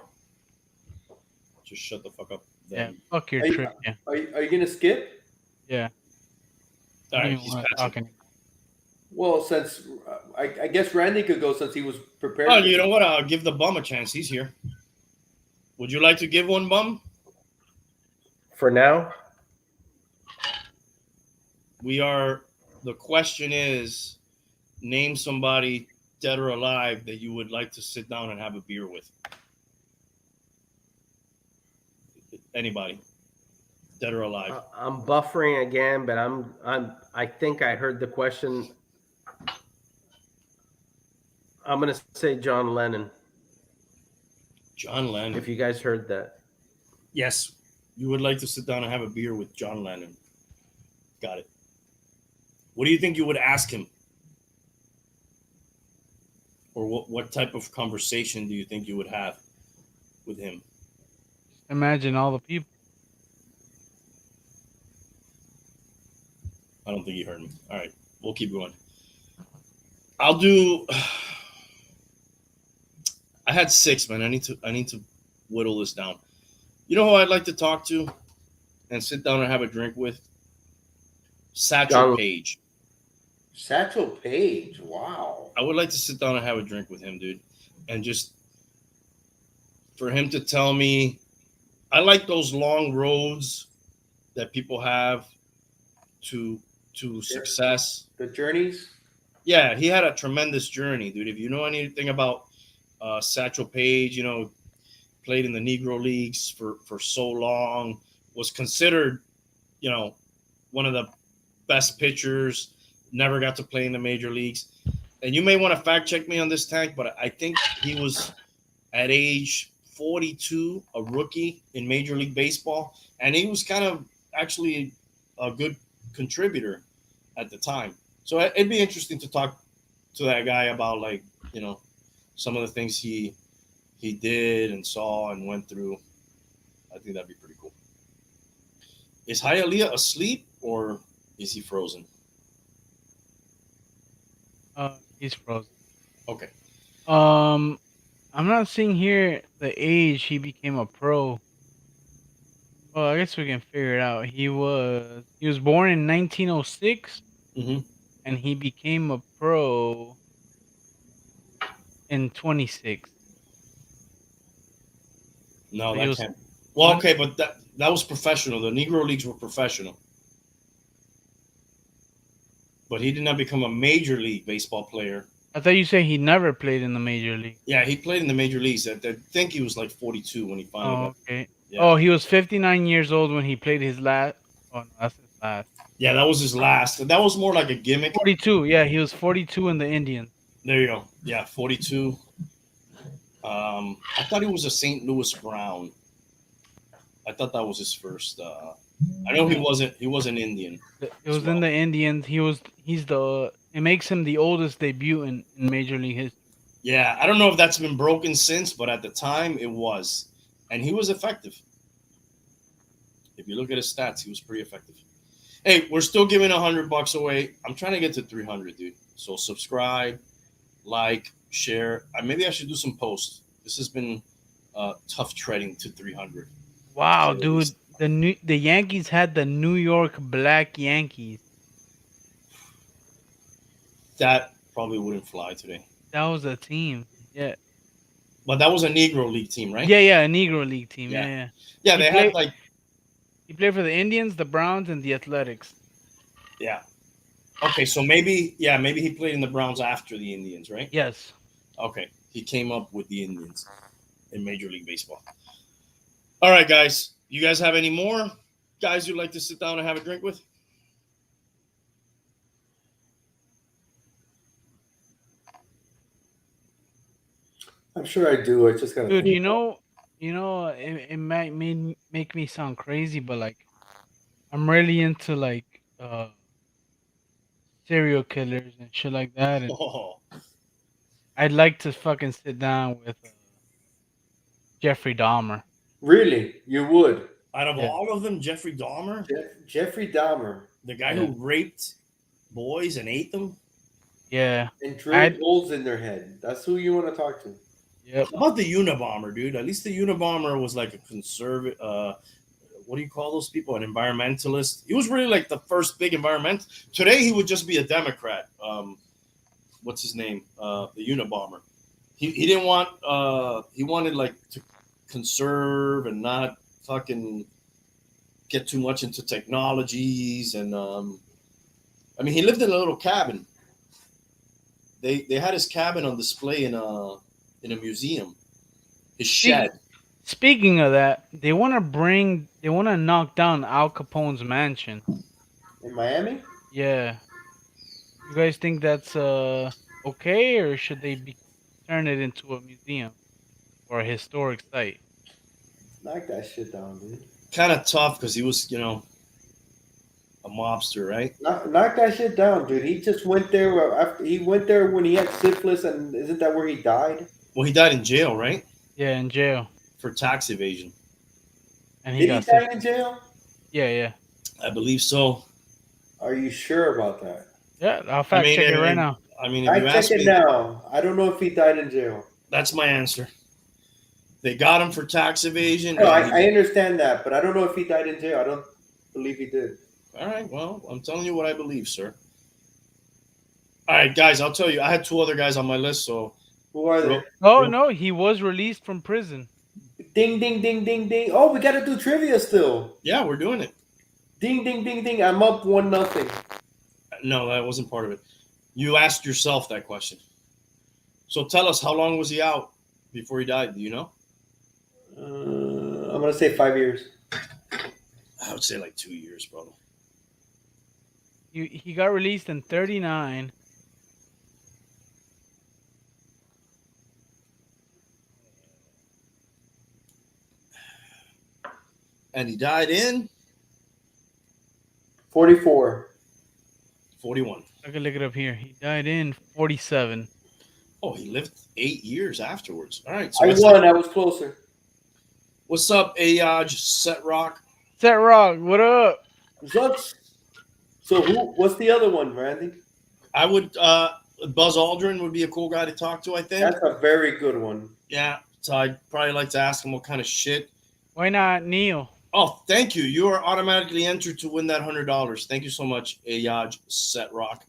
S1: Just shut the fuck up.
S2: Yeah,
S1: Then.
S2: fuck your
S3: Are you-
S2: trip. Yeah.
S3: Are you gonna skip?
S2: Yeah.
S1: All
S2: I
S1: right,
S2: don't even
S1: he's
S2: wanna
S1: passing.
S2: talk
S3: Well, since I guess Randy could go since he was prepared.
S1: Oh, you know what? I'll give the Bum a chance. He's here. Would you like to give one, Bum?
S4: For now,
S1: The question is, name somebody dead or alive that you would like to sit down and have a beer with. Anybody, dead or alive.
S4: I'm buffering again, but I think I heard the question. I'm gonna say John Lennon.
S1: John Lennon.
S4: If you guys heard that.
S1: Yes, you would like to sit down and have a beer with John Lennon. Got it. What do you think you would ask him? Or what type of conversation do you think you would have with him?
S2: Imagine all the people.
S1: I don't think you heard me. All right, we'll keep going. I'll do. had 6, man. I need to whittle this down. You know who I'd like to talk to and sit down and have a drink with? Satchel
S3: John-
S1: Paige.
S3: Satchel Paige. Wow.
S1: I would like to sit down and have a drink with him, dude, and just for him to tell me. I like those long roads that people have to success.
S3: The journeys.
S1: Yeah, he had a tremendous journey, dude. If you know anything about Satchel Paige, you know, played in the Negro Leagues for so long, was considered, you know, one of the best pitchers, never got to play in the major leagues. And you may want to fact check me on this, Tank, but I think he was at age 42, a rookie in Major League Baseball. And he was kind of actually a good contributor at the time. So it'd be interesting to talk to that guy about, like, you know, some of the things he did and saw and went through. I think that'd be pretty cool. Is Hialeah asleep or is he frozen?
S2: He's frozen.
S1: Okay.
S2: I'm not seeing here the age he became a pro. Well, I guess we can figure it out. He was born in 1906,
S1: Mm-hmm.
S2: and he became a pro in 26.
S1: No,
S2: He
S1: that
S2: was-
S1: can't. Well, okay, but that was professional. The Negro Leagues were professional. But he did not become a Major League Baseball player.
S2: I thought you said he never played in the major league.
S1: Yeah, he played in the Major Leagues. I think he was like 42 when he finally
S2: Oh,
S1: got.
S2: okay.
S1: Yeah.
S2: Oh, he was 59 years old when he played his last. Oh, no, that's his last.
S1: Yeah, that was his last. That was more like a gimmick.
S2: 42. Yeah, he was 42 in the Indians.
S1: There you go. Yeah, 42. I thought he was a St. Louis Brown. I thought that was his first. I know he wasn't. He was an Indian.
S2: It was in the Indians. It makes him the oldest debut in Major League history.
S1: Yeah, I don't know if that's been broken since, but at the time it was, and he was effective. If you look at his stats, he was pretty effective. Hey, we're still giving $100 away. I'm trying to get to 300, dude. So subscribe, like, share. Maybe I should do some posts. This has been tough treading to 300.
S2: Wow, dude. The Yankees had the New York Black Yankees.
S1: That probably wouldn't fly today.
S2: That was a team. Yeah.
S1: But that was a Negro League team, right?
S2: Yeah, a Negro League team.
S1: Yeah.
S2: Yeah.
S1: Yeah,
S2: He
S1: they
S2: played-
S1: had like.
S2: He played for the Indians, the Browns, and the Athletics.
S1: Yeah. Okay, so maybe he played in the Browns after the Indians, right?
S2: Yes.
S1: Okay, he came up with the Indians in Major League Baseball. All right, guys. You guys have any more guys you'd like to sit down and have a drink with?
S3: I'm sure I do. I just gotta.
S2: Dude, you know, it might make me sound crazy, but like, I'm really into like serial killers and shit like that, and
S1: Oh,
S2: I'd like to fucking sit down with Jeffrey Dahmer.
S3: Really, you would.
S1: out of
S2: Yeah.
S1: all of them, Jeffrey Dahmer,
S3: Jeffrey Dahmer
S1: the guy
S2: Yeah.
S1: who raped boys and ate them.
S2: Yeah.
S3: and drilled holes in their head. That's who you want to talk to.
S2: Yep.
S1: How about the Unabomber, dude? At least the Unabomber was like a conservative. What do you call those people? An environmentalist. He was really like the first big environment. Today he would just be a Democrat. What's his name? The Unabomber. He didn't want. He wanted like to conserve and not fucking get too much into technologies. And I mean, he lived in a little cabin. They had his cabin on display in a museum. His shed.
S2: Speaking of that, they want to knock down Al Capone's mansion.
S3: In Miami?
S2: Yeah. You guys think that's okay, or should they turn it into a museum or a historic site?
S3: Knock that shit down, dude.
S1: Kind of tough because he was, a mobster, right?
S3: Knock that shit down, dude. He just went there after he went there when he had syphilis, and isn't that where he died?
S1: Well, he died in jail, right?
S2: Yeah, in jail,
S1: For tax evasion.
S2: and he
S3: Did he
S2: got
S3: die in jail?
S2: Yeah.
S1: I believe so.
S3: Are you sure about that?
S2: Yeah, I'll fact check it right now.
S1: I mean, if
S3: I
S1: you
S3: check
S1: ask
S3: it
S1: me,
S3: now. I don't know if he died in jail.
S1: that's my answer. They got him for tax evasion.
S3: No,
S1: and
S3: I understand that, but I don't know if he died in jail. I don't believe he did.
S1: all right, well, I'm telling you what I believe, sir. All right, guys, I'll tell you. I had 2 other guys on my list, so
S3: Who are they?
S2: Oh no, he was released from prison.
S3: Ding, ding, ding, ding, ding. Oh, we got to do trivia still.
S1: yeah, we're doing it.
S3: Ding, ding, ding, ding. I'm up 1-0.
S1: No, that wasn't part of it. You asked yourself that question. So tell us, how long was he out before he died? Do you know?
S3: I'm going to say 5 years.
S1: I would say like 2 years, probably.
S2: He got released in 39.
S1: And he died in
S3: 44.
S1: 41.
S2: I can look it up here. He died in 47.
S1: Oh, he lived 8 years afterwards. All right. So
S3: I won. I was closer.
S1: what's up, Ayaj, Set Rock?
S2: Set Rock, what up?
S3: So what's the other one, Randy?
S1: I would Buzz Aldrin would be a cool guy to talk to, I think.
S3: That's a very good one.
S1: Yeah. So I'd probably like to ask him what kind of shit.
S2: Why not Neil?
S1: Oh, thank you. You are automatically entered to win that $100. Thank you so much, Ayaj, Set Rock.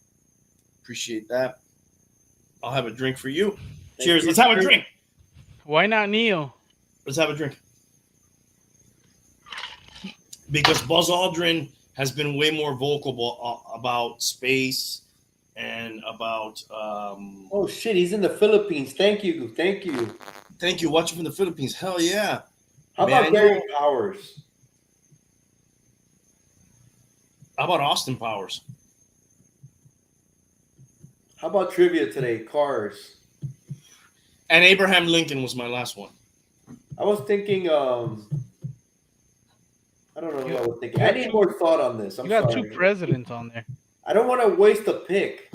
S1: Appreciate that. I'll have a drink for you. Cheers. Let's have a drink.
S2: Why not Neil?
S1: Let's have a drink. Because Buzz Aldrin has been way more vocal about space and about.
S3: Oh shit, he's in the Philippines. Thank you.
S1: Thank you. Watching from the Philippines. Hell yeah.
S3: How about Gary Powers?
S1: How about Austin Powers?
S3: How about trivia today? Cars.
S1: And Abraham Lincoln was my last one.
S3: I was thinking. I don't know what I was thinking. I need more thought on this.
S2: You got 2 presidents on there.
S3: I don't want to waste a pick.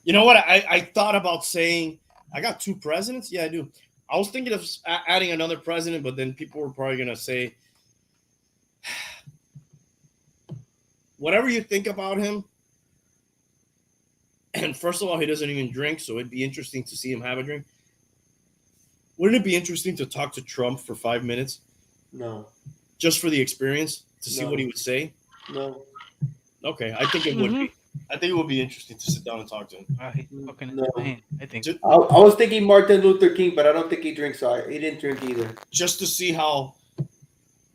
S1: You know what? I thought about saying I got 2 presidents. Yeah, I do. I was thinking of adding another president, but then people were probably going to say, whatever you think about him. And first of all, he doesn't even drink, so it'd be interesting to see him have a drink. Wouldn't it be interesting to talk to Trump for 5 minutes?
S3: No.
S1: Just for the experience, to see what he would say?
S3: No.
S1: Okay, I think it would be. I think it would be interesting to sit down and talk to him.
S2: He's fucking
S3: No.
S2: insane, I think.
S3: I was thinking Martin Luther King, but I don't think he drinks. So he didn't drink either.
S1: Just to see how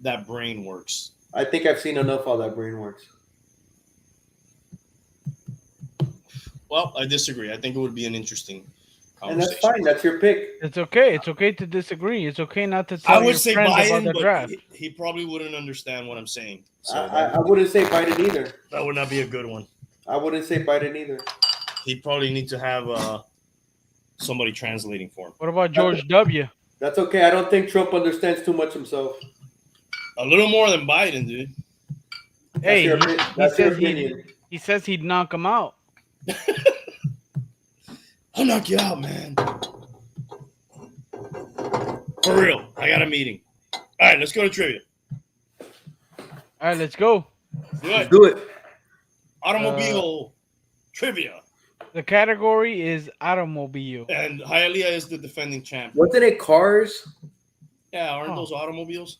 S1: that brain works.
S3: I think I've seen enough how that brain works.
S1: Well, I disagree. I think it would be an interesting
S3: And
S1: conversation.
S3: that's fine. That's your pick.
S2: It's okay. It's okay to disagree. It's okay not to tell
S1: I would
S2: your
S1: say
S2: friends about
S1: Biden,
S2: the
S1: but
S2: draft.
S1: he probably wouldn't understand what I'm saying. So
S3: I wouldn't say Biden either.
S1: that would not be a good one.
S3: I wouldn't say Biden either.
S1: He'd probably need to have somebody translating for him.
S2: What about George W?
S3: That's okay. I don't think Trump understands too much himself.
S1: A little more than Biden, dude.
S2: Hey,
S3: That's your opinion.
S2: he says he'd knock him out.
S1: I'll knock you out, man. For real. I got a meeting. All right, let's go to trivia.
S2: All right, let's go.
S1: Do it.
S3: Do it.
S1: Automobile trivia.
S2: The category is automobile.
S1: And Hialeah is the defending champ.
S3: Wasn't it Cars?
S1: Yeah, aren't those automobiles?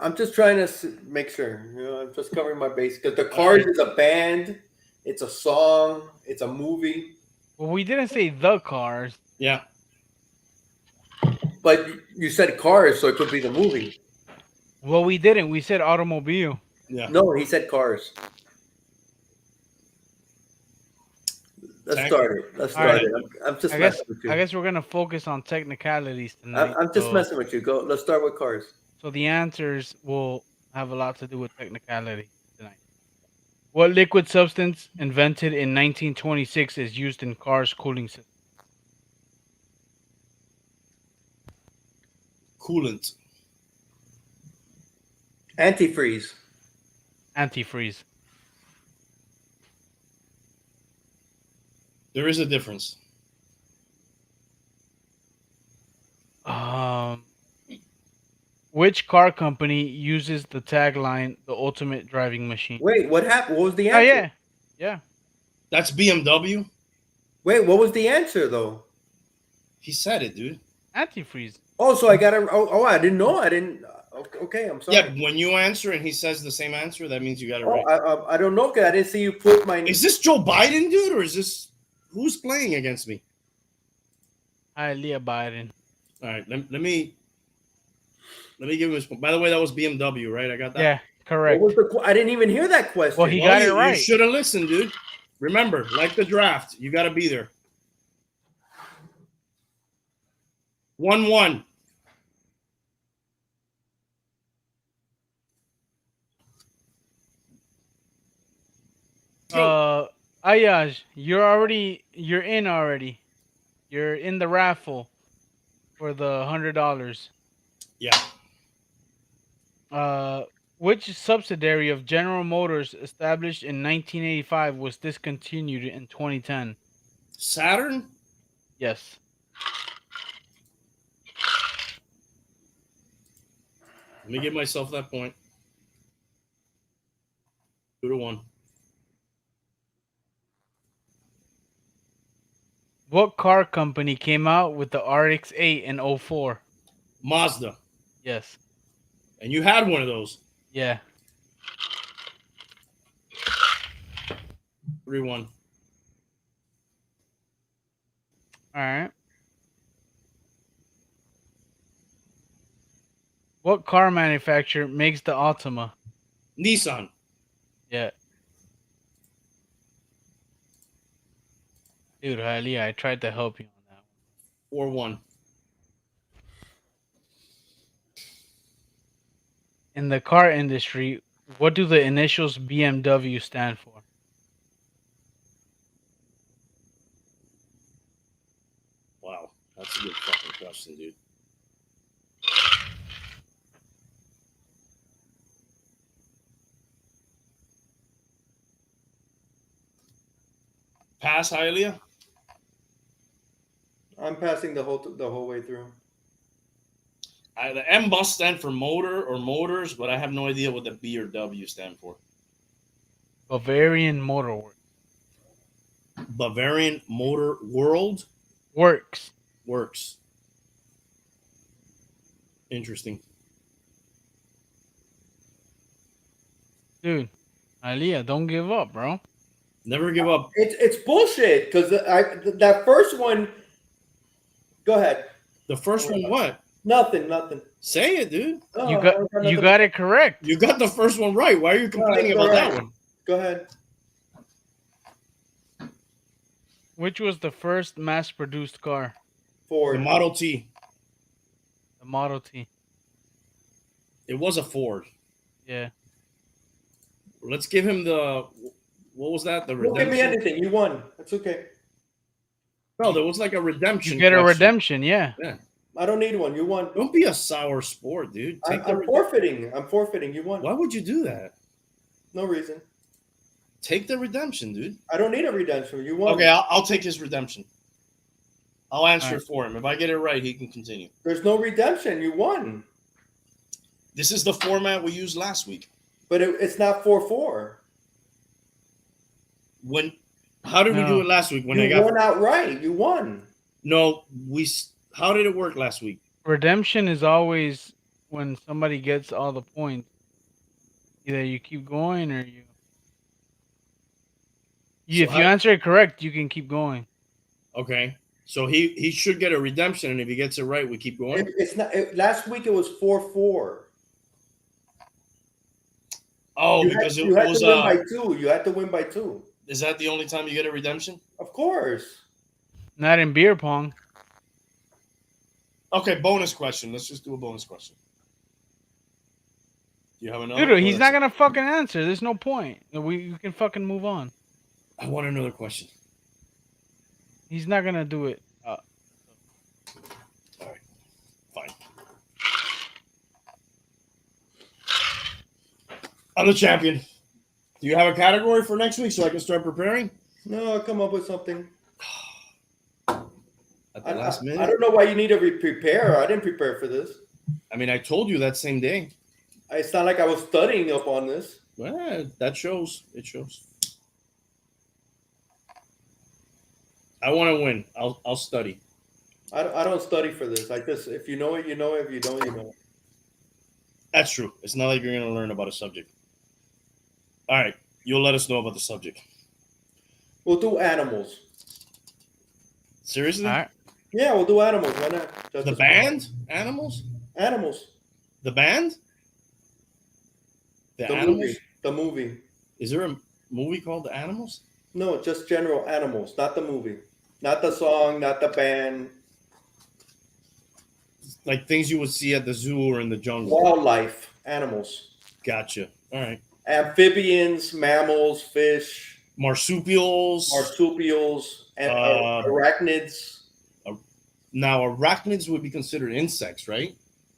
S3: I'm just trying to make sure. You know, I'm just covering my base because the Cars is a band. It's a song. It's a movie.
S2: Well, we didn't say the Cars.
S1: Yeah.
S3: But you said Cars, so it could be the movie.
S2: Well, we didn't. We said automobile.
S1: Yeah.
S3: No, he said Cars. Let's start it. Let's start it. I'm just messing with you.
S2: I guess we're gonna focus on technicalities tonight.
S3: I'm just messing with you. Go. Let's start with Cars.
S2: So the answers will have a lot to do with technicality tonight. What liquid substance invented in 1926 is used in cars' cooling system?
S1: Coolant.
S3: Antifreeze.
S2: Antifreeze.
S1: There is a difference.
S2: Which car company uses the tagline "The Ultimate Driving Machine"?
S3: Wait, what happened? What was the answer?
S2: Oh yeah.
S1: That's BMW.
S3: Wait, what was the answer though?
S1: He said it, dude.
S2: Antifreeze.
S3: Oh, so I got to. Oh, I didn't know. I didn't. Okay, I'm sorry.
S1: Yeah, when you answer and he says the same answer, that means you got it
S3: Oh,
S1: right.
S3: I don't know because I didn't see you put my.
S1: Is this Joe Biden, dude, or is this who's playing against me?
S2: Hialeah Biden.
S1: All right, let me give him his. By the way, that was BMW, right? I got that.
S2: Yeah, correct.
S3: What was the? I didn't even hear that question.
S2: Well, he got it
S1: You
S2: right.
S1: should have listened, dude. Remember, like the draft, you got to be there. 1-1.
S2: Ayaj, you're in already. You're in the raffle for the $100.
S1: Yeah.
S2: Which subsidiary of General Motors established in 1985 was discontinued in 2010?
S1: Saturn?
S2: Yes.
S1: Let me give myself that point. 2-1.
S2: What car company came out with the RX-8 in 04?
S1: Mazda.
S2: Yes.
S1: And you had one of those.
S2: Yeah.
S1: 3-1.
S2: All right. What car manufacturer makes the Altima?
S1: Nissan.
S2: Yeah. Dude, Hialeah, I tried to help you on that one.
S1: 4-1.
S2: In the car industry, what do the initials BMW stand for?
S1: Wow, that's a good fucking question, dude. Pass, Hialeah?
S3: I'm passing the whole way through.
S1: The M must stand for motor or motors, but I have no idea what the B or W stand for.
S2: Bavarian Motor
S1: Bavarian Motor World
S2: Works.
S1: Works. Interesting.
S2: Dude, Hialeah, don't give up, bro.
S1: Never give up.
S3: It's bullshit because that first one. Go ahead.
S1: The first one, what?
S3: Nothing.
S1: Say it, dude.
S3: No,
S2: You got it correct.
S1: You got the first one right. Why are you complaining about that one?
S3: Go ahead.
S2: Which was the first mass-produced car?
S3: Ford.
S1: The Model T.
S2: The Model T.
S1: It was a Ford.
S2: Yeah.
S1: Let's give him the. What was that? The
S3: Don't
S1: redemption.
S3: give me anything. You won. That's okay.
S1: No, there was like a redemption.
S2: You get a
S1: question.
S2: redemption, yeah.
S1: Yeah.
S3: I don't need one. You won.
S1: Don't be a sour sport, dude.
S3: I'm forfeiting. I'm forfeiting. You won.
S1: Why would you do that?
S3: No reason.
S1: Take the redemption, dude.
S3: I don't need a redemption. You won.
S1: Okay, I'll take his redemption. I'll answer
S2: All right.
S1: it for him. If I get it right, he can continue.
S3: There's no redemption. You won.
S1: This is the format we used last week.
S3: But it's not 4-4.
S1: How did we
S2: No.
S1: do it last week? When
S3: You
S1: I got
S3: won outright. You won.
S1: no, how did it work last week?
S2: Redemption is always when somebody gets all the points. Either you keep going or you. If you answer it correct, you can keep going.
S1: Okay, so he should get a redemption, and if he gets it right, we keep going.
S3: It's not. Last week it was 4-4.
S1: Oh,
S3: You
S1: because
S3: had,
S1: it
S3: you had
S1: was.
S3: to win by 2. You had to win by 2.
S1: Is that the only time you get a redemption?
S3: Of course.
S2: Not in beer pong.
S1: Okay, bonus question. Let's just do a bonus question. Do you have another?
S2: Dude, he's not gonna fucking answer. There's no point. You can fucking move on.
S1: I want another question.
S2: He's not gonna do it.
S1: All right, fine. I'm the champion. Do you have a category for next week so I can start preparing?
S3: No, I'll come up with something.
S1: At the last minute?
S3: I don't know why you need to prepare. I didn't prepare for this.
S1: I mean, I told you that same day.
S3: It's not like I was studying up on this.
S1: Well, that shows. It shows. I want to win. I'll study.
S3: I don't study for this. I just if you know it, you know it. If you don't, you don't.
S1: That's true. It's not like you're going to learn about a subject. All right. You'll let us know about the subject.
S3: We'll do animals.
S1: Seriously?
S2: All right.
S3: Yeah, we'll do animals. Why not?
S1: The band? Animals?
S3: Animals.
S1: The band? The
S3: The
S1: Animals?
S3: movie. The movie.
S1: Is there a movie called The Animals?
S3: No, just general animals, not the movie, not the song, not the band.
S1: Like things you would see at the zoo or in the jungle.
S3: Wildlife, animals,
S1: Gotcha. All right.
S3: amphibians, mammals, fish,
S1: Marsupials.
S3: marsupials, and arachnids.
S1: Now, arachnids would be considered insects, right?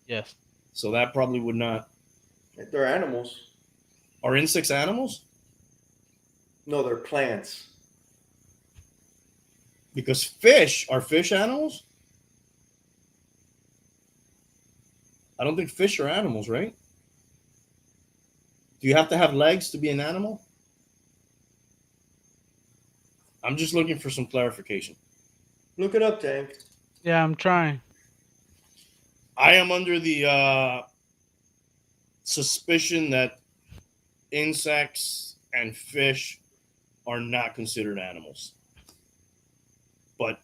S2: Yes.
S1: So that probably would not.
S3: They're animals.
S1: Are insects animals?
S3: No, they're plants.
S1: Because are fish animals? I don't think fish are animals, right? Do you have to have legs to be an animal? I'm just looking for some clarification.
S3: Look it up, Tank.
S2: Yeah, I'm trying.
S1: I am under the suspicion that insects and fish are not considered animals. But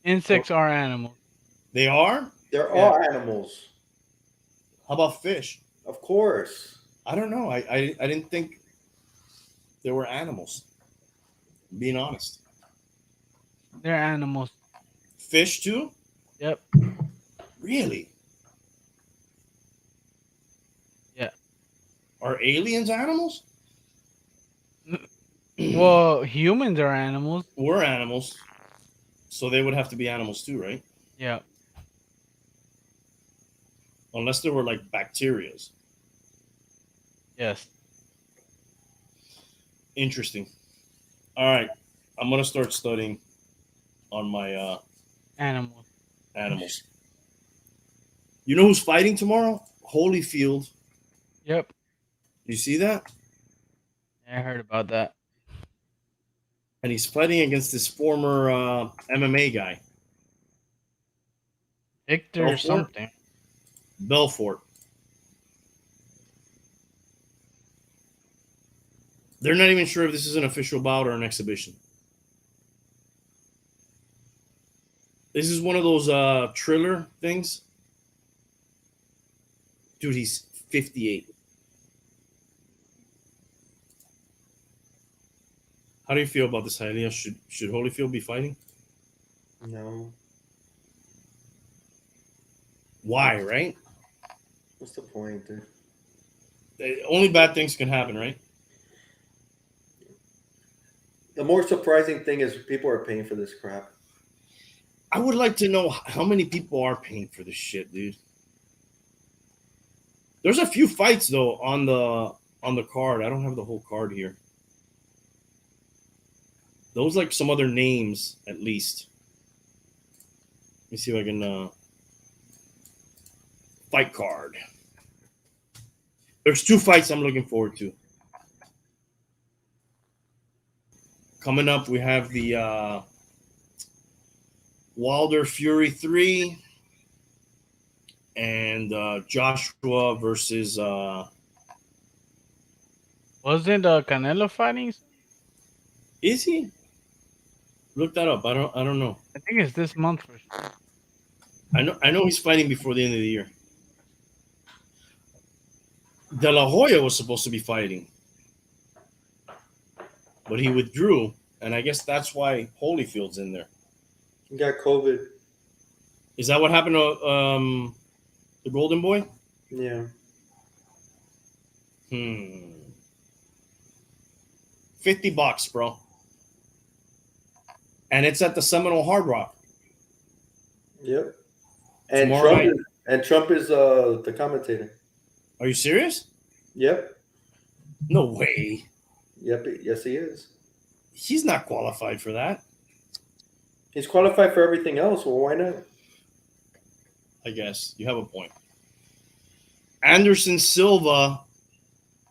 S2: Insects are animals.
S1: they are?
S3: They're
S2: Yeah.
S3: all animals,
S1: How about fish?
S3: of course.
S1: I don't know. I didn't think they were animals. Being honest.
S2: They're animals.
S1: Fish too?
S2: Yep.
S1: Really?
S2: Yeah.
S1: Are aliens animals?
S2: Well, humans are animals.
S1: We're animals. So they would have to be animals too, right?
S2: Yeah.
S1: Unless they were like bacterias.
S2: Yes.
S1: Interesting. All right. I'm going to start studying on my
S2: Animals.
S1: animals. You know who's fighting tomorrow? Holyfield.
S2: Yep.
S1: You see that?
S2: I heard about that.
S1: And he's fighting against this former MMA guy,
S2: Victor
S1: Belfort?
S2: something.
S1: Belfort. They're not even sure if this is an official bout or an exhibition. This is one of those Triller things. Dude, he's 58. How do you feel about this, Hialeah? Should Holyfield be fighting?
S3: No.
S1: Why, right?
S3: What's the point, dude?
S1: Only bad things can happen, right?
S3: The more surprising thing is people are paying for this crap.
S1: I would like to know how many people are paying for this shit, dude. There's a few fights though on the card. I don't have the whole card here. Those like some other names at least. Let me see if I can fight card. There's 2 fights I'm looking forward to. Coming up, we have the Wilder Fury 3 and Joshua versus
S2: Wasn't Canelo fighting?
S1: is he? Look that up. I don't know.
S2: I think it's this month for sure.
S1: I know he's fighting before the end of the year. De La Hoya was supposed to be fighting, but he withdrew, and I guess that's why Holyfield's in there.
S3: He got COVID.
S1: Is that what happened to the Golden Boy?
S3: Yeah.
S1: 50 bucks, bro. And it's at the Seminole Hard Rock.
S3: Yep. And
S1: Tomorrow night.
S3: Trump is the commentator.
S1: Are you serious?
S3: Yep.
S1: No way.
S3: Yep. Yes, he is.
S1: He's not qualified for that.
S3: He's qualified for everything else. Well, why not?
S1: I guess you have a point. Anderson Silva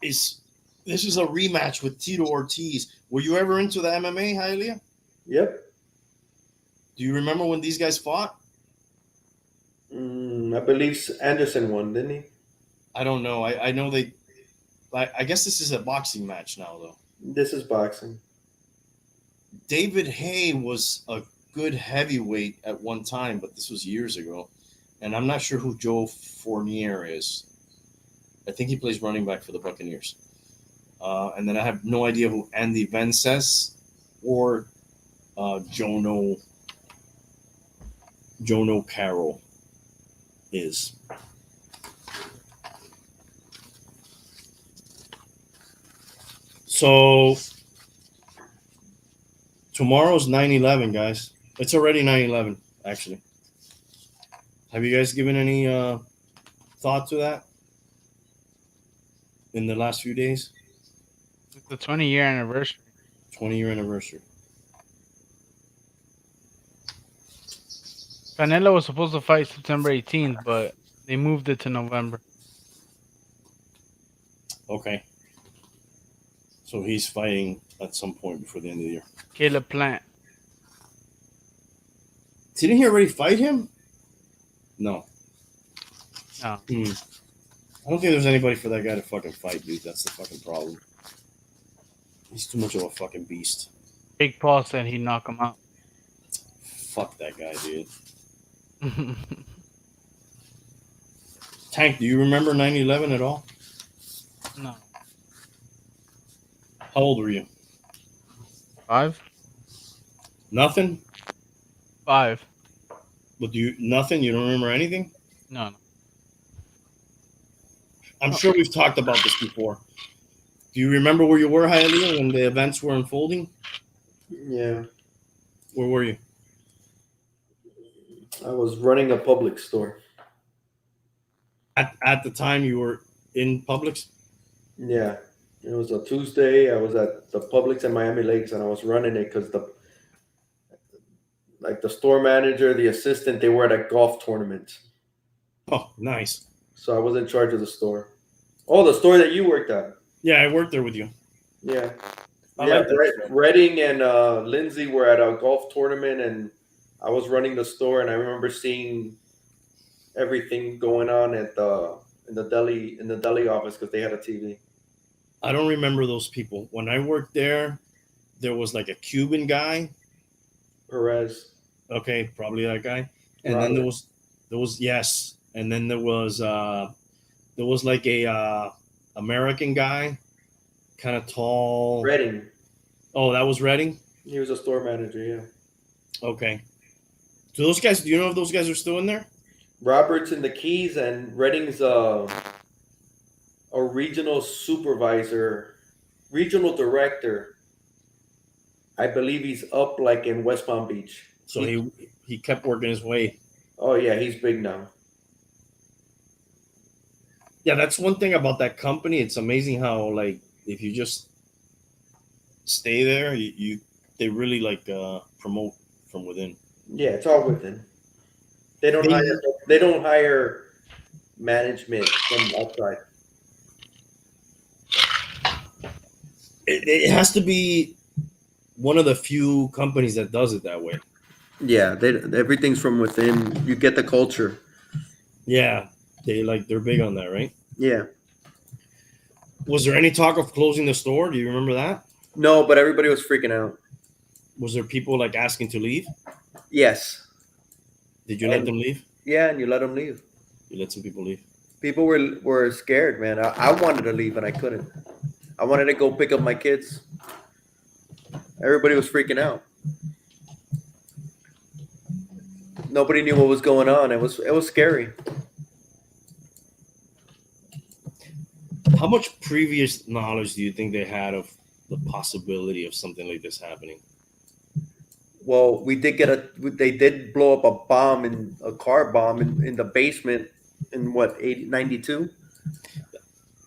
S1: this is a rematch with Tito Ortiz. Were you ever into the MMA, Hialeah?
S3: Yep.
S1: Do you remember when these guys fought?
S3: I believe Anderson won, didn't he?
S1: I don't know. I know they. I guess this is a boxing match now, though.
S3: This is boxing.
S1: David Hay was a good heavyweight at one time, but this was years ago. And I'm not sure who Joe Fournier is. I think he plays running back for the Buccaneers. And then I have no idea who Andy Vences or Jono Carroll is. So tomorrow's 9/11, guys. It's already 9/11, actually. Have you guys given any thought to that in the last few days?
S2: It's the 20-year anniversary.
S1: 20-year anniversary.
S2: Canelo was supposed to fight September 18th, but they moved it to November.
S1: Okay. So he's fighting at some point before the end of the year.
S2: Caleb Plant.
S1: Didn't he already fight him? No.
S2: No.
S1: I don't think there's anybody for that guy to fucking fight, dude. That's the fucking problem. He's too much of a fucking beast.
S2: Big Paul said he'd knock him out.
S1: Fuck that guy, dude. Tank, do you remember 9/11 at all?
S2: No.
S1: How old were you?
S2: 5?
S1: Nothing?
S2: 5.
S1: But nothing? You don't remember anything?
S2: No.
S1: I'm sure we've talked about this before. Do you remember where you were, Hialeah, when the events were unfolding?
S3: Yeah.
S1: Where were you?
S3: I was running a public store.
S1: At the time you were in Publix?
S3: Yeah. It was a Tuesday. I was at the Publix in Miami Lakes, and I was running it because the store manager, the assistant, they were at a golf tournament.
S1: Oh, nice.
S3: So I was in charge of the store. Oh, the store that you worked at.
S1: Yeah, I worked there with you.
S3: Yeah.
S1: I like that.
S3: Redding and Lindsay were at a golf tournament, and I was running the store, and I remember seeing everything going on in the deli office because they had a TV.
S1: I don't remember those people. When I worked there was like a Cuban guy.
S3: Perez.
S1: Okay, probably that guy. And
S3: Robert.
S1: then there was yes. And then there was like a American guy, kind of tall.
S3: Redding.
S1: Oh, that was Redding?
S3: He was a store manager, yeah.
S1: Okay. Do you know if those guys are still in there?
S3: Robert's in the Keys, and Redding's a regional supervisor, regional director. I believe he's up like in West Palm Beach.
S1: So he kept working his way.
S3: Oh yeah, he's big now.
S1: Yeah, that's one thing about that company. It's amazing how, like, if you just stay there, they really promote from within.
S3: Yeah, it's all within. They don't hire management from outside.
S1: It has to be one of the few companies that does it that way.
S3: Yeah, everything's from within. You get the culture.
S1: Yeah, they're big on that, right?
S3: Yeah.
S1: Was there any talk of closing the store? Do you remember that?
S3: No, but everybody was freaking out.
S1: Was there people like asking to leave?
S3: Yes.
S1: Did you let them leave?
S3: Yeah, and you let them leave.
S1: You let some people leave.
S3: People were scared, man. I wanted to leave and I couldn't. I wanted to go pick up my kids. Everybody was freaking out. Nobody knew what was going on. It was scary.
S1: How much previous knowledge do you think they had of the possibility of something like this happening?
S3: Well, they did blow up a car bomb in the basement in 92?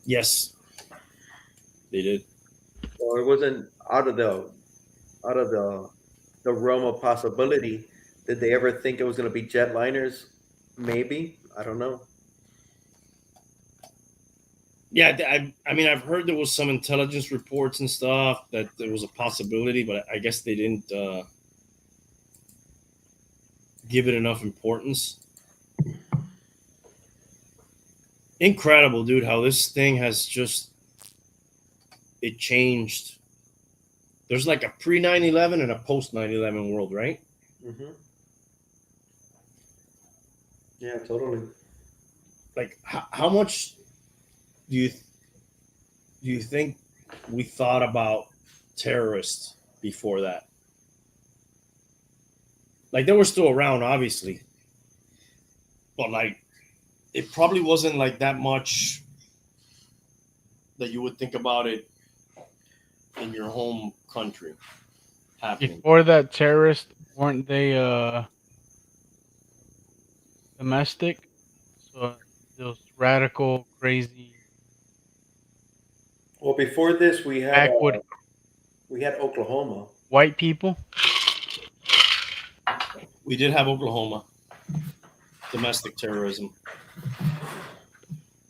S1: Yes, they did.
S3: So it wasn't out of the realm of possibility. Did they ever think it was going to be jetliners? Maybe. I don't know.
S1: Yeah, I mean, I've heard there was some intelligence reports and stuff that there was a possibility, but I guess they didn't give it enough importance. incredible, dude, how this thing has just it changed. There's like a pre 9/11 and a post 9/11 world, right?
S3: Mm-hmm. Yeah, totally.
S1: Like how much do you think we thought about terrorists before that? Like they were still around, obviously, but like it probably wasn't like that much that you would think about it in your home country happening.
S2: Before that, terrorists weren't they domestic? So those radical, crazy,
S3: Well, before this, we
S2: backwood
S3: had Oklahoma.
S2: white people.
S1: We did have Oklahoma domestic terrorism.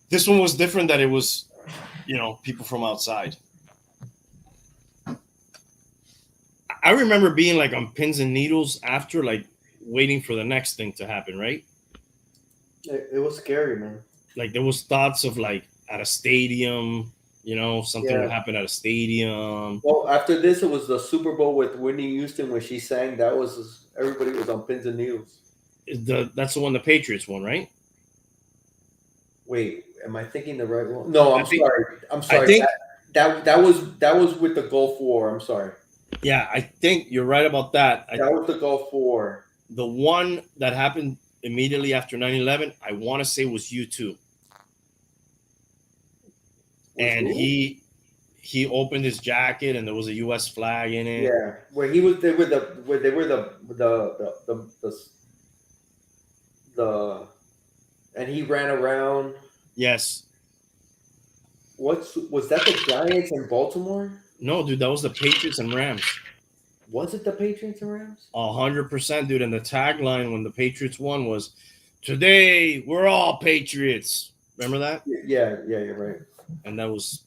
S1: This one was different that it was, people from outside. I remember being like on pins and needles after, like waiting for the next thing to happen, right?
S3: It was scary, man.
S1: Like there was thoughts of like at a stadium, something would happen at a stadium.
S3: Well, after this, it was the Super Bowl with Whitney Houston when she sang. That was everybody was on pins and needles.
S1: That's the one the Patriots won, right?
S3: Wait, am I thinking the right one? No, I'm sorry. I'm sorry.
S1: I think
S3: that was with the Gulf War. I'm sorry.
S1: Yeah, I think you're right about that.
S3: That was the Gulf War.
S1: The one that happened immediately after 9/11, I want to say was U2. And he opened his jacket and there was a U.S. flag in it.
S3: Yeah, where he was there with the and he ran around.
S1: Yes.
S3: Was that the Giants in Baltimore?
S1: No, dude, that was the Patriots and Rams.
S3: Was it the Patriots and Rams?
S1: 100%, dude. And the tagline when the Patriots won was, "Today we're all Patriots." Remember that?
S3: Yeah, you're right.
S1: And it was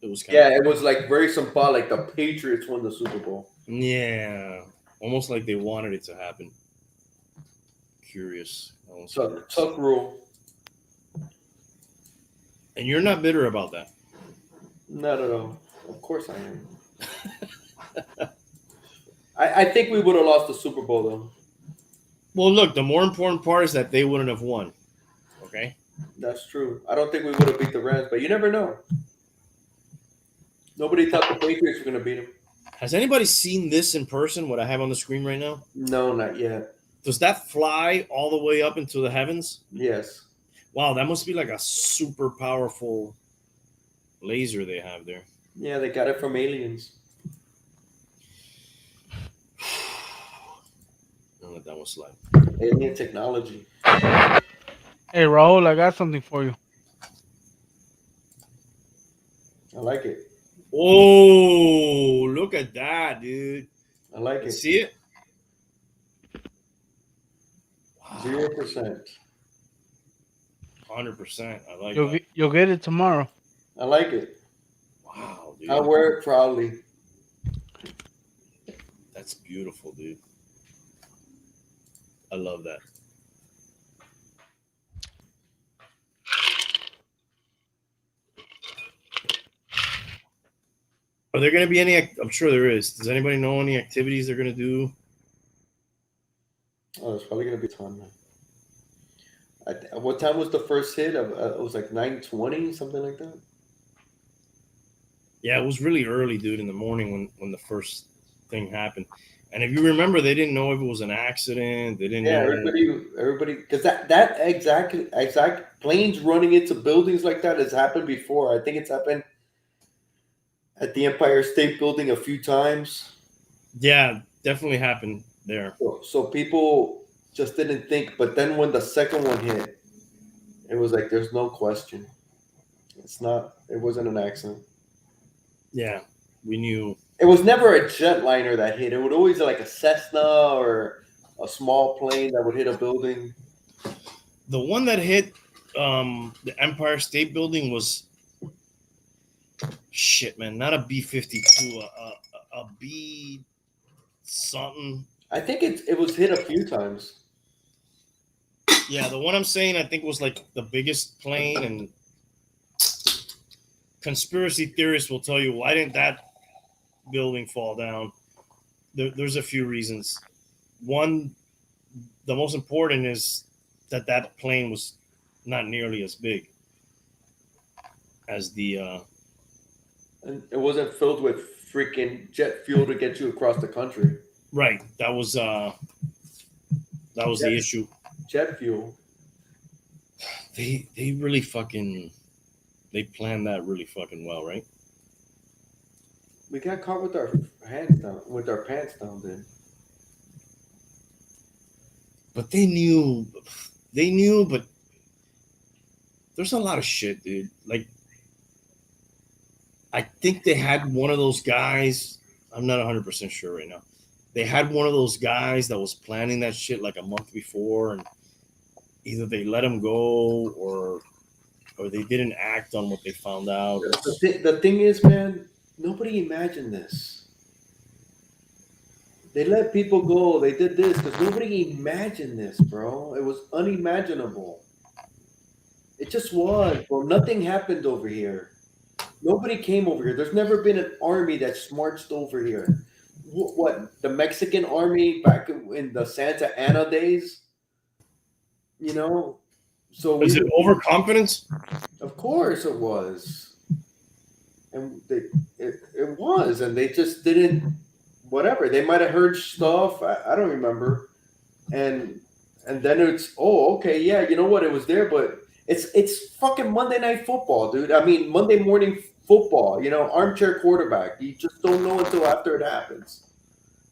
S3: it was like very symbolic. The Patriots won the Super Bowl.
S1: Yeah, almost like they wanted it to happen. Curious.
S3: Tuck rule.
S1: And you're not bitter about that?
S3: Not at all. Of course I am. I think we would have lost the Super Bowl though.
S1: Well, look, the more important part is that they wouldn't have won. Okay.
S3: That's true. I don't think we would have beat the Rams, but you never know. Nobody thought the Patriots were going to beat them.
S1: Has anybody seen this in person, what I have on the screen right now?
S3: No, not yet.
S1: Does that fly all the way up into the heavens?
S3: Yes.
S1: Wow, that must be like a super powerful laser they have there.
S3: Yeah, they got it from aliens.
S1: Don't let that one slide.
S3: Alien technology.
S2: Hey, Raul, I got something for you.
S3: I like it.
S1: Oh, look at that, dude.
S3: I like it.
S1: See it?
S3: 0%.
S1: 100%. I like
S2: You'll
S1: that.
S2: you'll get it tomorrow.
S3: I like it.
S1: Wow, dude.
S3: I'll wear it proudly.
S1: That's beautiful, dude. I love that. Are there going to be any? I'm sure there is. Does anybody know any activities they're going to do?
S3: Oh, it's probably going to be a ton, man. What time was the first hit? It was like 9:20, something like that.
S1: Yeah, it was really early, dude, in the morning when the first thing happened. And if you remember, they didn't know if it was an accident. They didn't know.
S3: Everybody, because that exact planes running into buildings like that has happened before. I think it's happened at the Empire State Building a few times.
S1: Yeah, definitely happened there.
S3: So people just didn't think. But then when the second one hit, it was like there's no question. It wasn't an accident.
S1: Yeah, we knew.
S3: It was never a jetliner that hit. It would always be like a Cessna or a small plane that would hit a building.
S1: The one that hit the Empire State Building was shit, man. Not a B-52, a B something.
S3: I think it was hit a few times.
S1: Yeah, the one I'm saying I think was like the biggest plane, and conspiracy theorists will tell you why didn't that building fall down. There's a few reasons. One, the most important is that that plane was not nearly as big as the
S3: And it wasn't filled with freaking jet fuel to get you across the country.
S1: right. That was the issue.
S3: Jet fuel.
S1: They really fucking they planned that really fucking well, right?
S3: We got caught with our hands down, with our pants down, dude.
S1: But they knew, but there's a lot of shit, dude. Like, I think they had one of those guys. I'm not 100% sure right now. They had one of those guys that was planning that shit like a month before, and either they let him go or they didn't act on what they found out.
S3: The thing is, man, nobody imagined this. They let people go. They did this because nobody imagined this, bro. It was unimaginable. It just was, bro. Nothing happened over here. Nobody came over here. There's never been an army that's marched over here. What the Mexican army back in the Santa Ana days? You know, so
S1: Is it overconfidence?
S3: Of course it was, and it was, and they just didn't. Whatever, they might have heard stuff. I don't remember, and then it's okay, yeah, you know what? It was there, but it's fucking Monday Night Football, dude. I mean Monday morning football. You know, armchair quarterback. You just don't know until after it happens.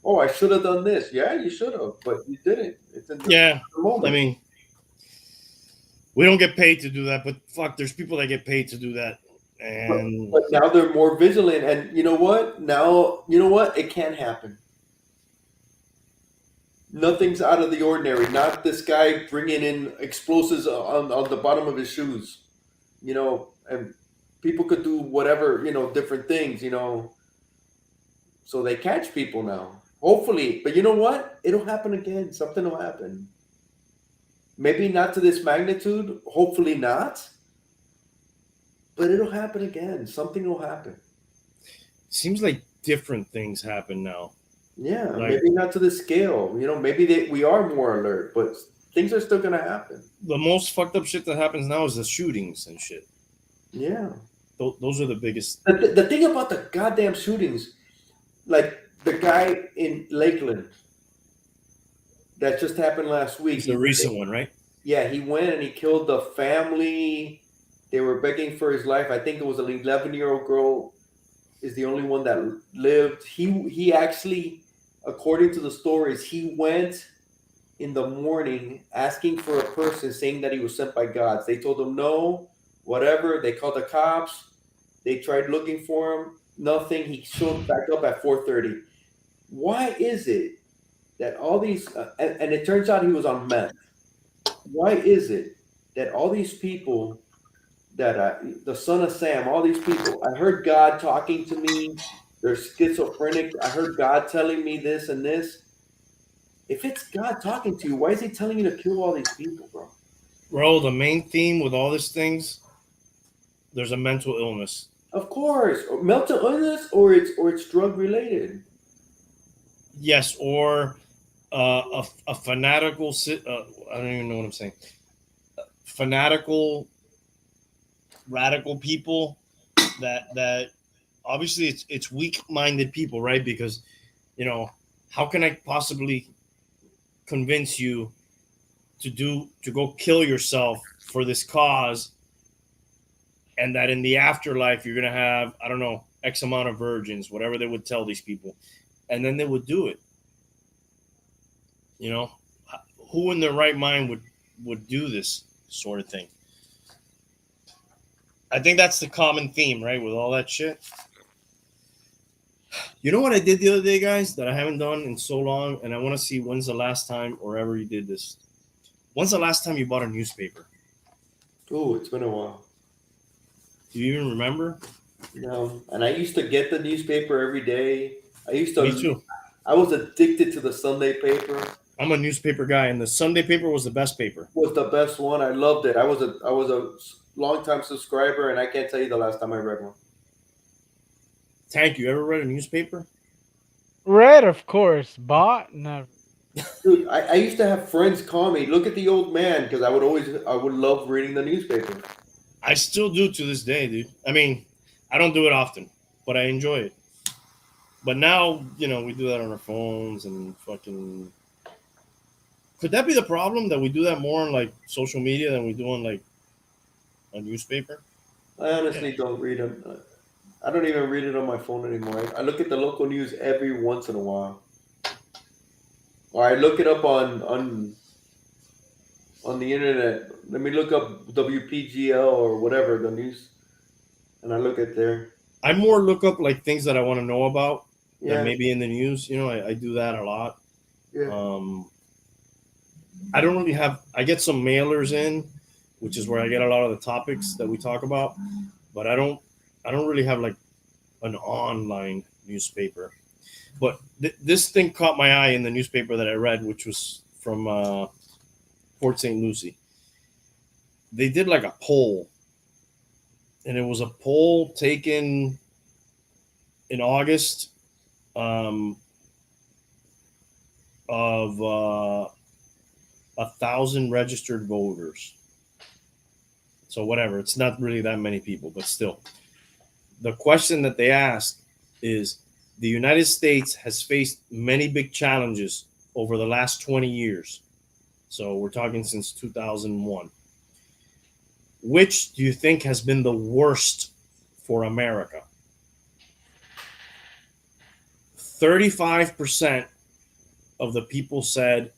S3: Oh, I should have done this. Yeah, you should have, but you didn't. It's in the moment.
S1: I mean, we don't get paid to do that, but fuck, there's people that get paid to do that. And
S3: but now they're more vigilant, and you know what? Now you know what? It can happen. Nothing's out of the ordinary. Not this guy bringing in explosives on the bottom of his shoes. You know, and people could do whatever, you know, different things, you know. So they catch people now. Hopefully, but you know what? It'll happen again. Something will happen. Maybe not to this magnitude. Hopefully not. But it'll happen again. Something will happen.
S1: Seems like different things happen now.
S3: Yeah, like, maybe not to the scale. You know, maybe we are more alert, but things are still going to happen.
S1: The most fucked up shit that happens now is the shootings and shit.
S3: Yeah.
S1: Those are the biggest.
S3: The thing about the goddamn shootings, like the guy in Lakeland that just happened last week.
S1: It's the recent one, right?
S3: Yeah, he went and he killed the family. They were begging for his life. I think it was an 11-year-old girl is the only one that lived. He actually, according to the stories, he went in the morning asking for a person, saying that he was sent by God. They told him no, whatever. They called the cops. They tried looking for him. Nothing. He showed back up at 4:30. Why is it that all these and it turns out he was on meth? Why is it that all these people that the son of Sam, all these people, I heard God talking to me. They're schizophrenic. I heard God telling me this and this. If it's God talking to you, why is he telling you to kill all these people, bro?
S1: Bro, the main theme with all these things, there's a mental illness.
S3: Of course, mental illness, or it's drug related.
S1: Yes, or a fanatical. I don't even know what I'm saying. Fanatical, radical people that obviously it's weak-minded people, right? Because, you know, how can I possibly convince you to go kill yourself for this cause, and that in the afterlife you're gonna have, I don't know, X amount of virgins, whatever they would tell these people, and then they would do it. You know, who in their right mind would do this sort of thing? I think that's the common theme, right, with all that shit. You know what I did the other day, guys, that I haven't done in so long, and I want to see when's the last time or ever you did this. When's the last time you bought a newspaper?
S3: Oh, it's been a while.
S1: Do you even remember?
S3: No, and I used to get the newspaper every day.
S1: Me too.
S3: I was addicted to the Sunday paper.
S1: I'm a newspaper guy, and the Sunday paper was the best paper.
S3: Was the best one. I loved it. I was a long time subscriber, and I can't tell you the last time I read one.
S1: Tank, you ever read a newspaper?
S2: Read, of course. Bought, never.
S3: Dude, I used to have friends call me, look at the old man, because I would love reading the newspaper.
S1: I still do to this day, dude. I mean, I don't do it often, but I enjoy it. But now, we do that on our phones and fucking. Could that be the problem, that we do that more on like social media than we do on like a newspaper?
S3: I honestly don't read them. I don't even read it on my phone anymore. I look at the local news every once in a while, or I look it up on the internet. Let me look up WPGL or whatever the news, and I look at there.
S1: I more look up like things that I want to know about that
S3: Yeah,
S1: maybe in the news. I do that a lot.
S3: yeah.
S1: I don't really have. I get some mailers in, which is where I get a lot of the topics that we talk about. But I don't really have like an online newspaper. But this thing caught my eye in the newspaper that I read, which was from Port St. Lucie. They did like a poll, and it was a poll taken in August of 1,000 registered voters. So whatever, it's not really that many people, but still. The question that they asked is, the United States has faced many big challenges over the last 20 years. So we're talking since 2001. Which do you think has been the worst for America? 35% of the people said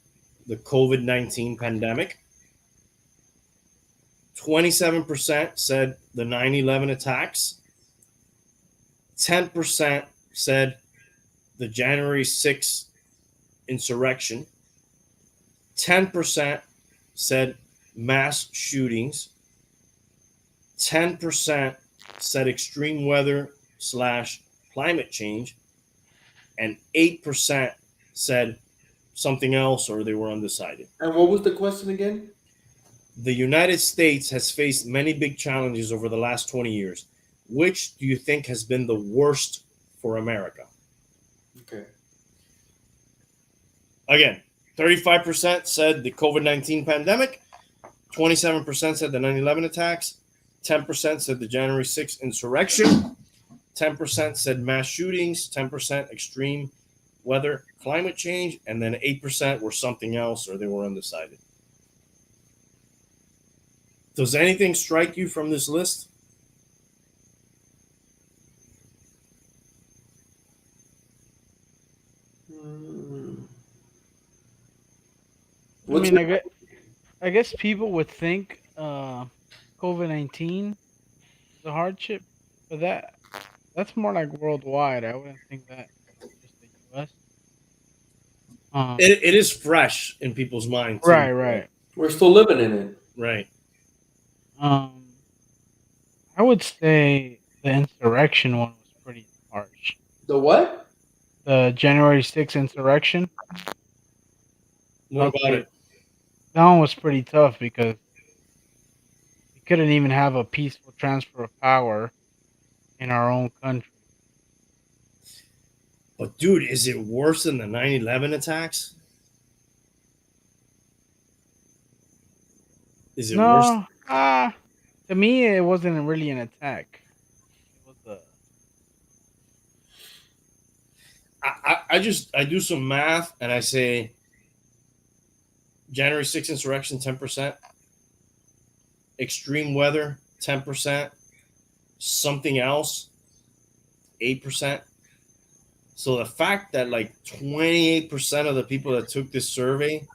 S1: the COVID-19 pandemic. 27% said the 9/11 attacks. 10% said the January 6th insurrection. 10% said mass shootings. 10% said extreme weather / climate change. And 8% said something else, or they were undecided.
S3: And what was the question again?
S1: The United States has faced many big challenges over the last 20 years. Which do you think has been the worst for America?
S3: Okay.
S1: Again, 35% said the COVID-19 pandemic, 27% said the 9/11 attacks, 10% said the January 6th insurrection, 10% said mass shootings, 10% extreme weather, climate change, and then 8% were something else, or they were undecided. Does anything strike you from this list?
S2: I mean, I guess people would think COVID-19 is a hardship, but that's more like worldwide. I wouldn't think that just the U.S.
S1: It is fresh in people's mind too.
S2: Right.
S3: We're still living in it.
S1: Right.
S2: I would say the insurrection one was pretty harsh.
S3: The what?
S2: The January 6th insurrection.
S1: What about it?
S2: That one was pretty tough because we couldn't even have a peaceful transfer of power in our own country.
S1: But dude, is it worse than the 9/11 attacks? Is it worse?
S2: No, to me, it wasn't really an attack. It was
S1: I do some math and I say January 6th insurrection 10%, extreme weather 10%, something else 8%. So the fact that like 28% of the people that took this survey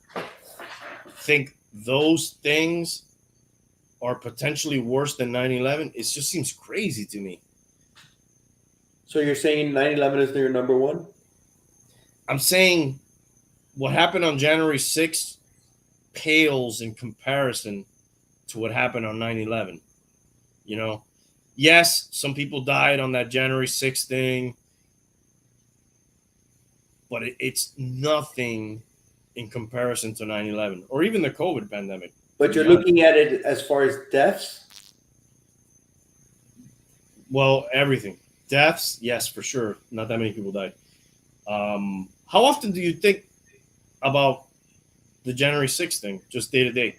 S1: think those things are potentially worse than 9/11, it just seems crazy to me.
S3: So you're saying 9/11 is your number one?
S1: I'm saying what happened on January 6th pales in comparison to what happened on 9/11. Yes, some people died on that January 6th thing, but it's nothing in comparison to 9/11 or even the COVID pandemic.
S3: But you're looking at it as far as deaths.
S1: Well, everything. Deaths, yes, for sure. Not that many people died. How often do you think about the January 6th thing, just day to day?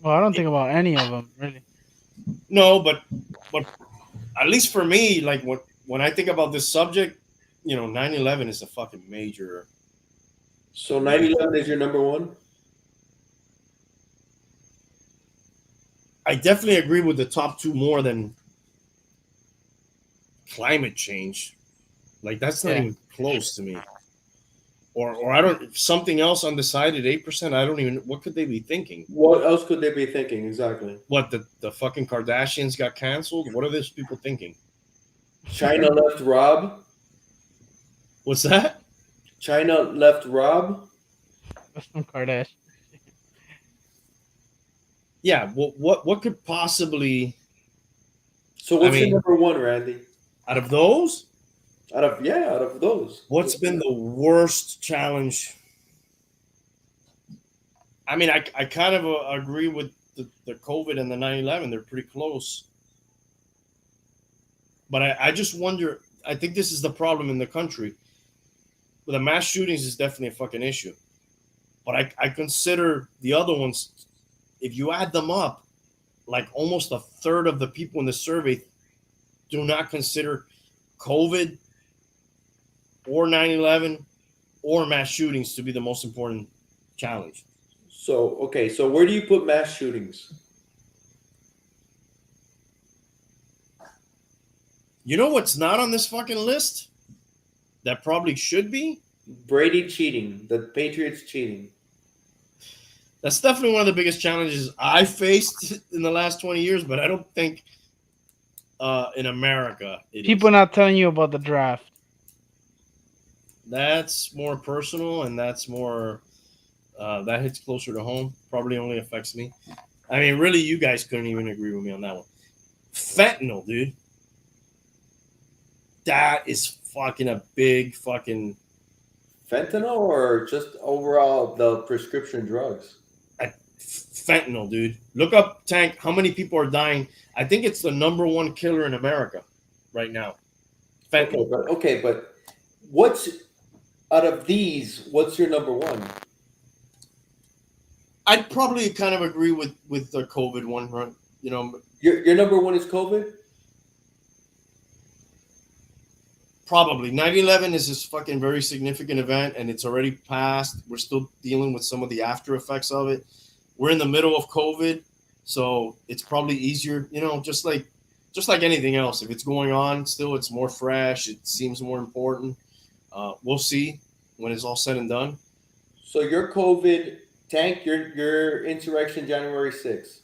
S2: Well, I don't think about any of them really.
S1: No, but at least for me, like when I think about this subject, 9/11 is a fucking major.
S3: So 9/11 is your number one?
S1: I definitely agree with the top two more than climate change. Like that's not even close to me. Or I don't, something else undecided, 8%. I don't even, what could they be thinking?
S3: What else could they be thinking exactly?
S1: What, the fucking Kardashians got canceled? What are these people thinking?
S3: China left Rob.
S1: What's that?
S3: China left Rob.
S2: That's some Kardashian.
S1: Yeah, what could possibly?
S3: So what's your number one, Randy?
S1: Out of those?
S3: Out of those.
S1: What's been the worst challenge? I mean, I kind of agree with the COVID and the 9/11. They're pretty close. But I just wonder, I think this is the problem in the country. The mass shootings is definitely a fucking issue. But I consider the other ones, if you add them up, like almost a third of the people in the survey do not consider COVID or 9/11 or mass shootings to be the most important challenge.
S3: So, okay, so where do you put mass shootings?
S1: You know what's not on this fucking list? That probably should be?
S3: Brady cheating. The Patriots cheating.
S1: That's definitely one of the biggest challenges I faced in the last 20 years, but I don't think in America
S2: people not telling you about the draft.
S1: That's more personal, and that's more that hits closer to home. Probably only affects me. I mean, really, you guys couldn't even agree with me on that one. Fentanyl, dude. That is fucking a big fucking
S3: fentanyl, or just overall the prescription drugs.
S1: Fentanyl, dude. Look up, Tank, how many people are dying. I think it's the number one killer in America right now. Fentanyl.
S3: Okay, but what's out of these? What's your number one?
S1: I'd probably kind of agree with the COVID one, right? You know,
S3: your number one is COVID.
S1: Probably 9/11 is this fucking very significant event, and it's already passed. We're still dealing with some of the after effects of it. We're in the middle of COVID, so it's probably easier, just like anything else. If it's going on, still it's more fresh. It seems more important. We'll see when it's all said and done.
S3: So your COVID, Tank, your insurrection January 6th.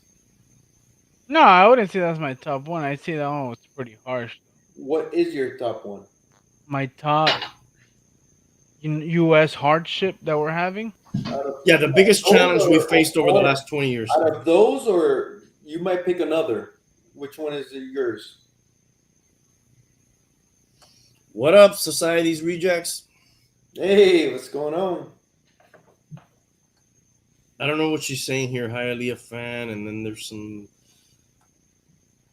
S2: No, I wouldn't say that's my top one. I'd say that one was pretty harsh.
S3: What is your top one?
S2: My top U.S. hardship that we're having.
S1: Yeah, the biggest challenge we faced over the last 20 years.
S3: Out of those, or you might pick another. Which one is yours?
S1: What up, Society's Rejects?
S3: Hey, what's going on?
S1: I don't know what she's saying here. Hialeah fan, and then there's some.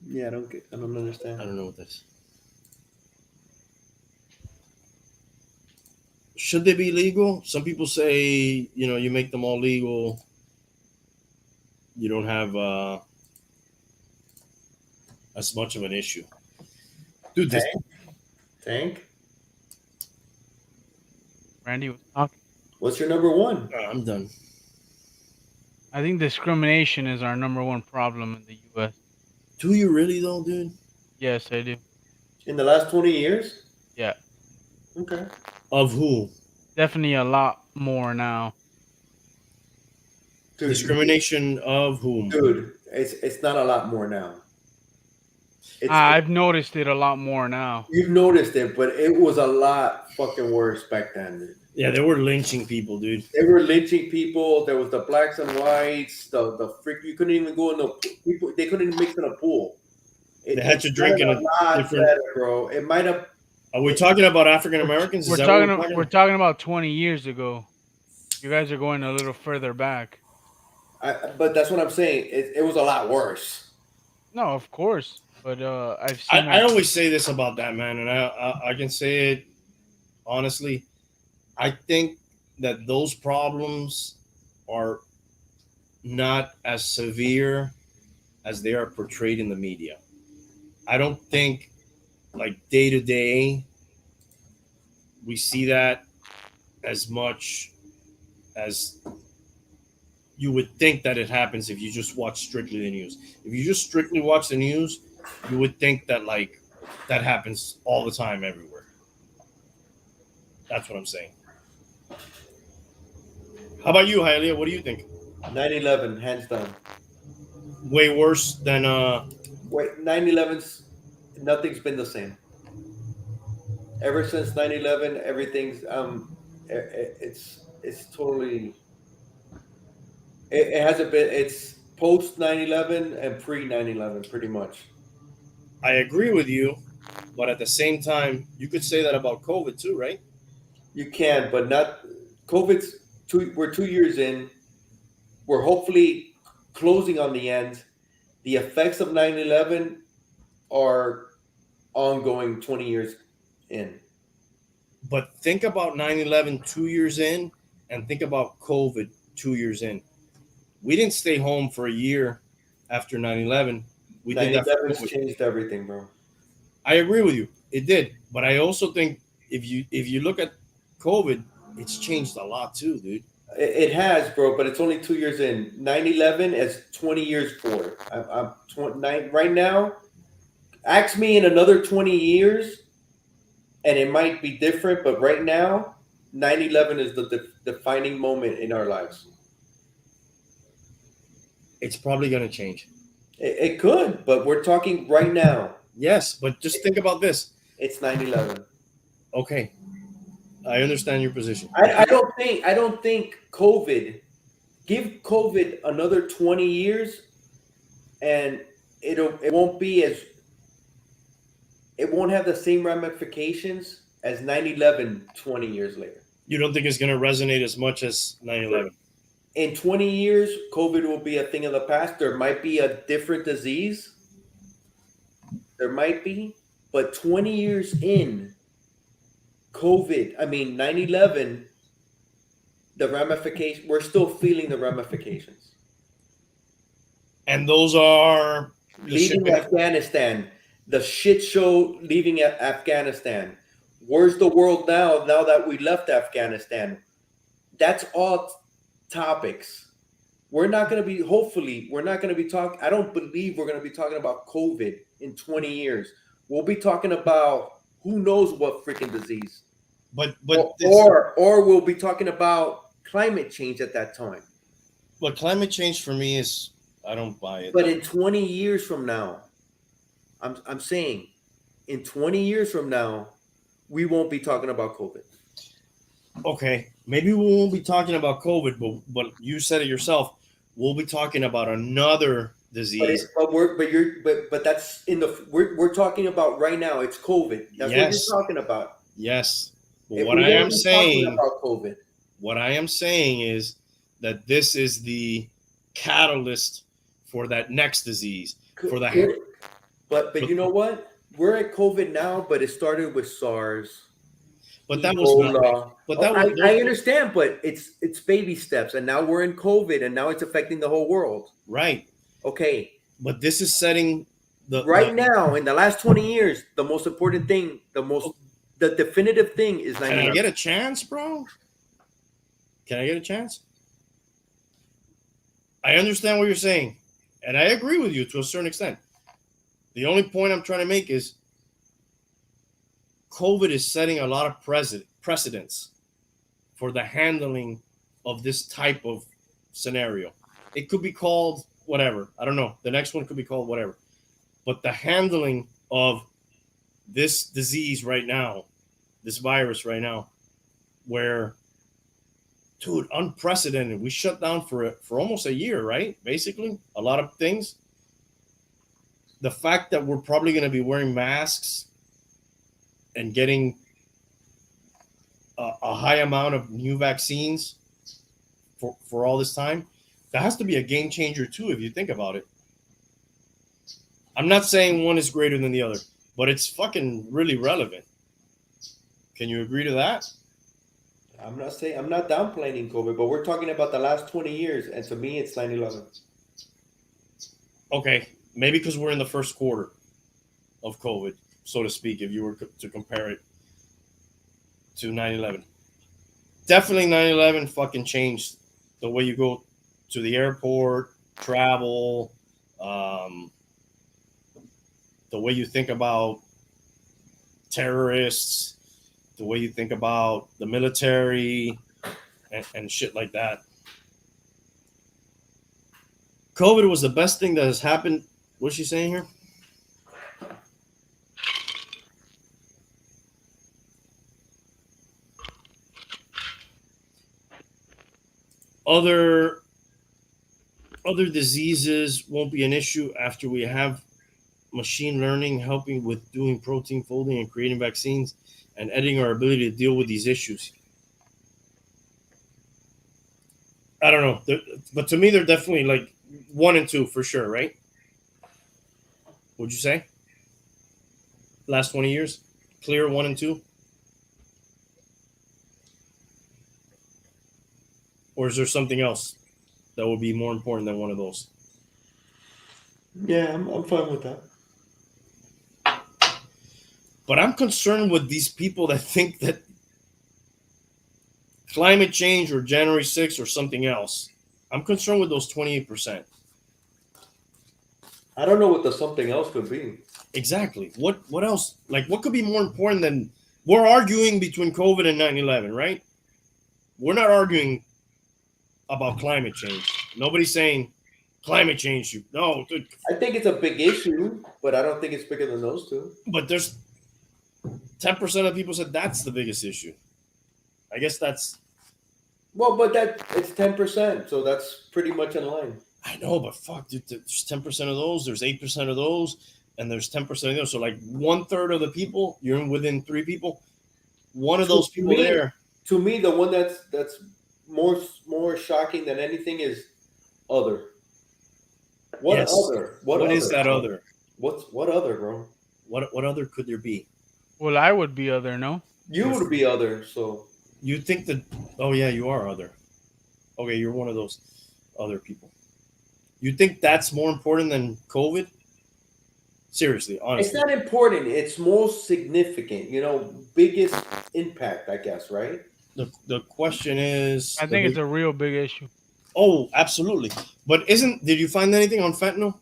S3: Yeah, I don't understand.
S1: I don't know what this. Should they be legal? Some people say, you make them all legal. You don't have as much of an issue. Dude,
S3: Tank?
S2: Randy was talking.
S3: What's your number one?
S1: I'm done.
S2: I think discrimination is our number one problem in the U.S.
S1: Do you really, though, dude?
S2: Yes, I do.
S3: In the last 20 years?
S2: Yeah.
S3: Okay.
S1: Of who?
S2: Definitely a lot more now.
S3: Dude,
S1: discrimination of whom?
S3: Dude, it's not a lot more now.
S2: I've noticed it a lot more now.
S3: You've noticed it, but it was a lot fucking worse back then, dude.
S1: Yeah, they were lynching people, dude.
S3: They were lynching people. There was the blacks and whites. The freak. You couldn't even go in the people. They couldn't even mix in a pool.
S1: They had to drink in a different,
S3: better, bro. It might have
S1: Are we talking about African Americans?
S2: We're talking about 20 years ago. You guys are going a little further back.
S3: But that's what I'm saying. It was a lot worse.
S2: No, of course, but I've seen.
S1: I always say this about that, man, and I can say it honestly. I think that those problems are not as severe as they are portrayed in the media. I don't think, like, day to day, we see that as much as you would think that it happens if you just watch strictly the news. If you just strictly watch the news, you would think that, like, that happens all the time everywhere. That's what I'm saying. How about you, Hialeah? What do you think?
S3: 9/11, hands down.
S1: Way worse than
S3: Wait, 9/11's nothing's been the same. Ever since 9/11, everything's it's totally it hasn't been. It's post 9/11 and pre 9/11 pretty much.
S1: I agree with you, but at the same time, you could say that about COVID too, right?
S3: You can, but not COVID's we're 2 years in. We're hopefully closing on the end. The effects of 9/11 are ongoing 20 years in.
S1: But think about 9/11 2 years in, and think about COVID 2 years in. We didn't stay home for a year after 9/11. We did that for
S3: 9/11's
S1: COVID.
S3: changed everything, bro.
S1: I agree with you. It did. But I also think if you look at COVID, it's changed a lot too, dude.
S3: It has, bro, but it's only 2 years in. 9/11 is 20 years forward. I'm 29 right now. Ask me in another 20 years, and it might be different. But right now, 9/11 is the defining moment in our lives.
S1: It's probably going to change.
S3: It could, but we're talking right now.
S1: Yes, but just think about this.
S3: It's 9/11.
S1: Okay, I understand your position.
S3: I don't think COVID. Give COVID another 20 years, and it won't be as. It won't have the same ramifications as 9/11 20 years later.
S1: You don't think it's going to resonate as much as 9/11?
S3: In 20 years, COVID will be a thing of the past. There might be a different disease. There might be, but 20 years in, 9/11, the ramifications, we're still feeling the ramifications.
S1: And those are
S3: Leaving Afghanistan, the shit show leaving Afghanistan. Where's the world now that we left Afghanistan? That's all topics. We're not going to be, hopefully, we're not going to be talking, I don't believe we're going to be talking about COVID in 20 years. We'll be talking about who knows what freaking disease.
S1: But
S3: or we'll be talking about climate change at that time.
S1: But climate change for me is, I don't buy it.
S3: But in 20 years from now, I'm saying in 20 years from now, we won't be talking about COVID.
S1: Okay, maybe we won't be talking about COVID, but you said it yourself. We'll be talking about another disease.
S3: But that's in the we're talking about right now. It's COVID. That's what you're talking about.
S1: Yes. But what I am saying is that this is the catalyst for that next disease.
S3: But you know what? We're at COVID now, but it started with SARS.
S1: But that was
S3: I understand, but it's baby steps, and now we're in COVID, and now it's affecting the whole world.
S1: Right.
S3: Okay.
S1: But this is setting
S3: now in the last 20 years, the most important thing, the definitive thing is 9/11.
S1: Can I get a chance, bro? Can I get a chance? I understand what you're saying, and I agree with you to a certain extent. The only point I'm trying to make is COVID is setting a lot of precedents for the handling of this type of scenario. It could be called whatever. I don't know. The next one could be called whatever. But the handling of this disease right now, this virus right now, where, dude, unprecedented. We shut down for almost a year, right? Basically, a lot of things. The fact that we're probably going to be wearing masks and getting a high amount of new vaccines for all this time, that has to be a game changer too, if you think about it. I'm not saying one is greater than the other, but it's fucking really relevant. Can you agree to that?
S3: I'm not downplaying COVID, but we're talking about the last 20 years, and to me, it's 9/11.
S1: Okay, maybe because we're in the first quarter of COVID, so to speak, if you were to compare it to 9/11. Definitely 9/11 fucking changed the way you go to the airport, travel, the way you think about terrorists, the way you think about the military, and shit like that. COVID was the best thing that has happened. What's she saying here? Other diseases won't be an issue after we have machine learning helping with doing protein folding and creating vaccines and editing our ability to deal with these issues. I don't know, but to me, they're definitely like 1 and 2 for sure, right? Would you say? Last 20 years, clear 1 and 2, or is there something else that would be more important than one of those?
S3: Yeah, I'm fine with that.
S1: But I'm concerned with these people that think that climate change or January 6th or something else. I'm concerned with those 28%.
S3: I don't know what the something else could be.
S1: Exactly. What else? Like, what could be more important than we're arguing between COVID and 9/11, right? We're not arguing about climate change. Nobody's saying climate change. No, dude.
S3: I think it's a big issue, but I don't think it's bigger than those two.
S1: But there's 10% of people said that's the biggest issue. I guess that's.
S3: Well, but it's 10%, so that's pretty much in line.
S1: I know, but fuck, dude, there's 10% of those, there's 8% of those, and there's 10% of those. So like 1/3 of the people, you're within 3 people. One of those people there.
S3: To me, the one that's more shocking than anything is other. What
S1: Yes.
S3: other?
S1: What
S3: other,
S1: is that
S3: bro?
S1: other?
S3: What other, bro?
S1: What other could there be?
S2: Well, I would be other, no?
S3: You would be other, so
S1: You think that? Oh yeah, you are other. Okay, you're one of those other people. You think that's more important than COVID? Seriously, honestly.
S3: it's not important. It's most significant. Biggest impact, I guess, right?
S1: The question is.
S2: I think it's a real big issue.
S1: Oh, absolutely. But did you find anything on fentanyl?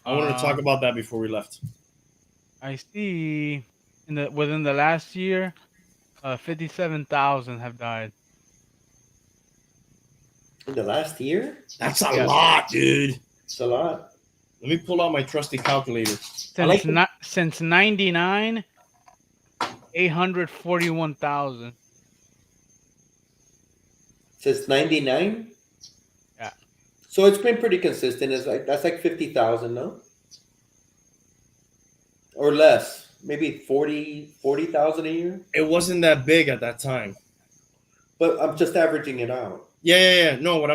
S1: I wanted to talk about that before we left.
S2: I see within the last year, 57,000 have died.
S3: In the last year?
S1: That's a lot, dude.
S3: It's a lot.
S1: Let me pull out my trusty calculator.
S2: Since 99, 841,000.
S3: Since 99?
S2: Yeah.
S3: So it's been pretty consistent. That's like 50,000, no? Or less. Maybe 40,000 a year.
S1: It wasn't that big at that time.
S3: But I'm just averaging it out.
S1: Yeah. No,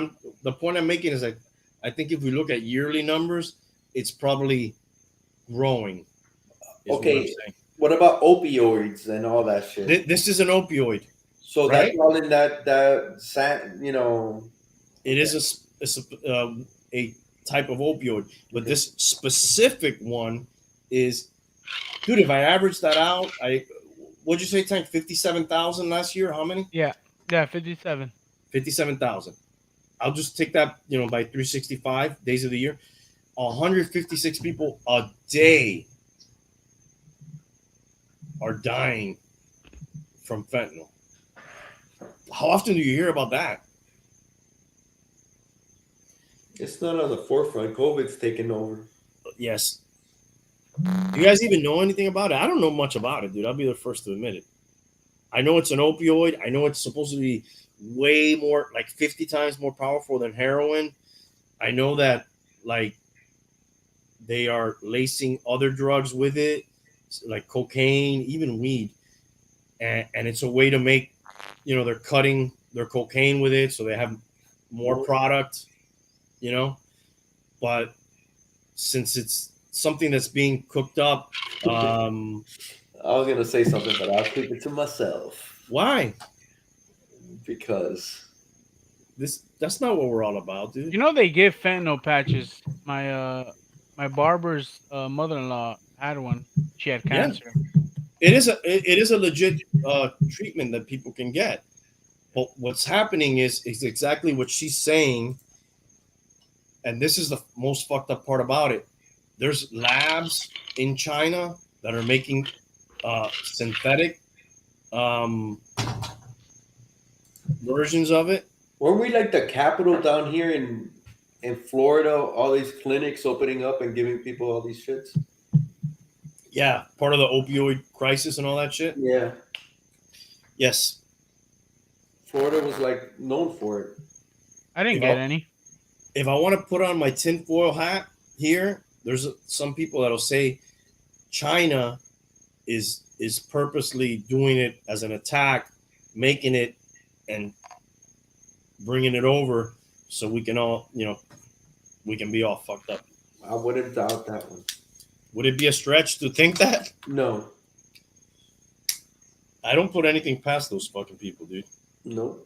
S1: the point I'm making is that I think if we look at yearly numbers, it's probably growing.
S3: Okay. What about opioids and all that shit?
S1: This is an opioid.
S3: So
S1: right?
S3: That's all in that
S1: It is a type of opioid, but this specific one is, dude. If I average that out, what'd you say, Tank? 57,000 last year. How many?
S2: Yeah, 57.
S1: 57,000. I'll just take that, by 365 days of the year. 156 people a day are dying from fentanyl. How often do you hear about that?
S3: It's not on the forefront. COVID's taken over.
S1: Yes. Do you guys even know anything about it? I don't know much about it, dude. I'll be the first to admit it. I know it's an opioid. I know it's supposed to be way more, like 50 times more powerful than heroin. I know that, like, they are lacing other drugs with it like cocaine, even weed, and it's a way to make, they're cutting their cocaine with it, so they have more product, but since it's something that's being cooked up,
S3: I was gonna say something, but I'll keep it to myself
S1: why?
S3: because
S1: That's not what we're all about, dude.
S2: You know they give fentanyl patches. My barber's mother-in-law had one. She had
S1: Yeah.
S2: cancer.
S1: It is a legit treatment that people can get. But what's happening is exactly what she's saying, and this is the most fucked up part about it. There's labs in China that are making synthetic versions of it.
S3: weren't we like the capital down here in Florida? All these clinics opening up and giving people all these shits.
S1: Yeah, part of the opioid crisis and all that shit.
S3: Yeah,
S1: Yes.
S3: Florida was like known for it.
S2: I didn't get any.
S1: If I want to put on my tinfoil hat here, there's some people that'll say China is purposely doing it as an attack, making it and bringing it over so we can all, we can be all fucked up.
S3: I wouldn't doubt that one.
S1: Would it be a stretch to think that?
S3: No,
S1: I don't put anything past those fucking people, dude.
S3: no,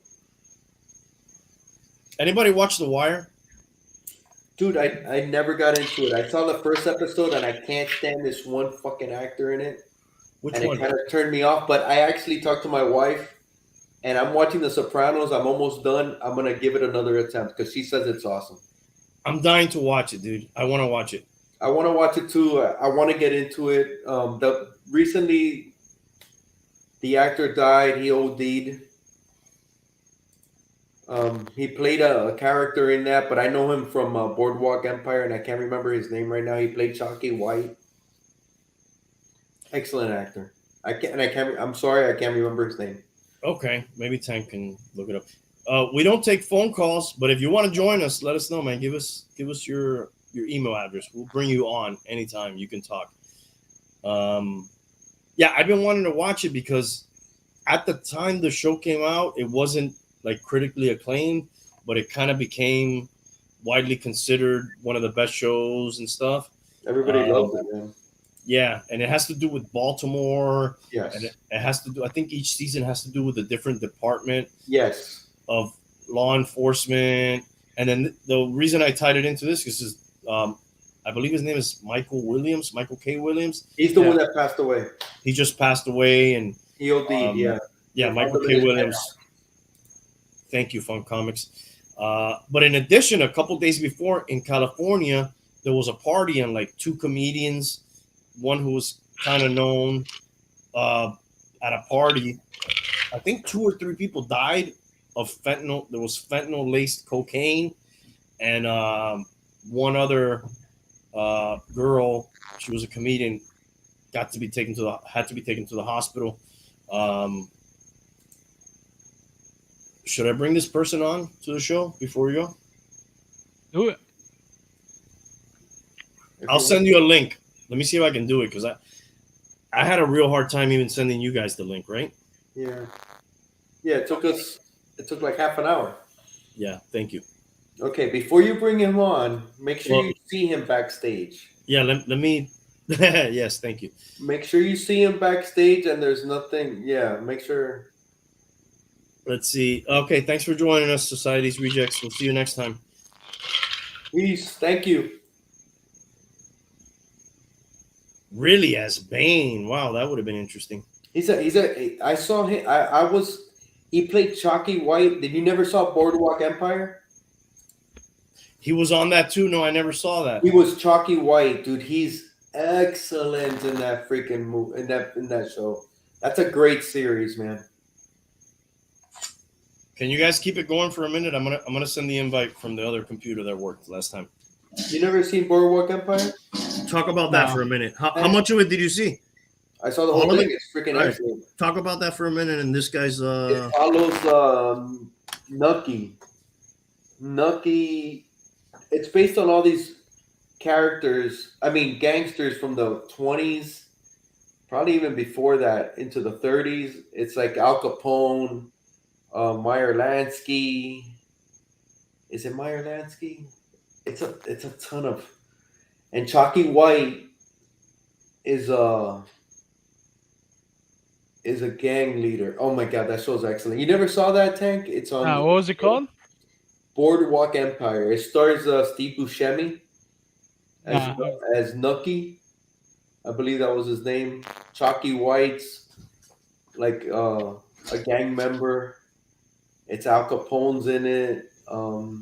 S1: Anybody watch The Wire?
S3: dude, I never got into it. I saw the first episode and I can't stand this one fucking actor in it.
S1: Which
S3: And
S1: one?
S3: it kind of turned me off. But I actually talked to my wife, and I'm watching The Sopranos. I'm almost done. I'm gonna give it another attempt because she says it's awesome.
S1: I'm dying to watch it, dude. I want to watch it.
S3: I want to watch it too. I want to get into it. Recently, the actor died. He OD'd. He played a character in that, but I know him from Boardwalk Empire, and I can't remember his name right now. He played Chalky White. Excellent actor. I'm sorry, I can't remember his name.
S1: Okay, maybe Tank can look it up. We don't take phone calls, but if you want to join us, let us know, man. Give us your email address. We'll bring you on anytime. You can talk. Yeah, I've been wanting to watch it because at the time the show came out, it wasn't like critically acclaimed, but it kind of became widely considered one of the best shows and stuff.
S3: Everybody loves it, man.
S1: Yeah, and it has to do with Baltimore.
S3: Yes.
S1: And it has to do. I think each season has to do with a different department
S3: Yes.
S1: of law enforcement. And then the reason I tied it into this is, I believe his name is Michael K. Williams.
S3: He's the one that passed away.
S1: He just passed away, and
S3: He OD'd, yeah.
S1: yeah, Michael K. Williams. Thank you, Fun Comics. But in addition, a couple days before in California, there was a party and like two comedians, one who was kind of known at a party. I think 2 or 3 people died of fentanyl. There was fentanyl laced cocaine, and one other girl, she was a comedian, had to be taken to the hospital. Should I bring this person on to the show before we go?
S2: Do it.
S1: I'll send you a link. Let me see if I can do it, because I had a real hard time even sending you guys the link, right?
S3: Yeah. Yeah, it took like half an hour.
S1: Yeah, thank you.
S3: Okay, before you bring him on, make sure you see him backstage.
S1: Yeah, let me. Yes, thank you.
S3: Make sure you see him backstage and there's nothing. Yeah, make sure.
S1: Let's see. Okay, thanks for joining us, Society's Rejects. We'll see you next time.
S3: Peace. Thank you.
S1: Really, as Bane. Wow, that would have been interesting.
S3: I saw him. He played Chalky White. Did you never saw Boardwalk Empire?
S1: He was on that too. No, I never saw that.
S3: He was Chalky White, dude. He's excellent in that freaking movie, in that show. That's a great series, man.
S1: Can you guys keep it going for a minute? I'm gonna send the invite from the other computer that worked last time.
S3: You never seen Boardwalk Empire?
S1: Talk about that for a minute. How much of it did you see?
S3: I saw the
S1: All
S3: whole
S1: of
S3: thing.
S1: it?
S3: It's freaking
S1: All right.
S3: excellent.
S1: Talk about that for a minute. And this guy's
S3: It follows Nucky. Nucky. It's based on all these characters. I mean, gangsters from the 20s probably even before that, into the 30s. It's like Al Capone, Meyer Lansky. Is it Meyer Lansky? It's a ton of, and Chalky White is a gang leader. Oh my god, that show's excellent. You never saw that, Tank? It's on
S2: What was it called?
S3: Boardwalk Empire. It stars Steve Buscemi as
S2: Nah.
S3: as Nucky. I believe that was his name. Chalky White's like a gang member. It's Al Capone's in it. Oh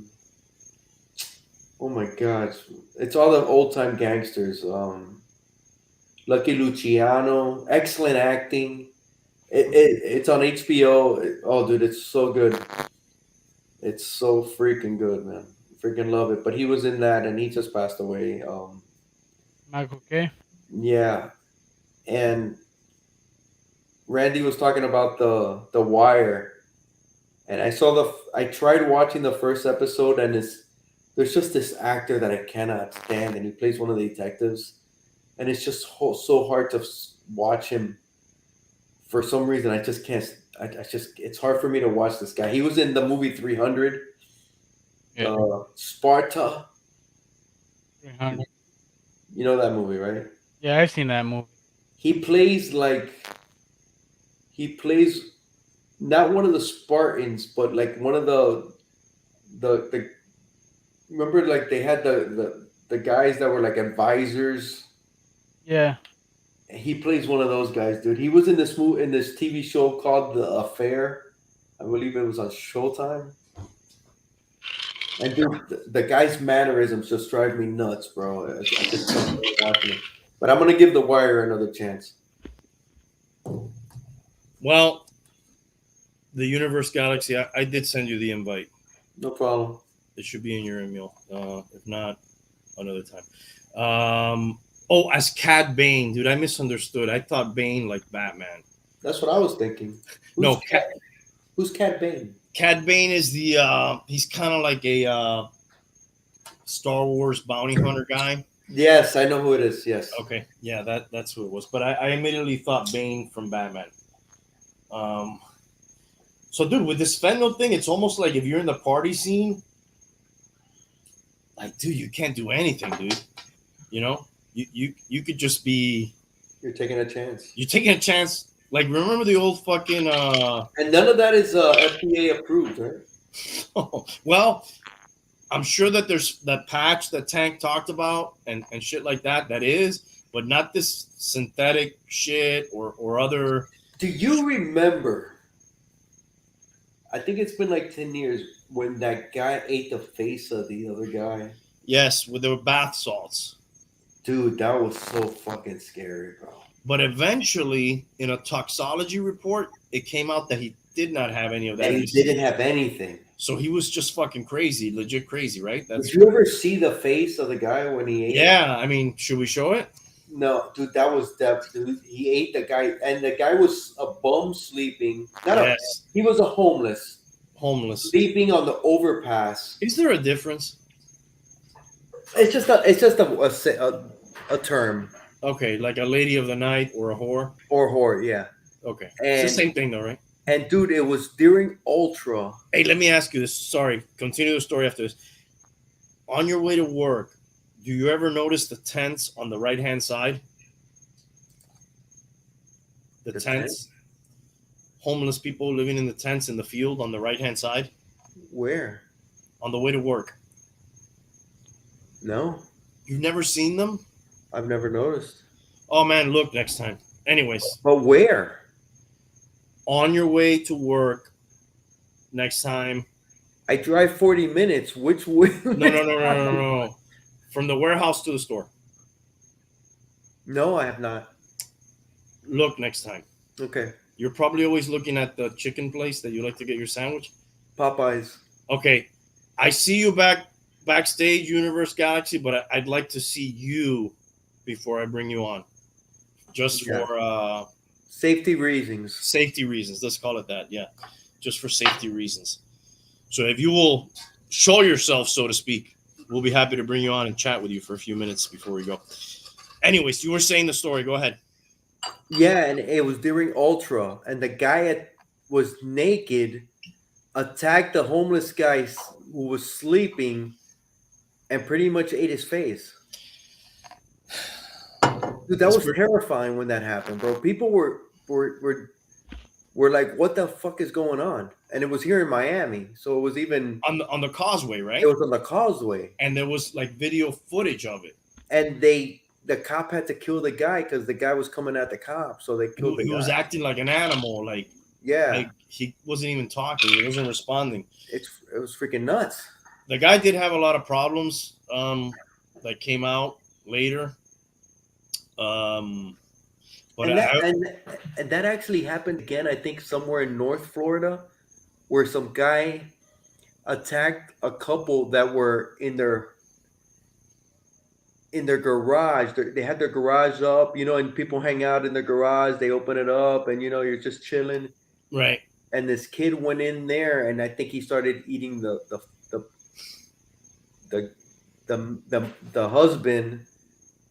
S3: my god, it's all the old time gangsters. Lucky Luciano, excellent acting. It's on HBO. Oh, dude, it's so good. It's so freaking good, man. Freaking love it. But he was in that, and he just passed away.
S2: Michael K.
S3: Yeah, and Randy was talking about the Wire, and I tried watching the first episode, and there's just this actor that I cannot stand, and he plays one of the detectives, and it's just so hard to watch him. For some reason, I just can't. It's hard for me to watch this guy. He was in the movie 300,
S2: Yeah.
S3: Sparta.
S2: 300.
S3: You know that movie, right?
S2: Yeah, I've seen that movie.
S3: He plays not one of the Spartans, but like one of the remember, like they had the guys that were like advisors.
S2: Yeah.
S3: He plays one of those guys, dude. He was in this TV show called The Affair. I believe it was on Showtime. And dude, the guy's mannerisms just drive me nuts, bro. I just can't keep watching it. But I'm gonna give The Wire another chance.
S1: Well, the Universe Galaxy, I did send you the invite.
S3: No problem.
S1: It should be in your email. If not, another time. As Cad Bane, dude, I misunderstood. I thought Bane like Batman.
S3: That's what I was thinking. Who's Cad Bane?
S1: Cad Bane is he's kind of like a Star Wars bounty hunter guy.
S3: Yes, I know who it is. Yes.
S1: Okay, yeah, that's who it was. But I immediately thought Bane from Batman. So, dude, with this fentanyl thing, it's almost like if you're in the party scene, like, dude, you can't do anything, dude. You know, you could just be.
S3: You're taking a chance.
S1: You're taking a chance. Like, remember the old fucking.
S3: And none of that is FDA approved, right?
S1: Well, I'm sure that there's that patch that Tank talked about and shit like that. That is, but not this synthetic shit or other.
S3: Do you remember? I think it's been like 10 years when that guy ate the face of the other guy.
S1: Yes, with the bath salts.
S3: Dude, that was so fucking scary, bro.
S1: But eventually, in a toxology report, it came out that he did not have any of that.
S3: And he didn't have anything.
S1: So he was just fucking crazy, legit crazy, right?
S3: Did you ever see the face of the guy when he ate?
S1: Yeah, I mean, should we show it?
S3: No, dude, that was depth. Dude, he ate the guy, and the guy was a bum sleeping. He was a homeless sleeping on the overpass.
S1: Is there a difference?
S3: It's just a term.
S1: Okay, like a lady of the night or a whore?
S3: Or whore, yeah.
S1: Okay.
S3: And,
S1: it's the same thing though, right?
S3: And dude, it was during Ultra.
S1: Hey, let me ask you this. Sorry, continue the story after this. On your way to work, do you ever notice the tents on the right-hand side? The tents? Homeless people living in the tents in the field on the right-hand side?
S3: Where?
S1: On the way to work.
S3: No.
S1: You've never seen them?
S3: I've never noticed.
S1: Oh, man, look next time. Anyways.
S3: But where?
S1: On your way to work next time.
S3: I drive 40 minutes. Which way?
S1: No. From the warehouse to the store.
S3: No, I have not.
S1: Look next time.
S3: Okay.
S1: You're probably always looking at the chicken place that you like to get your sandwich.
S3: Popeyes.
S1: Okay. I see you backstage, Universe Galaxy, but I'd like to see you before I bring you on. Just for
S3: safety reasons.
S1: Safety reasons. Let's call it that. Yeah. Just for safety reasons. So if you will show yourself, so to speak, we'll be happy to bring you on and chat with you for a few minutes before we go. Anyways, you were saying the story. Go ahead.
S3: Yeah, and it was during Ultra, and the guy was naked, attacked the homeless guy who was sleeping, and pretty much ate his face. Dude, that
S1: That's
S3: was
S1: pretty,
S3: terrifying when that happened, bro. People were like, "What the fuck is going on?" And it was here in Miami, so it was
S1: on the causeway,
S3: it
S1: right?
S3: was on the causeway,
S1: And there was like video footage of it.
S3: and the cop had to kill the guy because the guy was coming at the cop, so they killed the
S1: He was
S3: guy.
S1: acting like an animal,
S3: Yeah,
S1: like he wasn't even talking, he wasn't responding.
S3: it was freaking nuts.
S1: The guy did have a lot of problems that came out later. But
S3: And and that actually happened again, I think, somewhere in North Florida, where some guy attacked a couple that were in their garage. They had their garage up, and people hang out in their garage. They open it up, and you're just chilling.
S1: right.
S3: And this kid went in there, and I think he started eating the the husband,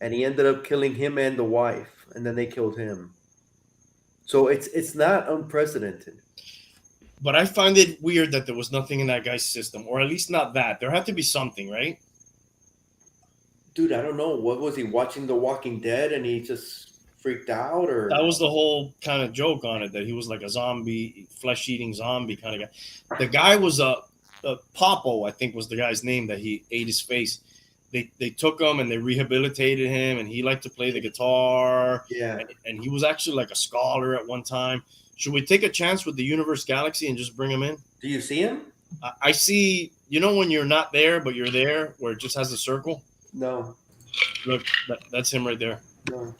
S3: and he ended up killing him and the wife, and then they killed him. So it's not unprecedented.
S1: But I find it weird that there was nothing in that guy's system, or at least not that. There had to be something, right?
S3: Dude, I don't know. What was he watching The Walking Dead and he just freaked out, or
S1: That was the whole kind of joke on it, that he was like a zombie, flesh-eating zombie kind of guy. The guy was a Popo, I think was the guy's name, that he ate his face. They took him and they rehabilitated him, and he liked to play the guitar,
S3: yeah.
S1: and he was actually like a scholar at one time. Should we take a chance with the Universe Galaxy and just bring him in?
S3: Do you see him?
S1: I see, when you're not there, but you're there, where it just has a circle?
S3: No.
S1: Look, that's him right there.
S3: No.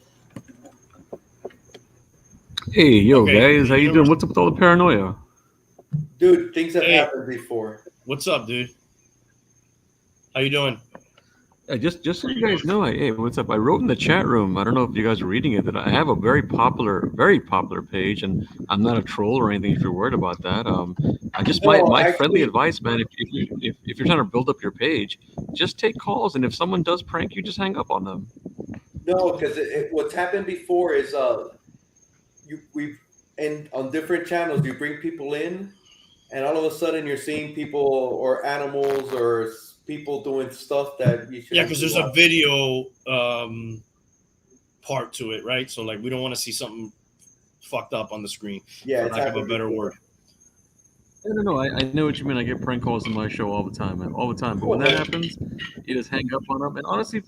S5: Hey, yo,
S1: Okay,
S5: guys, how you doing? What's up with all the paranoia?
S3: Dude, things have
S1: Hey.
S3: happened before.
S1: What's up, dude? How you doing?
S5: Just so you guys know, hey, what's up? I wrote in the chat room. I don't know if you guys are reading it, that I have a very popular page, and I'm not a troll or anything. If you're worried about that, I just
S3: No,
S5: my
S3: actually-
S5: friendly advice, man. If you're trying to build up your page, just take calls, and if someone does prank you, just hang up on them.
S3: No, because what's happened before is on different channels you bring people in, and all of a sudden you're seeing people or animals or people doing stuff that you should.
S1: Yeah, because there's a video part to it, right? So like we don't want to see something fucked up on the screen,
S3: Yeah,
S1: for
S3: it's
S1: lack of a
S3: happened
S1: better
S3: before.
S1: word.
S5: No, I know what you mean. I get prank calls on my show all the time, man, all the time. But when that happens, you just hang up on them. And honestly,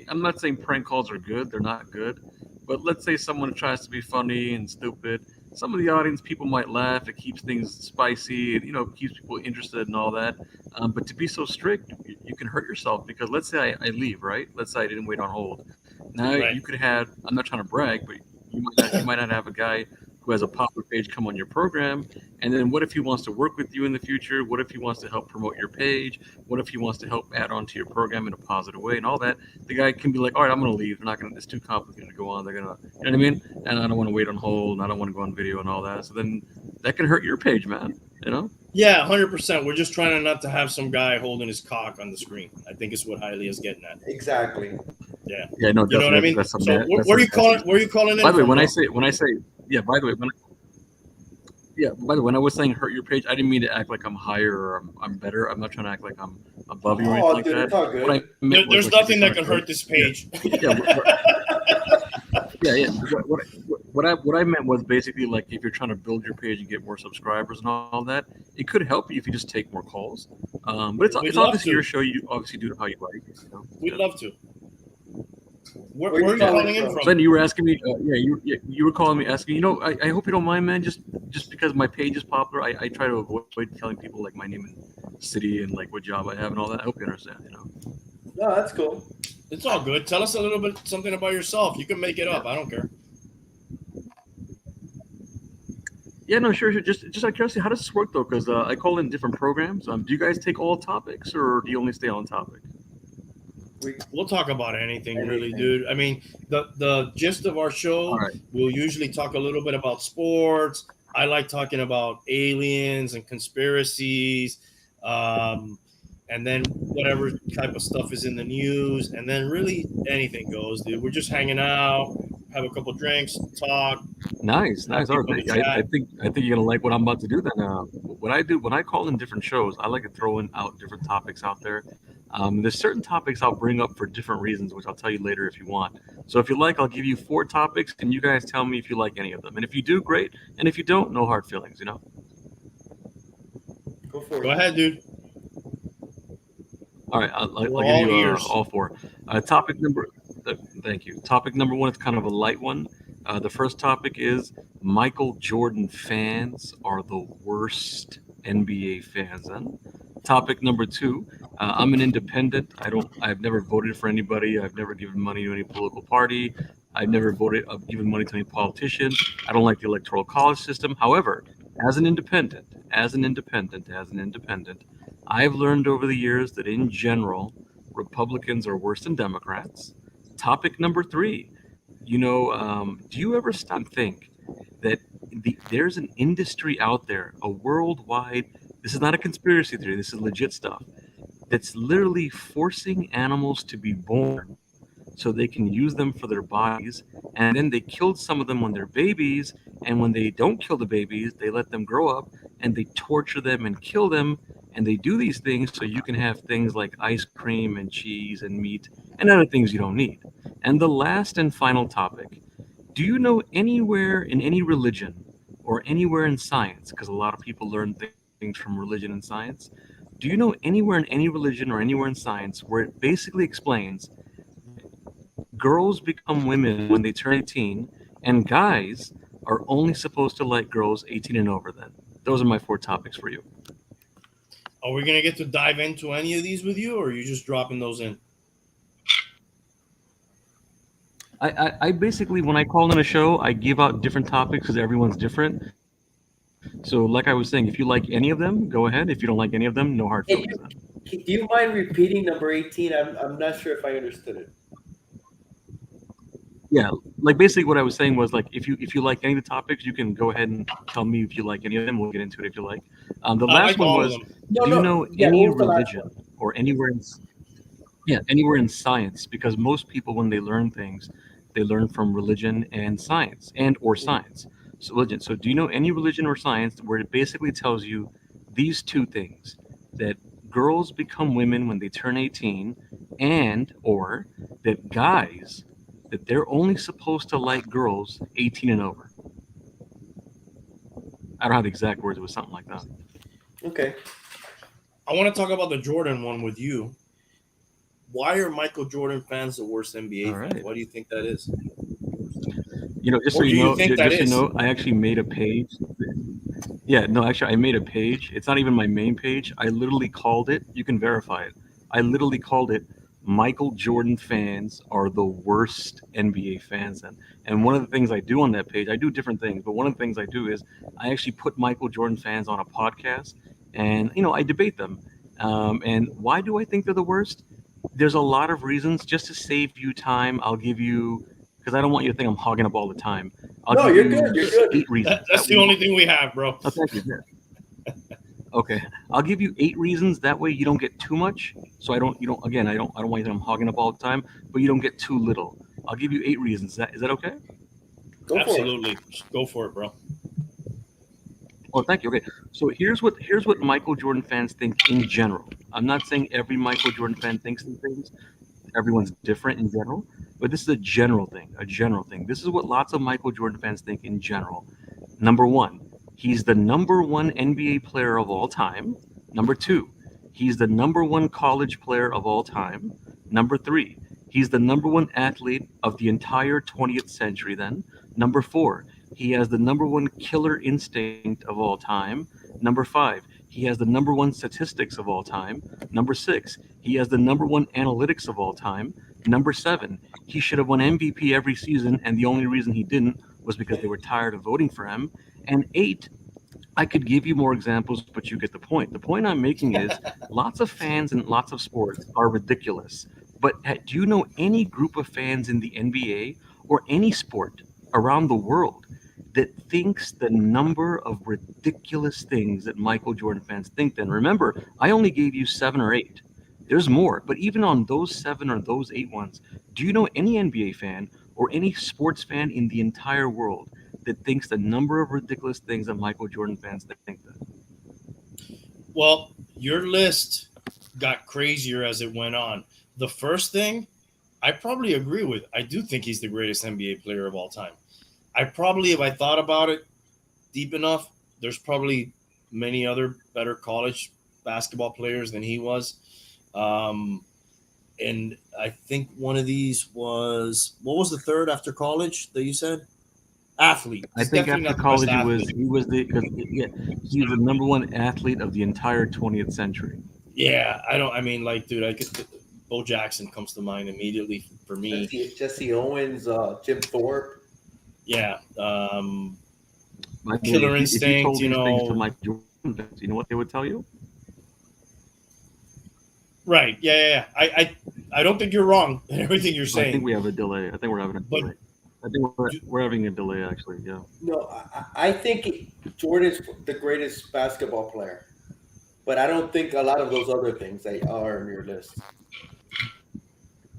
S5: I'm not saying prank calls are good; they're not good. But let's say someone tries to be funny and stupid. Some of the audience people might laugh. It keeps things spicy. And, keeps people interested and all that. But to be so strict, you can hurt yourself, because let's say I leave, right? Let's say I didn't wait on hold. Now
S1: Right.
S5: you could have. I'm not trying to brag, but you might not have a guy who has a popular page come on your program. And then what if he wants to work with you in the future? What if he wants to help promote your page? What if he wants to help add on to your program in a positive way and all that? The guy can be like, all right, I'm going to leave. They're not going to, it's too complicated to go on. They're going to, you know what I mean? And I don't want to wait on hold, and I don't want to go on video and all that. So then that can hurt your page, man.
S1: Yeah, 100%. We're just trying not to have some guy holding his cock on the screen. I think is what Hialeah is getting at.
S3: Exactly.
S1: Yeah.
S5: Yeah, no,
S1: You know what I mean?
S5: that's
S1: So
S5: something.
S1: where are you calling? Where are you calling in?
S5: By the way,
S1: from,
S5: when I
S1: bro?
S5: say, yeah, by the way, when I was saying hurt your page, I didn't mean to act like I'm higher or I'm better. I'm not trying to act like I'm above you or anything like
S3: Dude,
S5: that.
S3: it's all good.
S5: What I meant was,
S1: There's
S5: like,
S1: nothing
S5: if you're
S1: that can
S5: trying to
S1: hurt this page.
S5: Yeah. What I meant was basically, like, if you're trying to build your page and get more subscribers and all that, it could help you if you just take more calls. But it's
S1: We'd
S5: it's
S1: love
S5: obviously
S1: to.
S5: your show. You obviously do it how you like.
S1: We'd love to. Where
S3: Where
S1: are
S3: you
S1: you
S3: calling
S1: calling in
S3: from?
S1: from?
S5: Then you were asking me, you were calling me asking. I hope you don't mind, man. Just because my page is popular, I try to avoid telling people like my name and city and like what job I have and all that. I hope you understand.
S3: No, that's cool.
S1: It's all good. Tell us a little bit something about yourself. You can make it up. I don't care.
S5: Yeah, no, sure. Just out of curiosity, how does this work though? Because I call in different programs. Do you guys take all topics, or do you only stay on topic?
S1: We'll talk about anything, really,
S3: Anything.
S1: dude. I mean, the gist of our show,
S5: All right.
S1: we'll usually talk a little bit about sports. I like talking about aliens and conspiracies, and then whatever type of stuff is in the news, and then really anything goes, dude. We're just hanging out, have a couple drinks, talk.
S5: Nice. All right.
S1: people to
S5: I
S1: chat.
S5: think you're gonna like what I'm about to do. Then, what I do when I call in different shows, I like to throw out different topics out there. There's certain topics I'll bring up for different reasons, which I'll tell you later if you want. So if you like, I'll give you 4 topics, and you guys tell me if you like any of them. And if you do, great. And if you don't, no hard feelings. You know.
S3: Go for
S1: Go
S3: it.
S1: ahead, dude.
S5: All right, I'll
S1: We're
S5: give
S1: all
S5: you
S1: ears.
S5: all 4. Topic number. Thank you. Topic number 1 is kind of a light one. The first topic is Michael Jordan fans are the worst NBA fans. Then, topic number 2. I'm an independent. I've never voted for anybody. I've never given money to any political party. I've never given money to any politician. I don't like the electoral college system. However, as an independent, I've learned over the years that in general, Republicans are worse than Democrats. Topic number 3. Do you ever stop and think that there's an industry out there, a worldwide, this is not a conspiracy theory, this is legit stuff, that's literally forcing animals to be born so they can use them for their bodies, and then they killed some of them when they're babies, and when they don't kill the babies, they let them grow up, and they torture them and kill them, and they do these things so you can have things like ice cream and cheese and meat and other things you don't need. And the last and final topic, do you know anywhere in any religion or anywhere in science, because a lot of people learn things from religion and science, do you know anywhere in any religion or anywhere in science where it basically explains girls become women when they turn 18 and guys are only supposed to like girls 18 and over then? Those are my 4 topics for you.
S1: Are we gonna get to dive into any of these with you, or are you just dropping those in?
S5: I basically, when I call in a show, I give out different topics because everyone's different. So, like I was saying, if you like any of them, go ahead. If you don't like any of them, no hard
S3: Hey,
S5: feelings.
S3: do you mind repeating number 18? I'm not sure if I understood it.
S5: Yeah, like basically what I was saying was like if you like any of the topics, you can go ahead and tell me if you like any of them. We'll get into it if you like. The
S1: I
S5: last
S1: like
S5: one
S1: all
S5: was,
S1: of them.
S5: do you know any
S3: what was the last
S5: religion or anywhere in science? Because most people, when they learn things, they learn from religion and science or science. So religion. So do you know any religion or science where it basically tells you these 2 things, that girls become women when they turn 18, and or that guys, that they're only supposed to like girls 18 and over? I don't have the exact words. It was something like that.
S3: Okay.
S1: I want to talk about the Jordan one with you. Why are Michael Jordan fans the worst NBA
S5: All
S1: fans?
S5: right.
S1: Why do you think that is?
S5: Just so
S1: Or do
S5: you
S1: you
S5: know,
S1: think that
S5: just so you
S1: is?
S5: know, I actually made a page. Yeah, no, actually, I made a page. It's not even my main page. I literally called it, you can verify it. I literally called it Michael Jordan fans are the worst NBA fans. And one of the things I do on that page, I do different things, but one of the things I do is I actually put Michael Jordan fans on a podcast, and I debate them. And why do I think they're the worst? There's a lot of reasons. Just to save you time, I'll give you, because I don't want you to think I'm hogging up all the time. I'll
S3: No,
S5: give
S3: you're
S5: you
S3: good. You're good.
S5: 8 reasons.
S1: That's the only thing we have, bro.
S5: Oh, thank you. Yeah. Okay, I'll give you 8 reasons. That way you don't get too much. So I don't want you to think I'm hogging up all the time, but you don't get too little. I'll give you 8 reasons. Is that okay?
S3: Go for it.
S1: Absolutely. Go for it, bro.
S5: Oh, thank you. Okay, so here's what Michael Jordan fans think in general. I'm not saying every Michael Jordan fan thinks these things. Everyone's different in general, but this is a general thing. This is what lots of Michael Jordan fans think in general. Number 1, he's the number 1 NBA player of all time. Number 2, he's the number 1 college player of all time. Number 3, he's the number 1 athlete of the entire 20th century then. Number 4, he has the number 1 killer instinct of all time. Number 5, he has the number 1 statistics of all time. Number 6, he has the number 1 analytics of all time. Number 7, he should have won MVP every season, and the only reason he didn't was because they were tired of voting for him. And 8, I could give you more examples, but you get the point. The point I'm making is lots of fans and lots of sports are ridiculous. But do you know any group of fans in the NBA or any sport around the world that thinks the number of ridiculous things that Michael Jordan fans think? Then remember, I only gave you 7 or 8. There's more, but even on those 7 or those 8 ones, do you know any NBA fan or any sports fan in the entire world that thinks the number of ridiculous things that Michael Jordan fans think that.
S1: Well, your list got crazier as it went on. The first thing I probably agree with. I do think he's the greatest NBA player of all time. I probably, if I thought about it deep enough, there's probably many other better college basketball players than he was. And I think one of these was, what was the third after college that you said? Athlete.
S5: I
S1: He's
S5: think
S1: definitely
S5: after
S1: not the best
S5: college
S1: athlete.
S5: he was the because yeah, he's the number one athlete of the entire 20th century.
S1: Yeah, I mean, like, dude, I could. Bo Jackson comes to mind immediately for me.
S3: Jesse Owens, Jim Thorpe.
S1: Yeah,
S5: By the way,
S1: Killer
S5: if you
S1: Instinct.
S5: told
S1: You
S5: these things to
S1: know,
S5: Michael Jordan fans, you know what they would tell you?
S1: right? Yeah. I don't think you're wrong in everything you're
S5: I
S1: saying.
S5: think we have a delay. I think we're having a
S1: But-
S5: delay. I think we're having a delay actually. Yeah.
S3: No, I think Jordan's the greatest basketball player, but I don't think a lot of those other things that are on your list.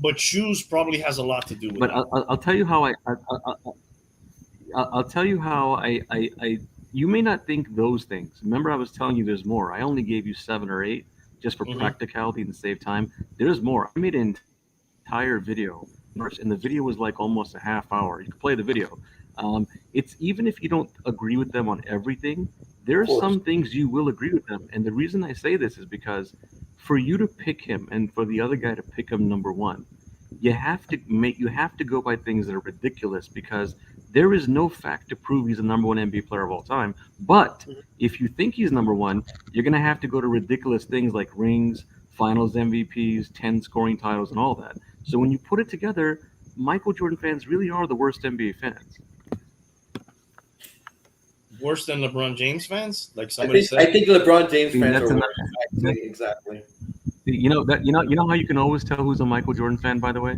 S1: But shoes probably has a lot to do with
S5: But
S1: it.
S5: I'll tell you how I'll tell you how I you may not think those things. Remember, I was telling you there's more. I only gave you 7 or 8 just for
S1: Mhm.
S5: practicality and to save time. There's more. I made an entire video, and the video was like almost a half hour. You can play the video. It's even if you don't agree with them on everything, there are
S3: Of course.
S5: some things you will agree with them. And the reason I say this is because for you to pick him and for the other guy to pick him number one, you have to go by things that are ridiculous because there is no fact to prove he's the number one NBA player of all time. But if you think he's number one, you're gonna have to go to ridiculous things like rings, finals MVPs, 10 scoring titles, and all that. So when you put it together, Michael Jordan fans really are the worst NBA fans.
S1: Worse than LeBron James fans, like
S3: I
S1: somebody
S3: think,
S1: said.
S3: I think LeBron James
S5: See,
S3: fans
S5: that's
S3: are
S5: enough.
S3: worse. Exactly.
S5: You know how you can always tell who's a Michael Jordan fan. By the way,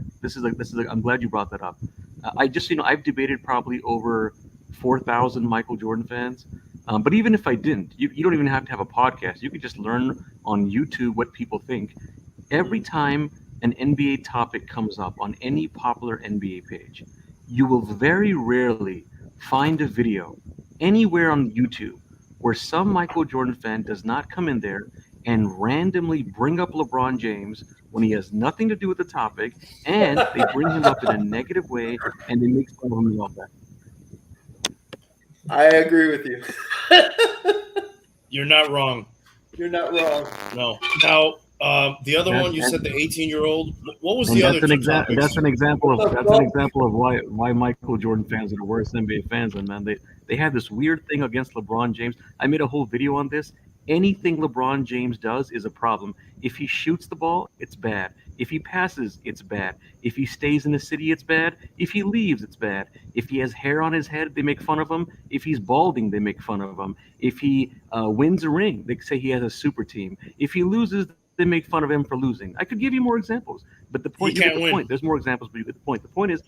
S5: I'm glad you brought that up. I just I've debated probably over 4,000 Michael Jordan fans. But even if I didn't, you don't even have to have a podcast. You could just learn on YouTube what people think. Every time an NBA topic comes up on any popular NBA page, you will very rarely find a video anywhere on YouTube where some Michael Jordan fan does not come in there and randomly bring up LeBron James when he has nothing to do with the topic, and they bring him up in a negative way and they make fun of him about that.
S3: I agree with you.
S1: You're not wrong.
S3: You're not wrong.
S1: No. Now, the other one you said, the 18-year-old. What was the other two topics?
S5: That's an example of why Michael Jordan fans are the worst NBA fans. And man, they had this weird thing against LeBron James. I made a whole video on this. Anything LeBron James does is a problem. If he shoots the ball, it's bad. If he passes, it's bad. If he stays in the city, it's bad. If he leaves, it's bad. If he has hair on his head, they make fun of him. If he's balding, they make fun of him. If he wins a ring, they say he has a super team. If he loses, they make fun of him for losing. I could give you more examples, but the point,
S1: He can't win.
S5: There's more examples, but you get the point. The point is,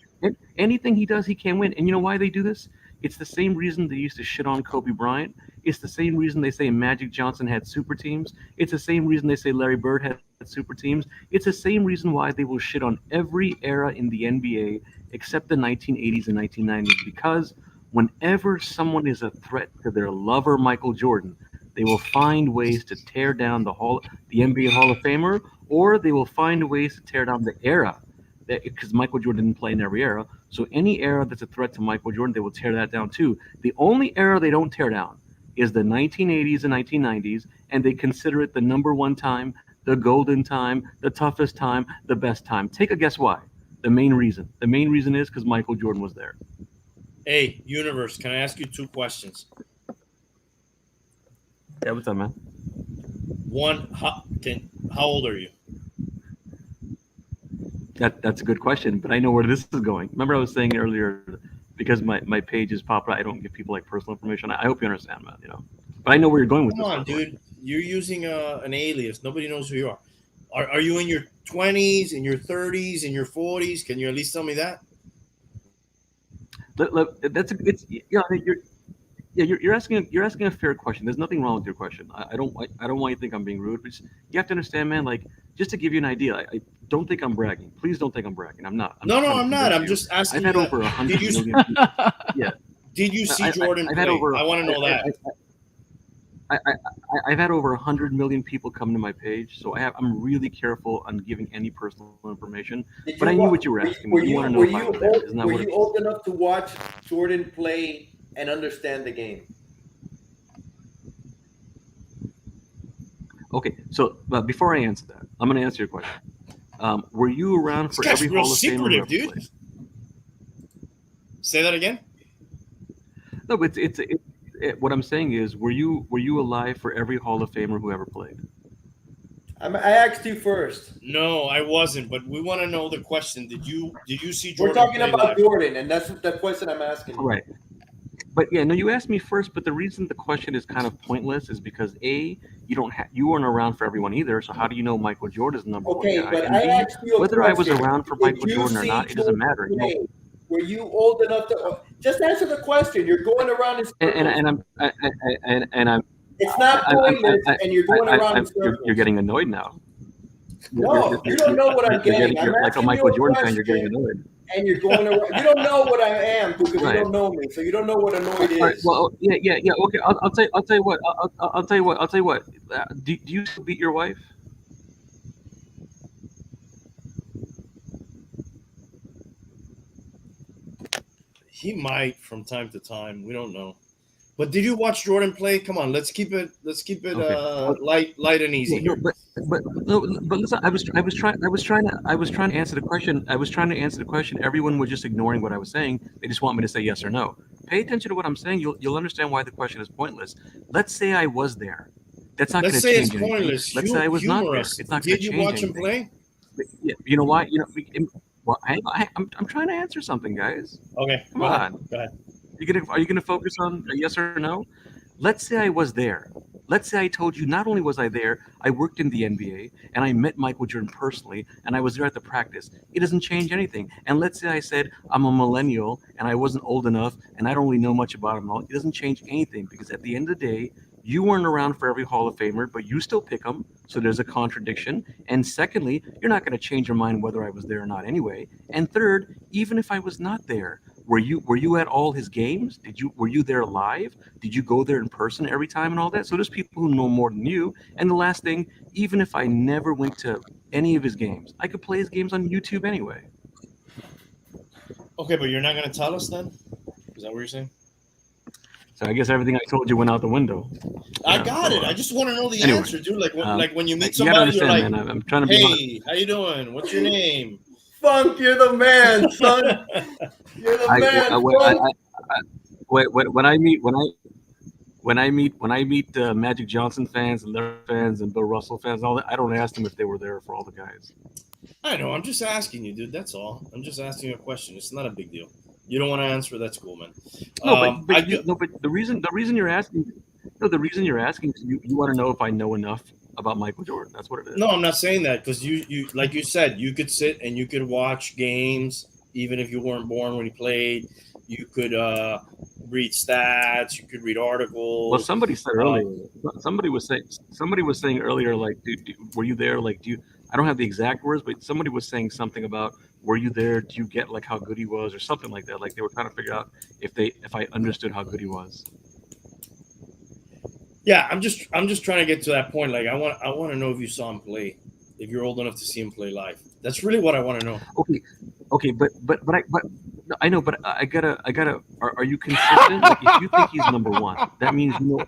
S5: anything he does, he can't win. And you know why they do this? It's the same reason they used to shit on Kobe Bryant. It's the same reason they say Magic Johnson had super teams. It's the same reason they say Larry Bird had super teams. It's the same reason why they will shit on every era in the NBA except the 1980s and 1990s, because whenever someone is a threat to their lover Michael Jordan, they will find ways to tear down the NBA Hall of Famer, or they will find ways to tear down the era, because Michael Jordan didn't play in every era. So any era that's a threat to Michael Jordan, they will tear that down too. The only era they don't tear down is the 1980s and 1990s, and they consider it the number one time, the golden time, the toughest time, the best time. Take a guess why. The main reason is because Michael Jordan was there.
S1: Hey, Universe, can I ask you 2 questions?
S5: Yeah, what's up, man?
S1: One, how old are you?
S5: That's a good question, but I know where this is going. Remember I was saying earlier, because my page is popular, I don't give people like personal information. I hope you understand, man. But I know where you're going with
S1: Come
S5: this.
S1: on, dude. You're using an alias. Nobody knows who you are. Are you in your 20s, in your 30s, in your 40s? Can you at least tell me that?
S5: Look, Yeah, you're asking a fair question. There's nothing wrong with your question. I don't want you to think I'm being rude, but you have to understand, man. Like, just to give you an idea, I don't think I'm bragging. Please don't think I'm bragging. I'm not. I'm
S1: No,
S5: just
S1: no,
S5: trying to
S1: I'm not.
S5: convince
S1: I'm
S5: you.
S1: just asking
S5: I've
S1: you
S5: had
S1: that.
S5: over 100
S1: Did you
S5: million people. Yeah,
S1: did you see Jordan
S5: I've
S1: play?
S5: had over.
S1: I want to know that.
S5: I've had over 100 million people come to my page, so I'm really careful on giving any personal information.
S3: Did
S5: But
S3: you
S5: I knew
S3: wa-
S5: what you were asking me.
S3: were
S5: You
S3: you
S5: want to know
S3: were
S5: if I
S3: you
S5: was there.
S3: old,
S5: Isn't that
S3: were
S5: what it
S3: you
S5: is?
S3: old enough to watch Jordan play and understand the game?
S5: Okay, so before I answer that, I'm going to answer your question. Were you around
S1: This
S5: for
S1: guy's
S5: every
S1: real
S5: Hall of Famer who
S1: secretive,
S5: ever
S1: dude.
S5: played?
S1: Say that again.
S5: No, but what I'm saying is, were you alive for every Hall of Famer who ever played?
S3: I asked you first.
S1: No, I wasn't. But we want to know the question. Did you see
S3: We're
S1: Jordan
S3: talking
S1: play
S3: about
S1: live?
S3: Jordan, and that's the question I'm asking you.
S5: Right. But yeah, no, you asked me first. But the reason the question is kind of pointless is because A, you weren't around for everyone either. So how do you know Michael Jordan is the number one
S3: Okay,
S5: guy?
S3: but
S5: And
S3: I
S5: B,
S3: asked you a
S5: whether I was
S3: question.
S5: around for
S3: Did
S5: Michael
S3: you
S5: Jordan or
S3: see
S5: not, it doesn't
S3: Jordan
S5: matter.
S3: play? Were you old enough to just answer the question? You're going around in circles. It's not pointless, and you're going around in circles.
S5: You're getting annoyed now.
S3: No, you don't know what I'm getting. I'm
S5: Like a
S3: asking
S5: Michael
S3: you a
S5: Jordan fan, you're getting
S3: question,
S5: annoyed.
S3: and you're going around. You don't know what I am because you
S5: Right.
S3: don't know me, so you don't know what annoyed
S5: All right,
S3: is.
S5: well, yeah. Okay, I'll tell you what. I'll tell you what. Do you still beat your wife?
S1: He might from time to time. We don't know. But did you watch Jordan play? Come on, let's keep it
S5: Okay.
S1: light and easy
S5: No,
S1: here.
S5: but listen. I was trying to answer the question. I was trying to answer the question. Everyone was just ignoring what I was saying. They just want me to say yes or no. Pay attention to what I'm saying. You'll understand why the question is pointless. Let's say I was there. That's not going
S1: Let's
S5: to
S1: say it's
S5: change anything.
S1: pointless.
S5: Let's say I was not
S1: Humor
S5: there.
S1: us.
S5: It's not going
S1: Did
S5: to
S1: you
S5: change
S1: watch him
S5: anything.
S1: play?
S5: But, yeah, you know why? Well, I'm trying to answer something, guys.
S1: Okay,
S5: Come on.
S1: Go ahead.
S5: Are you gonna focus on a yes or no? Let's say I was there. Let's say I told you not only was I there, I worked in the NBA and I met Michael Jordan personally and I was there at the practice. It doesn't change anything. And let's say I said I'm a millennial and I wasn't old enough and I don't really know much about him all. It doesn't change anything because at the end of the day, you weren't around for every Hall of Famer, but you still pick them. So there's a contradiction. And secondly, you're not going to change your mind whether I was there or not anyway. And third, even if I was not there, were you at all his games? Were you there live? Did you go there in person every time and all that? So there's people who know more than you. And the last thing, even if I never went to any of his games, I could play his games on YouTube anyway.
S1: Okay, but you're not gonna tell us then? Is that what you're saying?
S5: So I guess everything I told you went out the window.
S1: I got it. I just want to know the
S5: anyway,
S1: answer, dude. Like when you meet
S5: you gotta
S1: somebody, you're
S5: understand,
S1: like,
S5: man. I'm trying to be honest.
S1: "Hey, how you doing? What's your name?"
S3: Funk, you're the man, son. You're the man.
S5: When I meet Magic Johnson fans and Larry fans and Bill Russell fans and all that, I don't ask them if they were there for all the guys.
S1: I know. I'm just asking you, dude. That's all. I'm just asking you a question. It's not a big deal. You don't want to answer. That's cool, man.
S5: No, but the reason you're asking, is you want to know if I know enough about Michael Jordan. That's what it is.
S1: No, I'm not saying that because you like you said, you could sit and you could watch games even if you weren't born when he played. You could read stats. You could read articles.
S5: Well, somebody said earlier. Somebody was saying earlier, like, were you there? Like, I don't have the exact words, but somebody was saying something about, were you there? Do you get like how good he was, or something like that? Like they were trying to figure out if I understood how good he was.
S1: Yeah, I'm just trying to get to that point. Like I want to know if you saw him play, if you're old enough to see him play live. That's really what I want to know.
S5: Okay, but I know, but I gotta. Are you consistent? Like if you think he's number one, that means you know.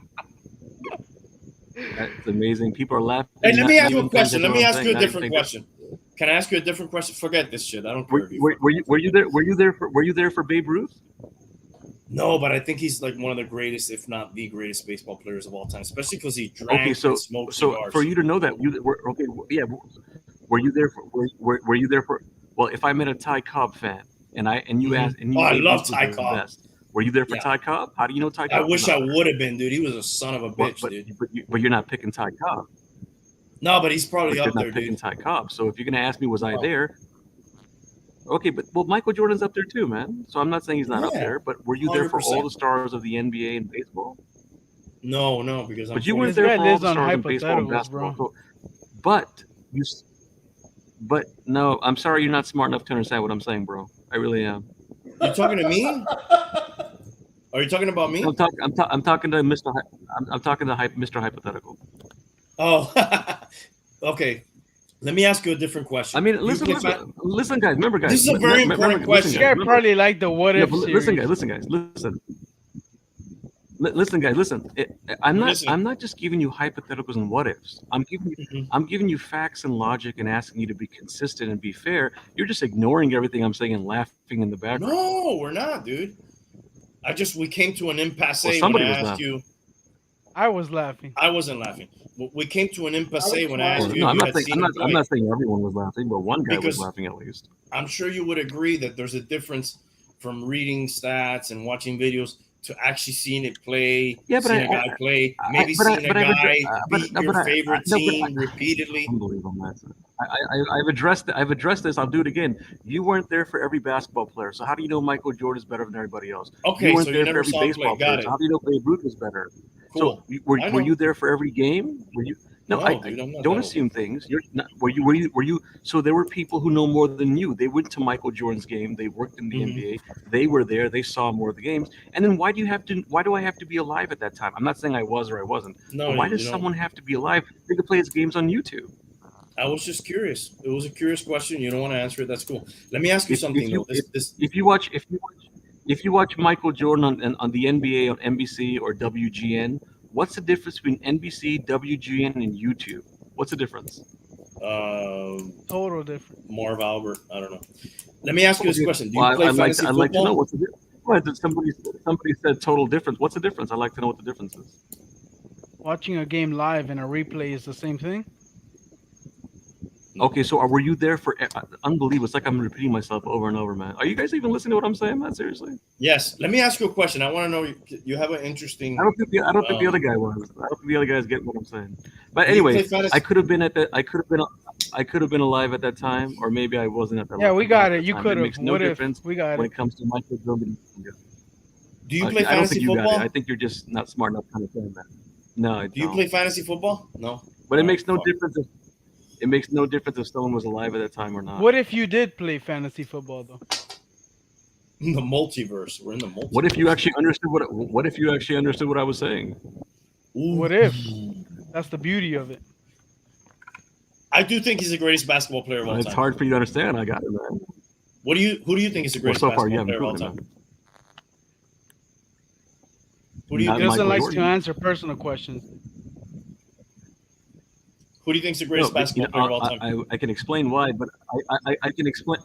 S5: That's amazing. People are laughing.
S1: Hey, let me ask you a question. Let me ask you a different question. Can I ask you a different question? Forget this shit. I don't care.
S5: Were you there? Were you there for Babe Ruth?
S1: No, but I think he's like one of the greatest, if not the greatest, baseball players of all time. Especially because he drank and smoked cigars.
S5: For you to know that, were you there for? Were you there for? Well, if I met a Ty Cobb fan and you asked and you,
S1: I love Ty Cobb.
S5: Were you there for Ty Cobb? How do you know Ty Cobb?
S1: I wish I would have been, dude. He was a son of a bitch, dude.
S5: But you're not picking Ty Cobb.
S1: No, but he's probably up there,
S5: dude. You're not picking
S1: dude.
S5: Ty Cobb. So if you're gonna ask me, was I there? Okay, but well, Michael Jordan's up there too, man. So I'm not saying he's not up
S1: Yeah,
S5: there, but were you there for all
S1: 100%.
S5: the stars of the NBA and baseball?
S1: No, because I'm
S5: But you
S1: 40.
S5: weren't
S2: This
S5: there
S2: guy
S5: for all
S2: lives
S5: the
S2: on
S5: stars in baseball and
S2: hypotheticals,
S5: basketball.
S2: bro.
S5: But you, but no, I'm sorry, you're not smart enough to understand what I'm saying, bro. I really am.
S1: You talking to me? Are you talking about me?
S5: I'm talking to Mr. I'm talking to Mr. Hypothetical.
S1: Oh, okay. Let me ask you a different question.
S5: I mean,
S1: Do you play
S5: listen, guys. Remember, guys.
S1: This is a very important
S2: This
S1: question.
S2: guy probably liked the What
S5: Yeah,
S2: If
S5: but
S2: series.
S5: listen, guys. Listen, guys. Listen. I'm not just giving you hypotheticals and what ifs. I'm giving you facts and logic and asking you to be consistent and be fair. You're just ignoring everything I'm saying and laughing in the background.
S1: No, we're not, dude. We came to an impasse
S5: Well,
S1: when
S5: somebody
S1: I
S5: was
S1: asked
S5: laughing.
S1: you.
S2: I was laughing.
S1: I wasn't laughing. We came to an impasse when I asked you
S5: No,
S1: if
S5: I'm
S1: you
S5: not
S1: had
S5: saying
S1: seen him play.
S5: I'm not saying everyone was laughing, but one guy
S1: Because
S5: was laughing at least.
S1: I'm sure you would agree that there's a difference from reading stats and watching videos to actually seeing it play,
S5: Yeah, but
S1: seeing a guy play, maybe seeing a guy beat your favorite team repeatedly.
S5: Unbelievable, man. I've addressed this. I'll do it again. You weren't there for every basketball player, so how do you know Michael Jordan is better than everybody else?
S1: Okay,
S5: You weren't
S1: so you
S5: there
S1: never
S5: for every
S1: saw him
S5: baseball
S1: play. Got
S5: player,
S1: it.
S5: so how do you know Babe Ruth was better?
S1: Cool.
S5: So
S1: I know.
S5: were you there for every game? Were you? No,
S1: No, dude, I'm not
S5: don't
S1: that
S5: assume things. You're not, were you? So there were people who know more than you. They went to Michael Jordan's game. They worked in the
S1: Mhm.
S5: NBA. They were there. They saw more of the games. And then why do I have to be alive at that time? I'm not saying I was or I wasn't.
S1: No,
S5: But why does
S1: you don't.
S5: someone have to be alive? They could play his games on YouTube.
S1: I was just curious. It was a curious question. You don't want to answer it. That's cool. Let me ask you something though.
S5: If you watch Michael Jordan on the NBA on NBC or WGN, what's the difference between NBC, WGN, and YouTube? What's the difference?
S2: Total different.
S1: Marv Albert. I don't know. Let me ask you this question. Do you
S5: Well,
S1: play fantasy
S5: I'd like to know
S1: football?
S5: what's the difference. What, somebody said total difference. What's the difference? I'd like to know what the difference is.
S2: Watching a game live and a replay is the same thing.
S5: Okay, so were you there for? Unbelievable! It's like I'm repeating myself over and over, man. Are you guys even listening to what I'm saying, man? Seriously?
S1: Yes. Let me ask you a question. I want to know. You have an interesting.
S5: I don't think the other guy was. I don't think the other guys get what I'm saying. But
S1: Do you play
S5: anyway,
S1: fantasy?
S5: I could have been alive at that time, or maybe I wasn't at that.
S2: Yeah, we got it. You
S5: time.
S2: could
S5: It
S2: have.
S5: makes no
S2: What if?
S5: difference
S2: We got
S5: when
S2: it.
S5: it comes to Michael Jordan.
S1: Do you play
S5: I don't
S1: fantasy
S5: think you
S1: football?
S5: got it. I think you're just not smart enough to understand that. No, I
S1: Do you
S5: don't.
S1: play fantasy football? No.
S5: But it
S1: Oh,
S5: makes no
S1: fuck.
S5: difference. It makes no difference if someone was alive at that time or not.
S2: What if you did play fantasy football though?
S1: In the multiverse. We're in the multiverse.
S5: What if you actually understood what I was saying?
S1: Ooh.
S2: What if? That's the beauty of it.
S1: I do think he's the greatest basketball player of all
S5: It's
S1: time.
S5: hard for you to understand. I got it, man.
S1: Who do you think is the
S5: Well,
S1: greatest
S5: so far you
S1: basketball
S5: haven't
S1: player of all
S5: proven it,
S1: time?
S5: man.
S1: Who do you
S5: Not
S2: He
S1: think?
S2: doesn't
S5: Michael
S2: like
S5: Jordan.
S2: to answer personal questions.
S1: Who do you think is the greatest basketball player of all time?
S5: I can explain why, but I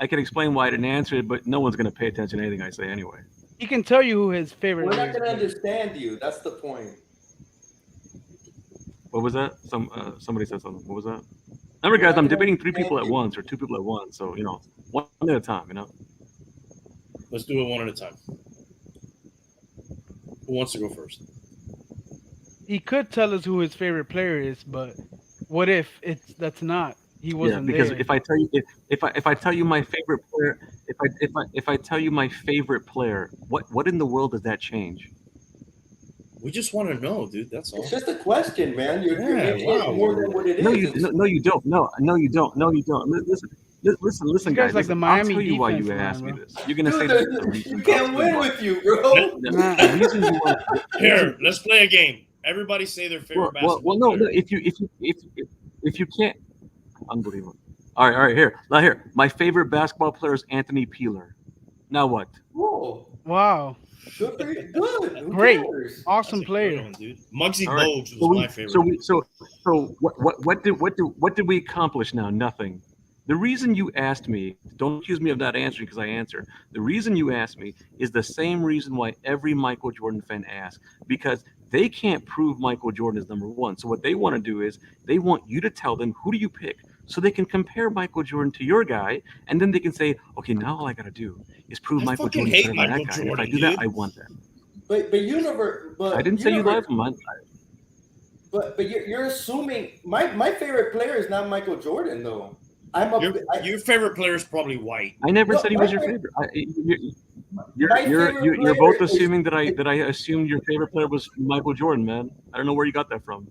S5: can explain why I didn't answer it, but no one's gonna pay attention to anything I say anyway.
S2: He can tell you who his favorite
S3: We're not
S2: is.
S3: going to understand you. That's the point.
S5: What was that? Somebody said something. What was that? Remember, guys, I'm debating 3 people at once or 2 people at once, so one at a time.
S1: Let's do it one at a time. Who wants to go first?
S2: He could tell us who his favorite player is, but what if that's not? He wasn't
S5: because
S2: there.
S5: if I tell you if I tell you my favorite player, if I tell you my favorite player, what in the world does that change?
S1: We just want to know, dude. That's all.
S3: It's just a question, man. You're
S1: Yeah,
S3: making
S1: wow.
S3: it more than what it is.
S5: No, you don't. No, you don't. Listen,
S2: This guy's
S5: guys.
S2: like the
S5: I'll
S2: Miami
S5: tell you why you
S2: defense
S5: asked
S2: line,
S5: me
S2: bro.
S5: this. You're gonna say
S3: Dude,
S5: this is the reason.
S3: you can't win with you, bro.
S5: The reason you want
S1: Here, let's play a game. Everybody say their favorite basketball
S5: no,
S1: player.
S5: if you can't, unbelievable. All right, here. Now here, my favorite basketball player is Anthony Peeler. Now what?
S3: Whoa.
S2: Wow.
S3: Good for you. Good. Who
S2: Great.
S3: cares?
S2: Awesome
S1: That's a good
S2: player.
S1: one, dude. Muggsy
S5: All right.
S1: Bogues was my favorite.
S5: So what did we accomplish now? Nothing. The reason you asked me, don't accuse me of not answering because I answer. The reason you asked me is the same reason why every Michael Jordan fan asks, because they can't prove Michael Jordan is number one. So what they want to do is they want you to tell them, who do you pick? So they can compare Michael Jordan to your guy, and then they can say, okay, now all I got to do is prove
S1: I
S5: Michael
S1: fucking
S5: Jordan
S1: hate
S5: better than
S1: Michael
S5: that guy. And if I
S1: Jordan,
S5: do that,
S1: dude.
S5: I want that.
S3: But
S5: I didn't say you love him.
S3: But you're assuming my favorite player is not Michael Jordan though.
S1: Your favorite player is probably White.
S5: I never
S3: No,
S5: said he
S3: my
S5: was your
S3: favorite-
S5: favorite.
S3: My favorite
S5: You're both
S3: player is-
S5: assuming that I assumed your favorite player was Michael Jordan, man. I don't know where you got that from.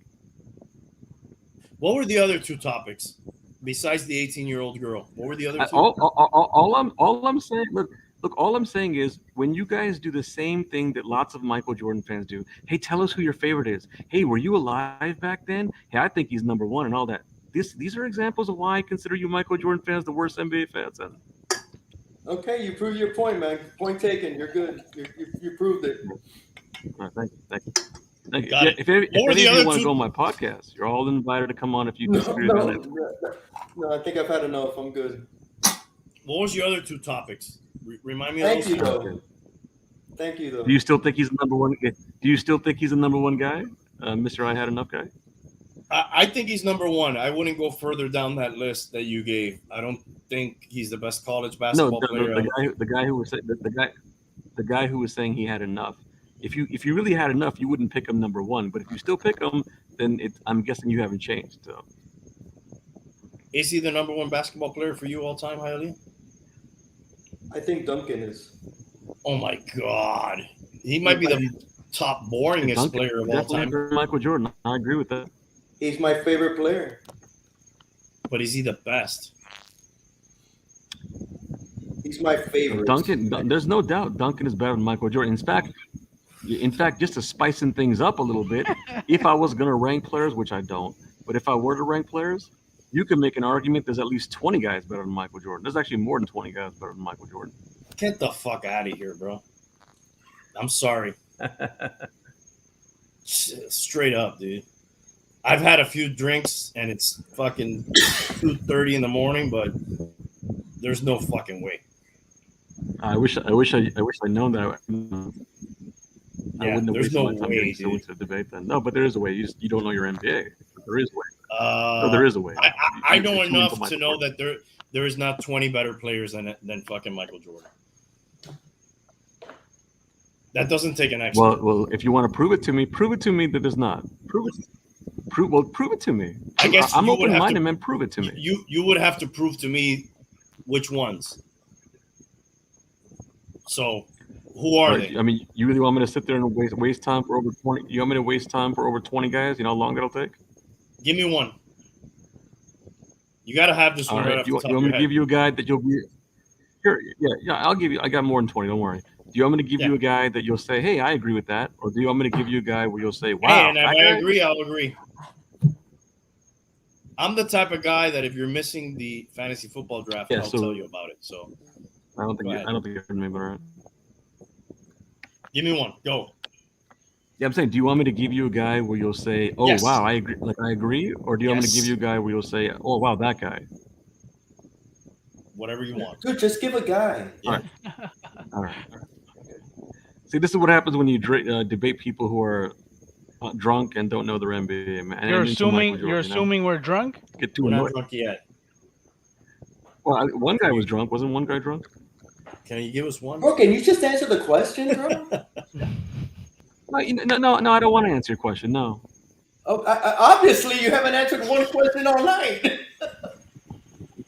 S1: What were the other two topics besides the 18-year-old girl? What were the other two?
S5: All I'm saying, look, all I'm saying is when you guys do the same thing that lots of Michael Jordan fans do. Hey, tell us who your favorite is. Hey, were you alive back then? Hey, I think he's number one and all that. These are examples of why I consider you Michael Jordan fans the worst NBA fans. And
S3: Okay, you proved your point, man. Point taken. You're good. You proved it.
S5: all right, thank you. Thank you.
S1: Got
S5: Yeah,
S1: it.
S5: if any
S1: What were
S5: of
S1: the
S5: you
S1: other
S5: want to
S1: two-
S5: go on my podcast, you're all invited to come on if you
S3: No,
S5: disagree with me.
S3: no, I think I've had enough. I'm good.
S1: What was your other two topics? Remind me of
S3: Thank
S1: those
S3: you,
S1: two.
S3: though. Thank you, though.
S5: Do you still think he's the number one? Do you still think he's the number one guy, Mr. I Had Enough guy?
S1: I think he's number one. I wouldn't go further down that list that you gave. I don't think he's the best college
S5: No,
S1: basketball player.
S5: the guy who was saying he had enough. If you really had enough, you wouldn't pick him number one. But if you still pick him, then I'm guessing you haven't changed. So.
S1: Is he the number one basketball player for you all time, Hialeah?
S3: I think Duncan is.
S1: Oh my God, he might be the top boringest
S5: Duncan,
S1: player of all
S5: definitely
S1: time.
S5: after Michael Jordan. I agree with that.
S3: He's my favorite player.
S1: But is he the best?
S3: He's my favorite.
S5: There's no doubt Duncan is better than Michael Jordan. In fact, just to spicing things up a little bit, if I was going to rank players, which I don't, but if I were to rank players, you can make an argument there's at least 20 guys better than Michael Jordan. There's actually more than 20 guys better than Michael Jordan.
S1: Get the fuck out of here, bro. I'm sorry. Straight up, dude. I've had a few drinks and it's fucking 2:30 in the morning, but there's no fucking way.
S5: I wish I'd known that. I wouldn't have
S1: there's
S5: wasted
S1: no
S5: my time
S1: way,
S5: getting so into the debate then. No, but there is a way. You don't know your NBA. There is a way.
S1: No,
S5: there is a way.
S1: I know enough to know that there is not 20 better players than fucking Michael Jordan. That doesn't take an expert.
S5: Well, if you want to prove it to me that there's not. Prove it to me.
S1: I guess
S5: I'm
S1: you would have
S5: open-minded,
S1: to-
S5: man. Prove it to me.
S1: You would have to prove to me which ones. So, who are they?
S5: I mean, you really want me to sit there and waste time for over 20? You want me to waste time for over 20 guys? You know how long it'll take?
S1: Give me one. You got to have this
S5: All
S1: one
S5: right.
S1: right off
S5: You
S1: the
S5: want
S1: top
S5: me
S1: of
S5: to
S1: your
S5: give
S1: head.
S5: you a guy that you'll be? Sure. Yeah. I'll give you. I got more than 20. Don't worry. Do you want me to give you a guy that you'll say, "Hey, I agree with that," or do you want me to give you a guy where you'll say, "Wow"?
S1: Hey, and if
S5: that
S1: I
S5: guy?
S1: agree, I'll agree. I'm the type of guy that if you're missing the fantasy football draft,
S5: Yeah,
S1: I'll
S5: so-
S1: tell you about it. So,
S5: I don't think
S1: Go
S5: you
S1: ahead.
S5: heard me, but all right.
S1: give me one. Go.
S5: Yeah, I'm saying, do you want me to give you a guy where you'll say, "Oh,
S1: Yes.
S5: wow, I agree," I agree, or do you want me to
S1: Yes.
S5: give you a guy where you'll say, "Oh, wow, that guy"?
S1: Whatever you want.
S3: Dude, just give a guy.
S1: Yeah.
S5: All right. See, this is what happens when you debate people who are drunk and don't know their NBA. Man. And
S2: You're
S5: into Michael
S2: assuming
S5: Jordan,
S2: you're assuming we're drunk?
S5: Get too
S1: We're not
S5: annoyed.
S1: drunk yet.
S5: Well, one guy was drunk. Wasn't one guy drunk?
S1: Can you give us one?
S3: Bro, can you just answer the question, bro?
S5: No, I don't want to answer your question. No.
S3: Oh, obviously, you haven't answered one question all night.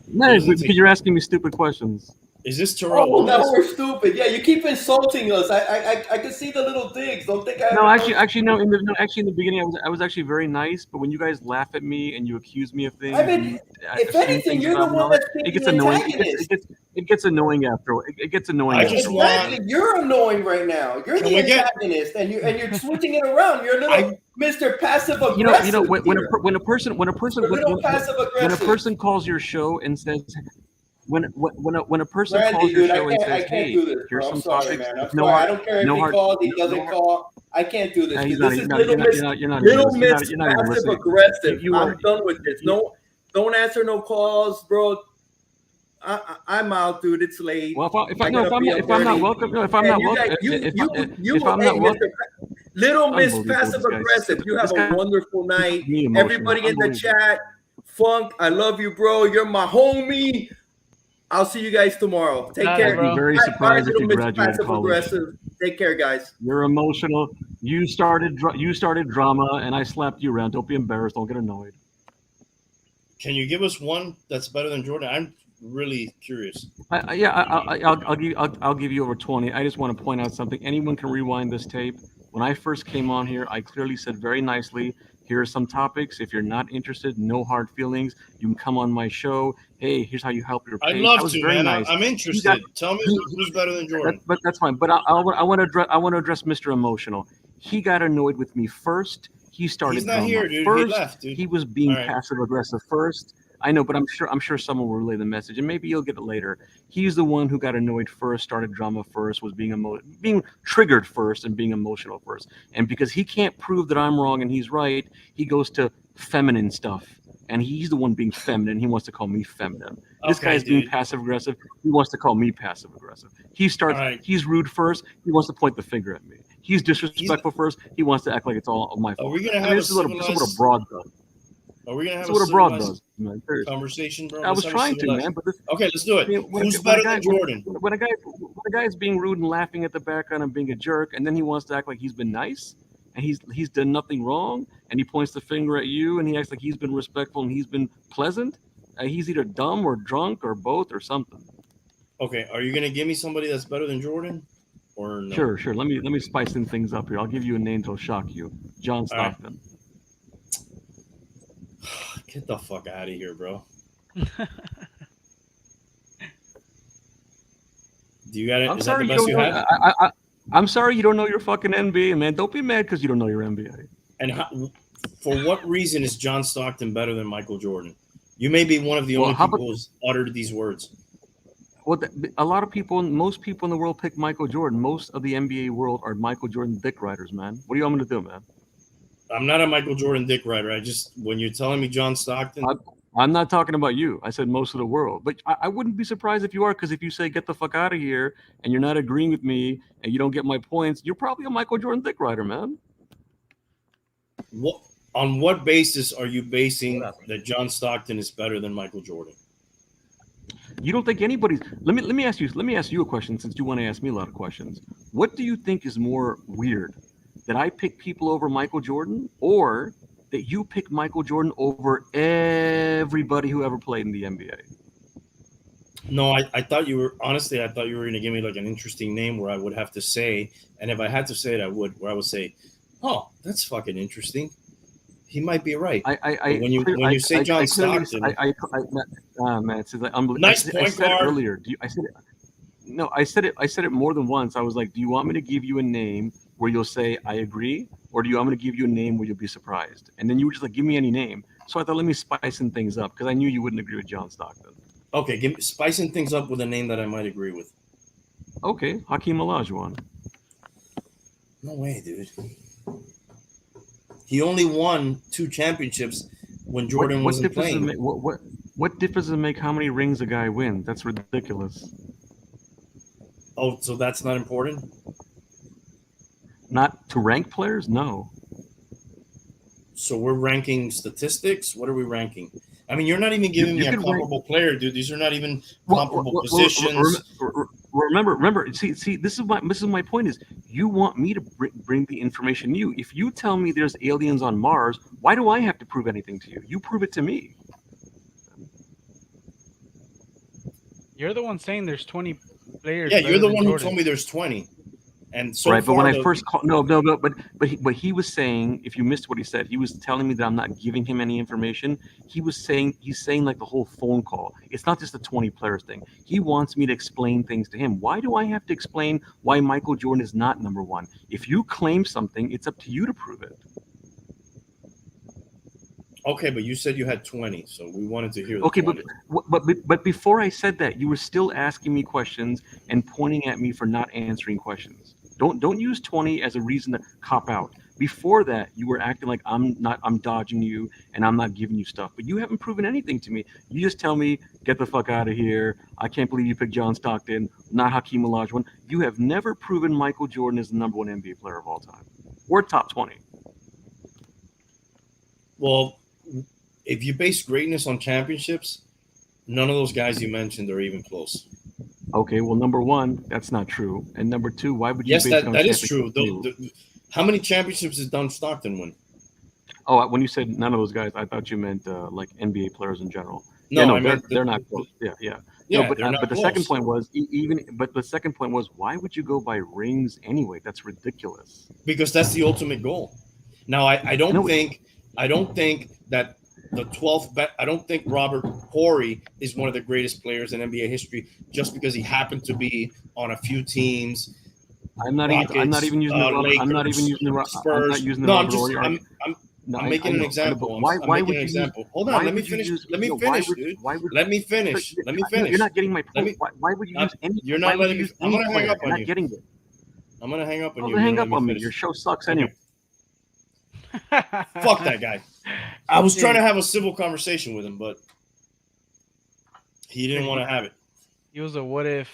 S5: No, because you're asking me stupid questions.
S1: Is this Terrell?
S3: Oh, now
S1: Owens?
S3: we're stupid. Yeah, you keep insulting us. I can see the little digs. Don't think I.
S5: No, actually, no. In the beginning, I was actually very nice. But when you guys laugh at me and you accuse me of things,
S3: I mean,
S5: and you
S3: if
S5: assume
S3: anything,
S5: things
S3: you're the
S5: about
S3: one
S5: me,
S3: that's
S5: it
S3: being
S5: gets
S3: the
S5: annoying.
S3: antagonist.
S5: It gets annoying after. It gets annoying.
S1: I
S5: after
S1: just
S5: a while.
S3: Exactly, you're annoying right now. You're
S1: Can
S3: the
S1: we get-
S3: antagonist, and you're switching it around. You're a little Mr. Passive Aggressive.
S5: You know when a person
S3: You're a little passive
S5: when a
S3: aggressive.
S5: person calls your show and says when a person
S3: Randy,
S5: calls your
S3: dude,
S5: show and
S3: I
S5: says,
S3: can't
S5: "Hey,
S3: do this, bro.
S5: here's
S3: I'm
S5: some
S3: sorry,
S5: topics,"
S3: man. I'm
S5: no
S3: sorry. I
S5: heart,
S3: don't care if
S5: no
S3: he
S5: heart,
S3: calls, he
S5: no
S3: doesn't
S5: heart.
S3: call. I can't do this.
S5: He's
S3: This
S5: not-
S3: is
S5: you're
S3: little
S5: not-
S3: Miss,
S5: you're not even
S3: little
S5: listening.
S3: Miss
S5: You're not even
S3: Passive
S5: listening.
S3: Aggressive.
S5: You are-
S3: I'm done with this. No, don't answer no calls, bro. I'm out, dude. It's late.
S5: Well, if
S3: I
S5: I'm
S3: gotta be up
S5: not
S3: early.
S5: welcome, no, if I'm
S3: And
S5: not
S3: you
S5: welcome,
S3: guys- you-
S5: if
S3: you-
S5: I'm
S3: hey,
S5: not welcome,
S3: Little Miss
S5: Unbelievable,
S3: Passive
S5: this guy.
S3: Aggressive. You have
S5: This guy-
S3: a wonderful night.
S5: me emotional.
S3: Everybody in the
S5: Unbelievable.
S3: chat, Funk, I love you, bro. You're my homie. I'll see you guys tomorrow. Take
S2: Got it,
S3: care.
S5: I'd be
S2: bro.
S5: very
S3: Bye,
S5: surprised if
S3: little
S5: you
S3: Miss
S5: graduated
S3: Passive
S5: college.
S3: Aggressive. Take care, guys.
S5: You're emotional. You started drama, and I slapped you around. Don't be embarrassed. Don't get annoyed.
S1: Can you give us one that's better than Jordan? I'm really curious.
S5: I'll give you over 20. I just want to point out something. Anyone can rewind this tape. When I first came on here, I clearly said very nicely, here are some topics. If you're not interested, no hard feelings. You can come on my show. Hey, here's how you help your
S1: I'd
S5: page.
S1: love
S5: I was
S1: to,
S5: very
S1: man.
S5: nice.
S1: I'm interested. Tell me who's better than Jordan.
S5: But that's fine. But I want to address Mr. Emotional. He got annoyed with me first. He started
S1: He's not
S5: drama
S1: here, dude.
S5: first.
S1: He left, dude.
S5: He was being
S1: All right.
S5: passive aggressive first. I know, but I'm sure someone will relay the message, and maybe you'll get it later. He's the one who got annoyed first, started drama first, was being triggered first, and being emotional first. And because he can't prove that I'm wrong and he's right, he goes to feminine stuff. And he's the one being feminine. He wants to call me feminine. This
S1: Okay,
S5: guy's being
S1: dude.
S5: passive aggressive. He wants to call me passive aggressive. He starts.
S1: All right.
S5: He's rude first. He wants to point the finger at me. He's disrespectful first. He wants to act like it's all my fault.
S1: Are we gonna have
S5: this is what a broad does.
S1: Are we gonna have
S5: This is what a broad
S1: civilized
S5: does, man. Seriously.
S1: conversation, bro?
S5: I was trying to, man. But
S1: Okay, let's do it.
S5: when
S1: Who's
S5: a
S1: better
S5: guy-
S1: than Jordan?
S5: When a guy's being rude and laughing at the background and being a jerk, and then he wants to act like he's been nice and he's done nothing wrong, and he points the finger at you and he acts like he's been respectful and he's been pleasant. He's either dumb or drunk or both or something.
S1: Okay, are you gonna give me somebody that's better than Jordan? Or no?
S5: Sure. Let me spice in things up here. I'll give you a name that'll shock you. John
S1: All right.
S5: Stockton.
S1: Get the fuck out of here, bro. Do you got it?
S5: I'm
S1: Is that
S5: sorry
S1: the
S5: you
S1: best
S5: don't
S1: you
S5: know.
S1: have?
S5: I'm sorry you don't know your fucking NBA, man. Don't be mad because you don't know your NBA.
S1: And for what reason is John Stockton better than Michael Jordan? You may be one of the
S5: Well,
S1: only
S5: how
S1: people who's uttered these words.
S5: Well, a lot of people, most people in the world pick Michael Jordan. Most of the NBA world are Michael Jordan dick riders, man. What do you want me to do, man?
S1: I'm not a Michael Jordan dick rider. I just, when you're telling me John Stockton,
S5: I'm not talking about you. I said most of the world. But I wouldn't be surprised if you are, because if you say get the fuck out of here and you're not agreeing with me and you don't get my points, you're probably a Michael Jordan dick rider, man.
S1: on what basis are you basing that John Stockton is better than Michael Jordan?
S5: You don't think anybody's. Let me ask you a question, since you want to ask me a lot of questions. What do you think is more weird, that I pick people over Michael Jordan, or that you pick Michael Jordan over everybody who ever played in the NBA?
S1: No, I thought you were, honestly, I thought you were going to give me like an interesting name where I would have to say, and if I had to say it, where I would say, oh, that's fucking interesting. He might be right. When you say John Stockton,
S5: man, it's like unbelievable.
S1: Nice point
S5: I said
S1: guard.
S5: It earlier. I said it more than once. I was like, do you want me to give you a name where you'll say I agree, or do you want me to give you a name where you'll be surprised? And then you were just like, give me any name. So I thought, let me spice in things up, because I knew you wouldn't agree with John Stockton.
S1: Okay, spicing things up with a name that I might agree with.
S5: Okay, Hakeem Olajuwon.
S1: No way, dude. He only won 2 championships when Jordan wasn't playing.
S5: What difference does it make how many rings a guy wins? That's ridiculous.
S1: Oh, so that's not important?
S5: Not to rank players? No.
S1: So we're ranking statistics? What are we ranking? I mean, you're not even giving me a comparable player, dude. These are not even comparable positions.
S5: Remember. See. This is my point. Is you want me to bring the information to you? If you tell me there's aliens on Mars, why do I have to prove anything to you? You prove it to me.
S2: You're the one saying there's 20 players.
S1: Yeah, you're the one
S2: Jordan.
S1: who told me there's 20. And so
S5: right,
S1: far,
S5: but when I first called, but he was saying, if you missed what he said, he was telling me that I'm not giving him any information. He's saying like the whole phone call. It's not just the 20 players thing. He wants me to explain things to him. Why do I have to explain why Michael Jordan is not number one? If you claim something, it's up to you to prove it.
S1: Okay, but you said you had 20, so we wanted to hear.
S5: Okay, but before I said that, you were still asking me questions and pointing at me for not answering questions. Don't use 20 as a reason to cop out. Before that, you were acting like I'm dodging you and I'm not giving you stuff. But you haven't proven anything to me. You just tell me, get the fuck out of here. I can't believe you picked John Stockton, not Hakeem Olajuwon. You have never proven Michael Jordan is the number one NBA player of all time, or top 20.
S1: Well, if you base greatness on championships, none of those guys you mentioned are even close.
S5: Okay, well, number one, that's not true. And number two, why would you
S1: Yes,
S5: base it on
S1: that is true.
S5: championship?
S1: How many championships did John Stockton win?
S5: Oh, when you said none of those guys, I thought you meant like NBA players in general.
S1: No,
S5: Yeah, no,
S1: I meant
S5: they're not close. Yeah, yeah.
S1: yeah,
S5: No,
S1: they're not
S5: but the second
S1: close
S5: point was the second point was why would you go by rings anyway? That's ridiculous.
S1: because that's the ultimate goal. Now, I don't
S5: No,
S1: think that the 12th bet. I don't think Robert Horry is one of the greatest players in NBA history just because he happened to be on a few teams.
S5: I'm not
S1: Rockets,
S5: even using the Robert. I'm not even
S1: Lakers,
S5: using the. I'm not
S1: Spurs.
S5: using the
S1: No, I'm
S5: Robert
S1: just
S5: Ory argument. No,
S1: I'm
S5: I
S1: making an
S5: know,
S1: example.
S5: but
S1: I'm
S5: why
S1: making
S5: would
S1: an
S5: you use?
S1: example. Hold
S5: Why
S1: on, let me
S5: would you
S1: finish.
S5: use?
S1: Let me
S5: No,
S1: finish,
S5: would?
S1: dude.
S5: Why would?
S1: Let me finish. Let me finish.
S5: You're not getting my
S1: Let
S5: point.
S1: me.
S5: Why would you use any?
S1: You're
S5: Why
S1: not
S5: would
S1: letting
S5: you
S1: me.
S5: use
S1: I'm
S5: any
S1: gonna hang
S5: player?
S1: up
S5: You're
S1: on
S5: not
S1: you.
S5: getting it.
S1: I'm gonna hang up on
S5: Well,
S1: you.
S5: then
S1: You
S5: hang
S1: don't
S5: up
S1: let me
S5: on me.
S1: finish.
S5: Your show sucks
S1: Okay.
S5: anyway.
S1: Fuck that guy. I was trying to have a civil conversation with him, but he didn't want to have it.
S2: He was a what if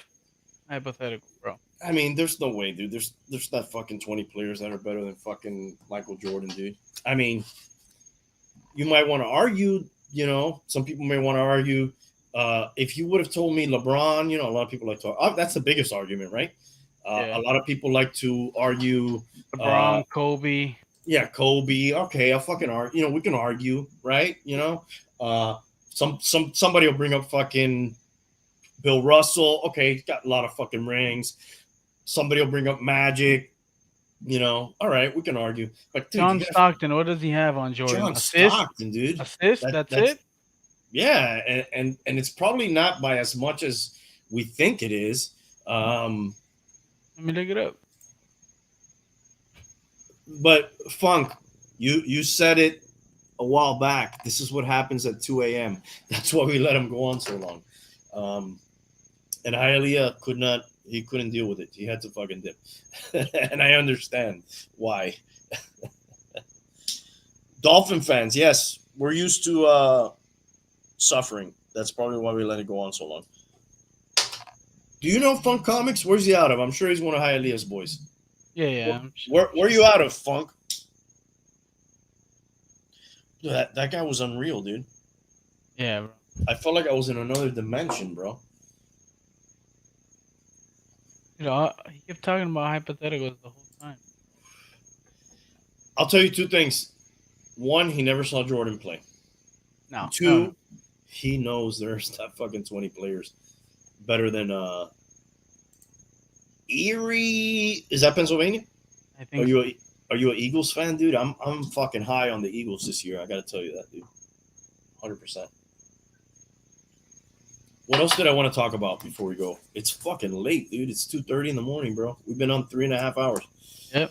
S2: hypothetical, bro.
S1: I mean, there's no way, dude. There's not fucking 20 players that are better than fucking Michael Jordan, dude. I mean, you might want to argue, some people may want to argue. If you would have told me LeBron, a lot of people like to. That's the biggest argument, right?
S2: Yeah.
S1: A lot of people like to argue.
S2: LeBron, Kobe.
S1: Yeah, Kobe. Okay, I'll fucking argue. We can argue, right? Somebody will bring up fucking Bill Russell. Okay, he's got a lot of fucking rings. Somebody will bring up Magic. All right, we can argue. But dude,
S2: John Stockton, what does he have on Jordan?
S1: John
S2: Assist?
S1: Stockton, dude.
S2: Assist? That's it?
S1: Yeah, and it's probably not by as much as we think it is.
S2: Let me look it up.
S1: But Funk, you said it a while back. This is what happens at 2 a.m. That's why we let him go on so long. And Hialeah couldn't deal with it. He had to fucking dip. And I understand why. Dolphin fans, yes, we're used to suffering. That's probably why we let it go on so long. Do you know Funk Comics? Where's he out of? I'm sure he's one of Hialeah's boys.
S2: Yeah.
S1: Where are you out of, Funk? That guy was unreal, dude.
S2: Yeah, bro.
S1: I felt like I was in another dimension, bro.
S2: He kept talking about hypotheticals the whole time.
S1: I'll tell you two things. One, he never saw Jordan play.
S2: No.
S1: Two, he knows there's not fucking 20 players better than Erie. Is that Pennsylvania?
S2: I think.
S1: Are you an Eagles fan, dude? I'm fucking high on the Eagles this year. I gotta tell you that, dude. 100%. What else did I want to talk about before we go? It's fucking late, dude. It's 2:30 in the morning, bro. We've been on 3.5 hours.
S2: Yep.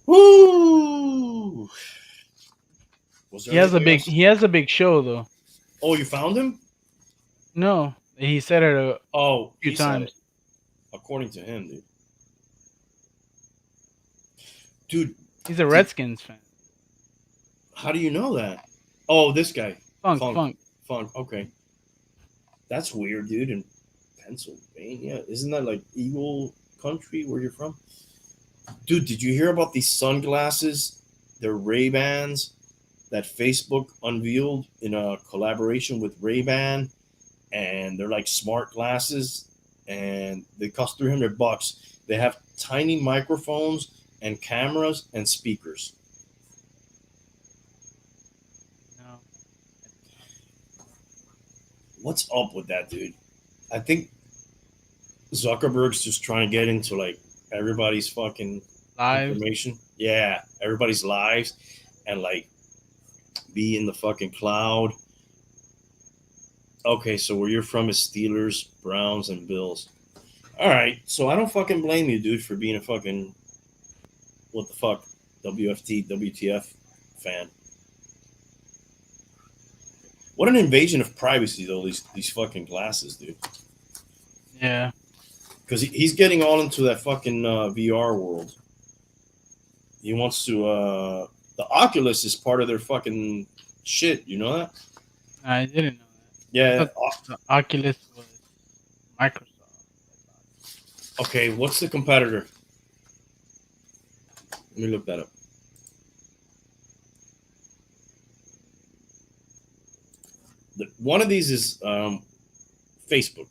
S1: Woo!
S2: He has a big show though.
S1: Oh, you found him?
S2: No, he said it a few
S1: he
S2: times.
S1: According to him, dude.
S2: He's a Redskins fan.
S1: How do you know that? Oh, this guy.
S2: Funk.
S1: Okay. That's weird, dude. In Pennsylvania, isn't that like Eagle country where you're from? Dude, did you hear about these sunglasses? They're Ray-Bans that Facebook unveiled in a collaboration with Ray-Ban, and they're like smart glasses, and they cost $300. They have tiny microphones and cameras and speakers.
S2: No.
S1: What's up with that, dude? I think Zuckerberg's just trying to get into like everybody's fucking
S2: Live.
S1: information. Yeah, everybody's lives, and like be in the fucking cloud. Okay, so where you're from is Steelers, Browns, and Bills. All right, so I don't fucking blame you, dude, for being a fucking what the fuck WFT WTF fan. What an invasion of privacy, though. These fucking glasses, dude.
S2: Yeah.
S1: Because he's getting all into that fucking VR world. He wants to. The Oculus is part of their fucking shit. You know that?
S2: I didn't know that.
S1: Yeah.
S2: The Oculus was Microsoft.
S1: Okay, what's the competitor? Let me look that up. One of these is Facebook.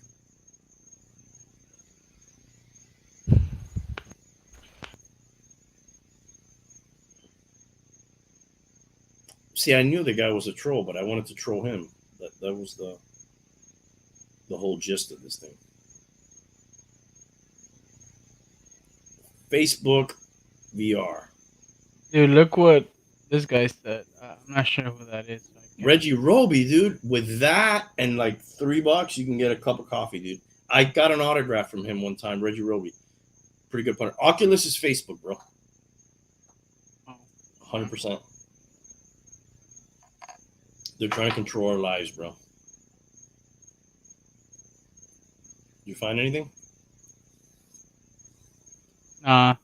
S1: See, I knew the guy was a troll, but I wanted to troll him. That was the whole gist of this thing. Facebook VR.
S2: Dude, look what this guy said. I'm not sure who that is. So I can't-
S1: Reggie Roby, dude. With that and like $3, you can get a cup of coffee, dude. I got an autograph from him one time. Reggie Roby, pretty good punter. Oculus is Facebook, bro. 100%. They're trying to control our lives, bro. You find anything?
S2: Yeah,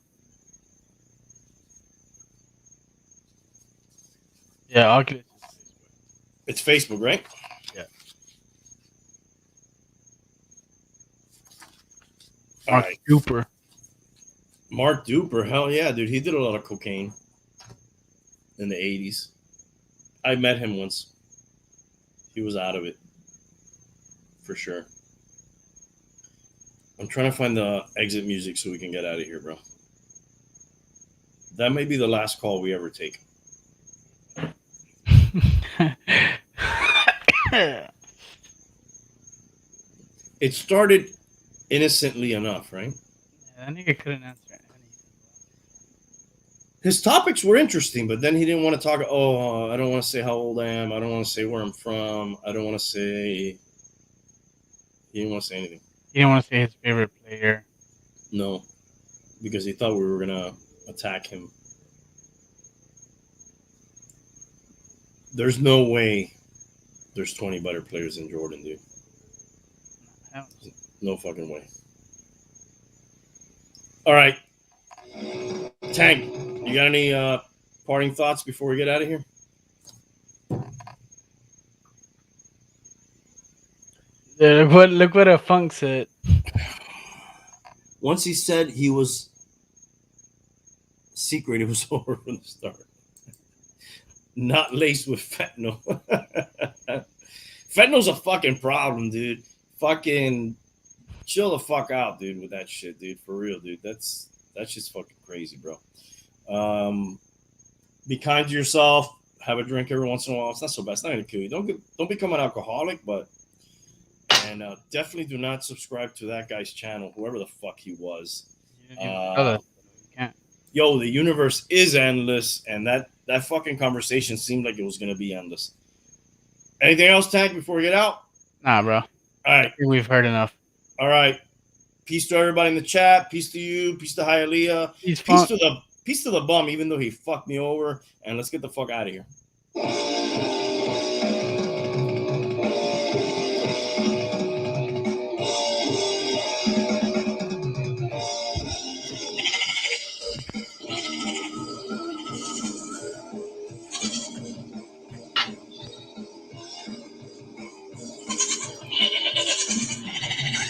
S2: Oculus.
S1: It's Facebook, right?
S2: Yeah.
S1: All
S2: Mark
S1: right.
S2: Duper.
S1: Mark Duper, hell yeah, dude. He did a lot of cocaine in the 80s. I met him once. He was out of it. For sure. I'm trying to find the exit music so we can get out of here, bro. That may be the last call we ever take. It started innocently enough, right?
S2: Yeah, that nigga couldn't answer anything.
S1: His topics were interesting, but then he didn't want to talk. Oh, I don't want to say how old I am. I don't want to say where I'm from. I don't want to say. He didn't want to say anything.
S2: He didn't want to say his favorite player.
S1: No, because he thought we were gonna attack him. There's no way there's 20 better players than Jordan, dude.
S2: Hell,
S1: No fucking way. All right. Tank, you got any parting thoughts before we get out of here?
S2: yeah, look what a funk said.
S1: Once he said he was secret, it was over from the start. Not laced with fentanyl. Fentanyl's a fucking problem, dude. Fucking chill the fuck out, dude, with that shit, dude. For real, dude. That's just fucking crazy, bro. Be kind to yourself. Have a drink every once in a while. It's not so bad. It's not gonna kill you. Don't become an alcoholic, but definitely do not subscribe to that guy's channel, whoever the fuck he was.
S2: You didn't even tell us. You can't.
S1: Yo, the universe is endless, and that fucking conversation seemed like it was gonna be endless. Anything else, Tank, before we get out?
S2: Nah, bro.
S1: All right.
S2: I think we've heard enough.
S1: All right. Peace to everybody in the chat. Peace to you. Peace to Hialeah. Peace to the bum, even though he fucked me over. And let's get the fuck out of here.